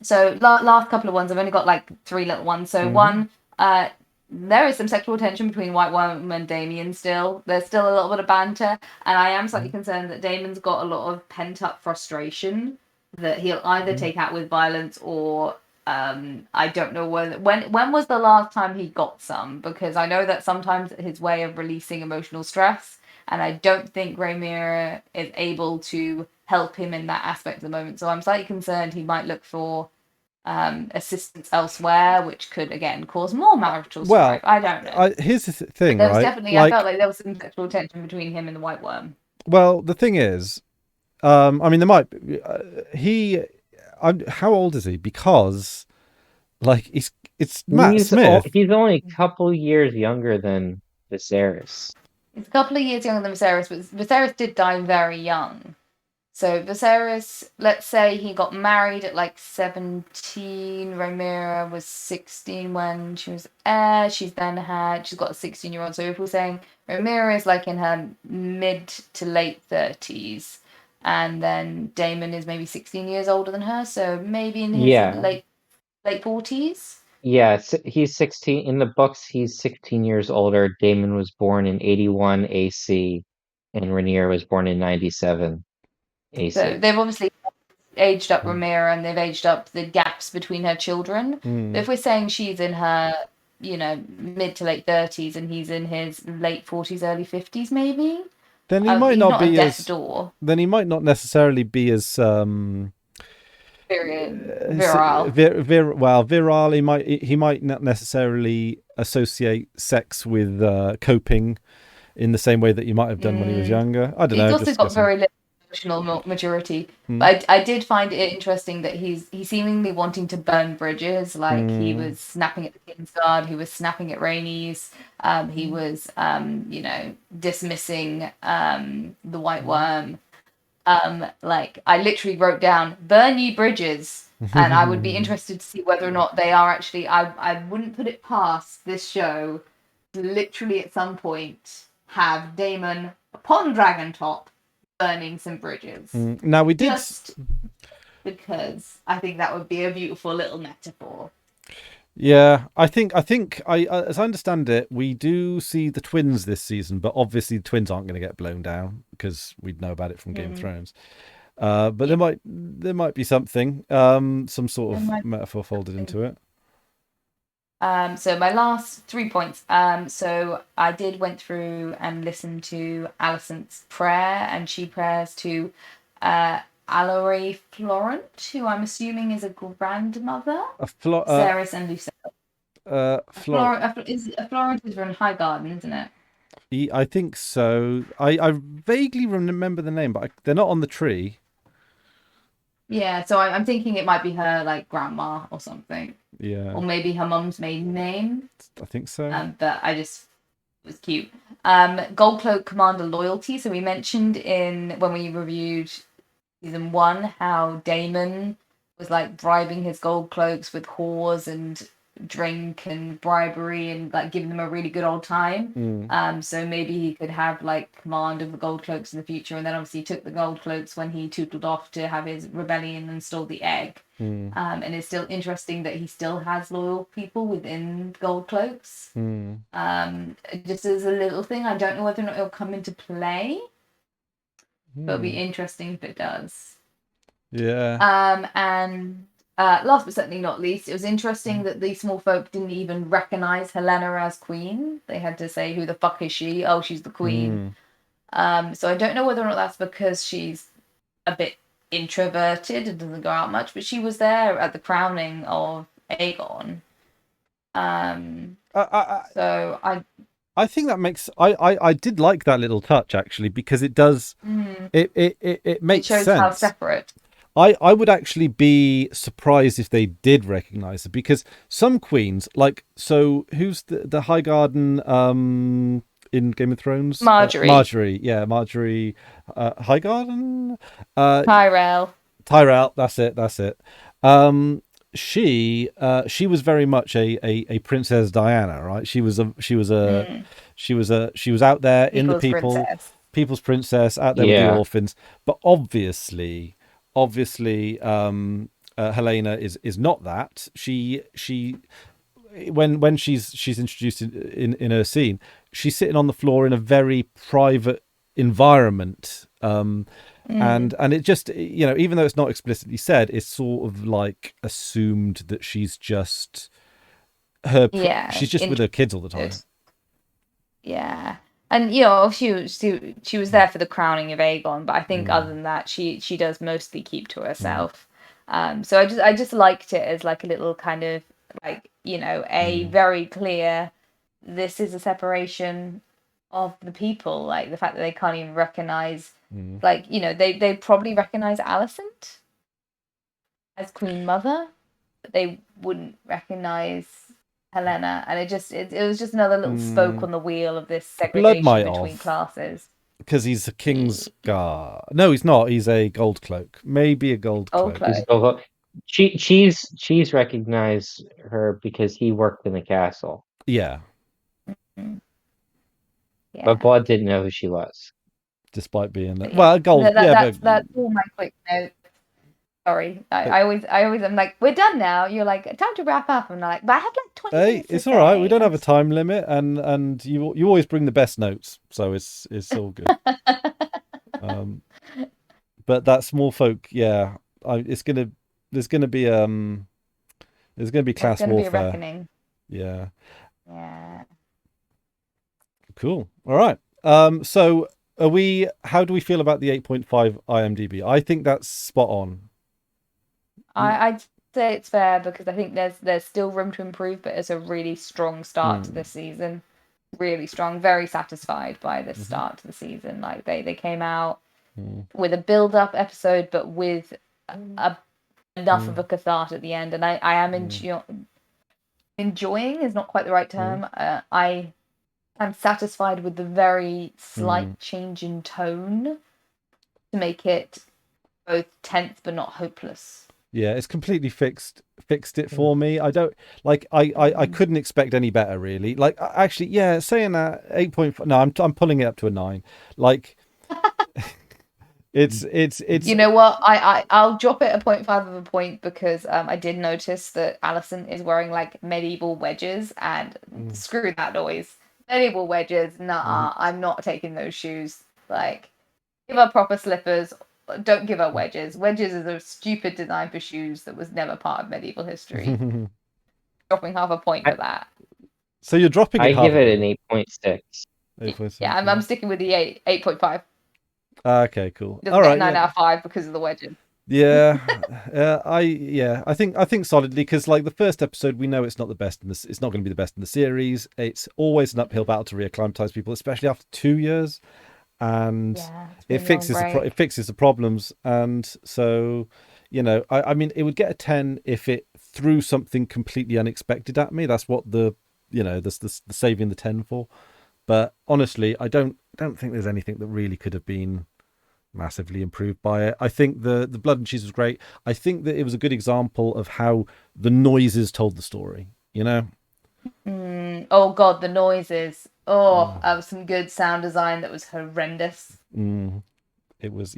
Speaker 2: so last couple of ones, I've only got 3 little ones. So one, there is some sexual tension between White Worm and Damien still. There's still a little bit of banter, and I am slightly concerned that Daemon's got a lot of pent-up frustration that he'll either take out with violence or I don't know when was the last time he got some, because I know that sometimes his way of releasing emotional stress, and I don't think Rhaenyra is able to help him in that aspect at the moment. So I'm slightly concerned he might look for assistance elsewhere, which could again cause more marital strife. I don't know.
Speaker 1: Here's the thing,
Speaker 2: there
Speaker 1: was
Speaker 2: right? Definitely, I felt like there was some sexual tension between him and the White Worm.
Speaker 1: Well, the thing is, I mean, there might be, how old is he? Because it's Matt Smith.
Speaker 3: He's only a couple years younger than Viserys.
Speaker 2: He's a couple of years younger than Viserys, but Viserys did die very young. So Viserys, let's say he got married at 17. Rhaenyra was 16 when she was heir. She's got a 16-year-old. So if we're saying Rhaenyra is in her mid to late 30s, and then Daemon is maybe 16 years older than her, so maybe in his late 40s.
Speaker 3: Yeah, he's 16 in the books. He's 16 years older. Daemon was born in 81 AC, and Rhaenyra was born in 97 AC.
Speaker 2: So they've obviously aged up Rhaenyra, and they've aged up the gaps between her children. If we're saying she's in her, mid to late 30s, and he's in his late 40s, early 50s, maybe.
Speaker 1: then he might
Speaker 2: he's
Speaker 1: not
Speaker 2: not
Speaker 1: be
Speaker 2: a death's
Speaker 1: as.
Speaker 2: door.
Speaker 1: Then he might not necessarily be as
Speaker 2: Virile.
Speaker 1: well, virile. He might not necessarily associate sex with coping in the same way that you might have done when he was younger. I don't know.
Speaker 2: He's also
Speaker 1: Just
Speaker 2: got
Speaker 1: guessing.
Speaker 2: very little emotional maturity. But I did find it interesting that he's seemingly wanting to burn bridges. Like he was snapping at the Kingsguard, he was snapping at Rhaenys, he was dismissing the White Worm. Like I literally wrote down "burn ye bridges," and I would be interested to see whether or not they are actually. I wouldn't put it past this show to literally at some point have Daemon upon Dragon Top burning some bridges.
Speaker 1: Now we did
Speaker 2: Just because I think that would be a beautiful little metaphor.
Speaker 1: Yeah, I think as I understand it, we do see the twins this season, but obviously the twins aren't going to get blown down because we'd know about it from Game of Thrones. But there might be something, some sort of metaphor folded into it.
Speaker 2: So my last 3 points. So I went through and listened to Alicent's prayer, and she prays to Alary Florent, who I'm assuming is a grandmother. Cerys and Lucille. Florent is from Highgarden, isn't it?
Speaker 1: I think so. I vaguely remember the name, but they're not on the tree.
Speaker 2: Yeah, so I'm thinking it might be her like grandma or something.
Speaker 1: Yeah.
Speaker 2: Or maybe her mum's maiden name.
Speaker 1: I think so.
Speaker 2: But it was cute. Goldcloak Commander loyalty. So we mentioned when we reviewed season 1 how Daemon was like bribing his gold cloaks with whores and drink and bribery and like giving them a really good old time. So maybe he could have like command of the gold cloaks in the future, and then obviously he took the gold cloaks when he tootled off to have his rebellion and stole the egg. And it's still interesting that he still has loyal people within gold cloaks. Just as a little thing, I don't know whether or not it'll come into play, but it'll be interesting if it does.
Speaker 1: Yeah.
Speaker 2: And last but certainly not least, it was interesting that the small folk didn't even recognize Rhaenyra as queen. They had to say, "Who the fuck is she?" "Oh, she's the queen." So I don't know whether or not that's because she's a bit introverted and doesn't go out much, but she was there at the crowning of Aegon.
Speaker 1: I think that makes I did like that little touch actually, because it does it makes sense.
Speaker 2: It shows how separate.
Speaker 1: I would actually be surprised if they did recognize her, because some queens, like, so who's the Highgarden in Game of Thrones?
Speaker 2: Marjorie.
Speaker 1: Marjorie Highgarden? Tyrell, that's it. She was very much a Princess Diana, right? She was out there in the people's princess, out there with the orphans. But obviously Helena is not that. She when she's introduced in her scene, she's sitting on the floor in a very private environment, and it just, even though it's not explicitly said, it's sort of like assumed that she's just she's just with her kids all the time.
Speaker 2: Yeah. And she was there for the crowning of Aegon, but I think other than that, she does mostly keep to herself. So I just liked it as like a little kind of like a very clear, this is a separation of the people, like the fact that they can't even recognize, like they probably recognize Alicent as Queen Mother, but they wouldn't recognize Helena, and it was just another little spoke on the wheel of this segregation between classes.
Speaker 1: Because he's a Kingsguard. No, he's not. He's a gold cloak. Maybe a gold cloak.
Speaker 3: She's recognized her because he worked in the castle.
Speaker 1: Yeah.
Speaker 3: But Blood didn't know who she was,
Speaker 1: despite being there. Well, gold.
Speaker 2: That's all my quick notes. Sorry, I always am like, we're done now. You're like, time to wrap up. And I'm like, but I have like 20 minutes.
Speaker 1: It's all right. We don't have a time limit, and you always bring the best notes, so it's all good. But that small folk, there's gonna be class warfare. Be a reckoning. Yeah. Cool. All right. So How do we feel about the 8.5 IMDb? I think that's spot on.
Speaker 2: I'd say it's fair because I think there's still room to improve, but it's a really strong start to this season. Really strong, very satisfied by the start to the season. Like they came out with a build-up episode, but with enough of a cathartic at the end, and I am enjoying is not quite the right term. I am satisfied with the very slight change in tone to make it both tense but not hopeless.
Speaker 1: Yeah, it's completely fixed it for me. I don't like. I couldn't expect any better, really. Like, actually, yeah, saying that 8.5. No, I'm pulling it up to a 9. Like, it's.
Speaker 2: You know what? I'll drop it a 0.5 of a point because I did notice that Alicent is wearing like medieval wedges, and screw that noise. Medieval wedges, nah, I'm not taking those shoes. Like, give her proper slippers. Don't give her wedges. Wedges is a stupid design for shoes that was never part of medieval history. Dropping half a point for that.
Speaker 1: So you're dropping it.
Speaker 3: I give it an 8.6.
Speaker 1: 8.6.
Speaker 2: Yeah, I'm sticking with the 8.5.
Speaker 1: Okay, cool.
Speaker 2: All right, 9 out of 5 because of the wedges.
Speaker 1: Yeah, I think solidly, because like the first episode, we know it's not the best it's not going to be the best in the series. It's always an uphill battle to reacclimatize people, especially after 2 years. And it fixes the problems, and so I mean, it would get a 10 if it threw something completely unexpected at me. That's what the saving the 10 for. But honestly, I don't think there's anything that really could have been massively improved by it. I think the blood and cheese was great. I think that it was a good example of how the noises told the story.
Speaker 2: Oh god, the noises. That was some good sound design that was horrendous.
Speaker 1: It was,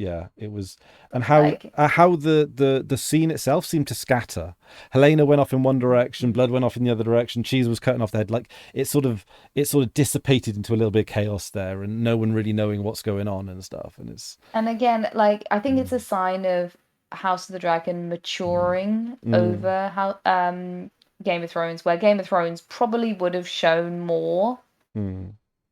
Speaker 1: and how the scene itself seemed to scatter. Helena went off in one direction, Blood went off in the other direction, Cheese was cutting off the head. Like it sort of dissipated into a little bit of chaos there, and no one really knowing what's going on and stuff. And
Speaker 2: again, like I think it's a sign of House of the Dragon maturing over how Game of Thrones, where Game of Thrones probably would have shown more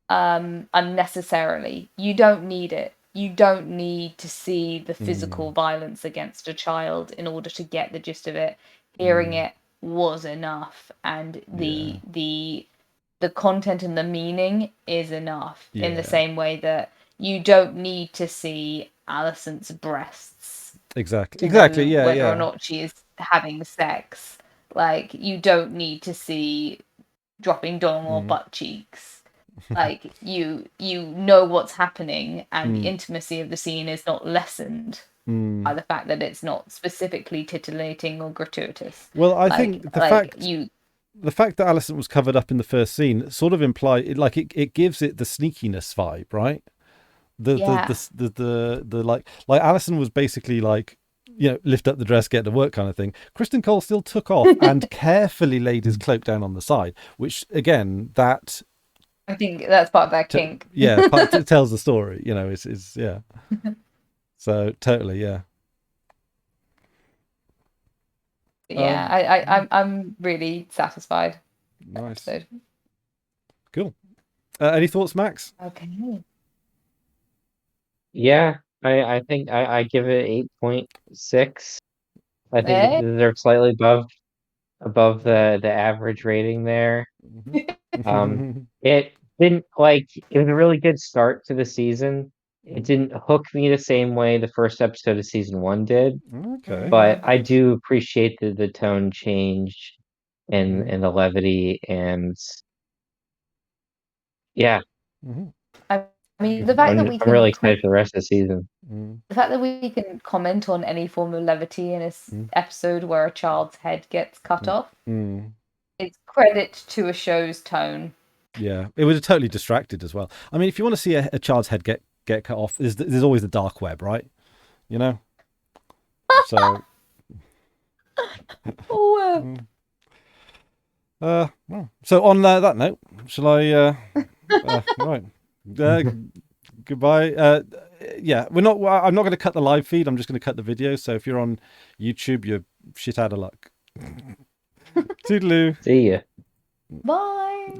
Speaker 2: unnecessarily. You don't need it. You don't need to see the physical violence against a child in order to get the gist of it. Hearing it was enough, and the content and the meaning is enough. In the same way that you don't need to see Alicent's breasts
Speaker 1: exactly
Speaker 2: whether or not she is having sex. Like, you don't need to see dropping dong or butt cheeks. Like, you know what's happening, and the intimacy of the scene is not lessened by the fact that it's not specifically titillating or gratuitous.
Speaker 1: Well, I think the fact that Alicent was covered up in the first scene sort of implied it gives it the sneakiness vibe, right? The like Alicent was basically like, lift up the dress, get to work kind of thing. Kristen Cole still took off and carefully laid his cloak down on the side, which again,
Speaker 2: I think that's part of that kink.
Speaker 1: It tells the story, it's So totally, yeah.
Speaker 2: I'm really satisfied.
Speaker 1: Nice. Cool. Any thoughts, Max?
Speaker 2: Okay.
Speaker 3: Yeah, I think I give it 8.6. I think they're slightly above the average rating there. It didn't it was a really good start to the season. It didn't hook me the same way the first episode of season 1 did.
Speaker 1: Okay.
Speaker 3: But I do appreciate the tone change and the levity, and
Speaker 2: I mean, the fact that we can
Speaker 3: I'm really excited for the rest of the season.
Speaker 2: The fact that we can comment on any form of levity in this episode where a child's head gets cut off, it's credit to a show's tone.
Speaker 1: Yeah, it was totally distracted as well. I mean, if you want to see a child's head get cut off, there's always the dark web, right? So. So on that note, shall I? Right. Goodbye. I'm not going to cut the live feed. I'm just going to cut the video. So if you're on YouTube, you're shit out of luck. Toodaloo.
Speaker 3: See ya.
Speaker 2: Bye.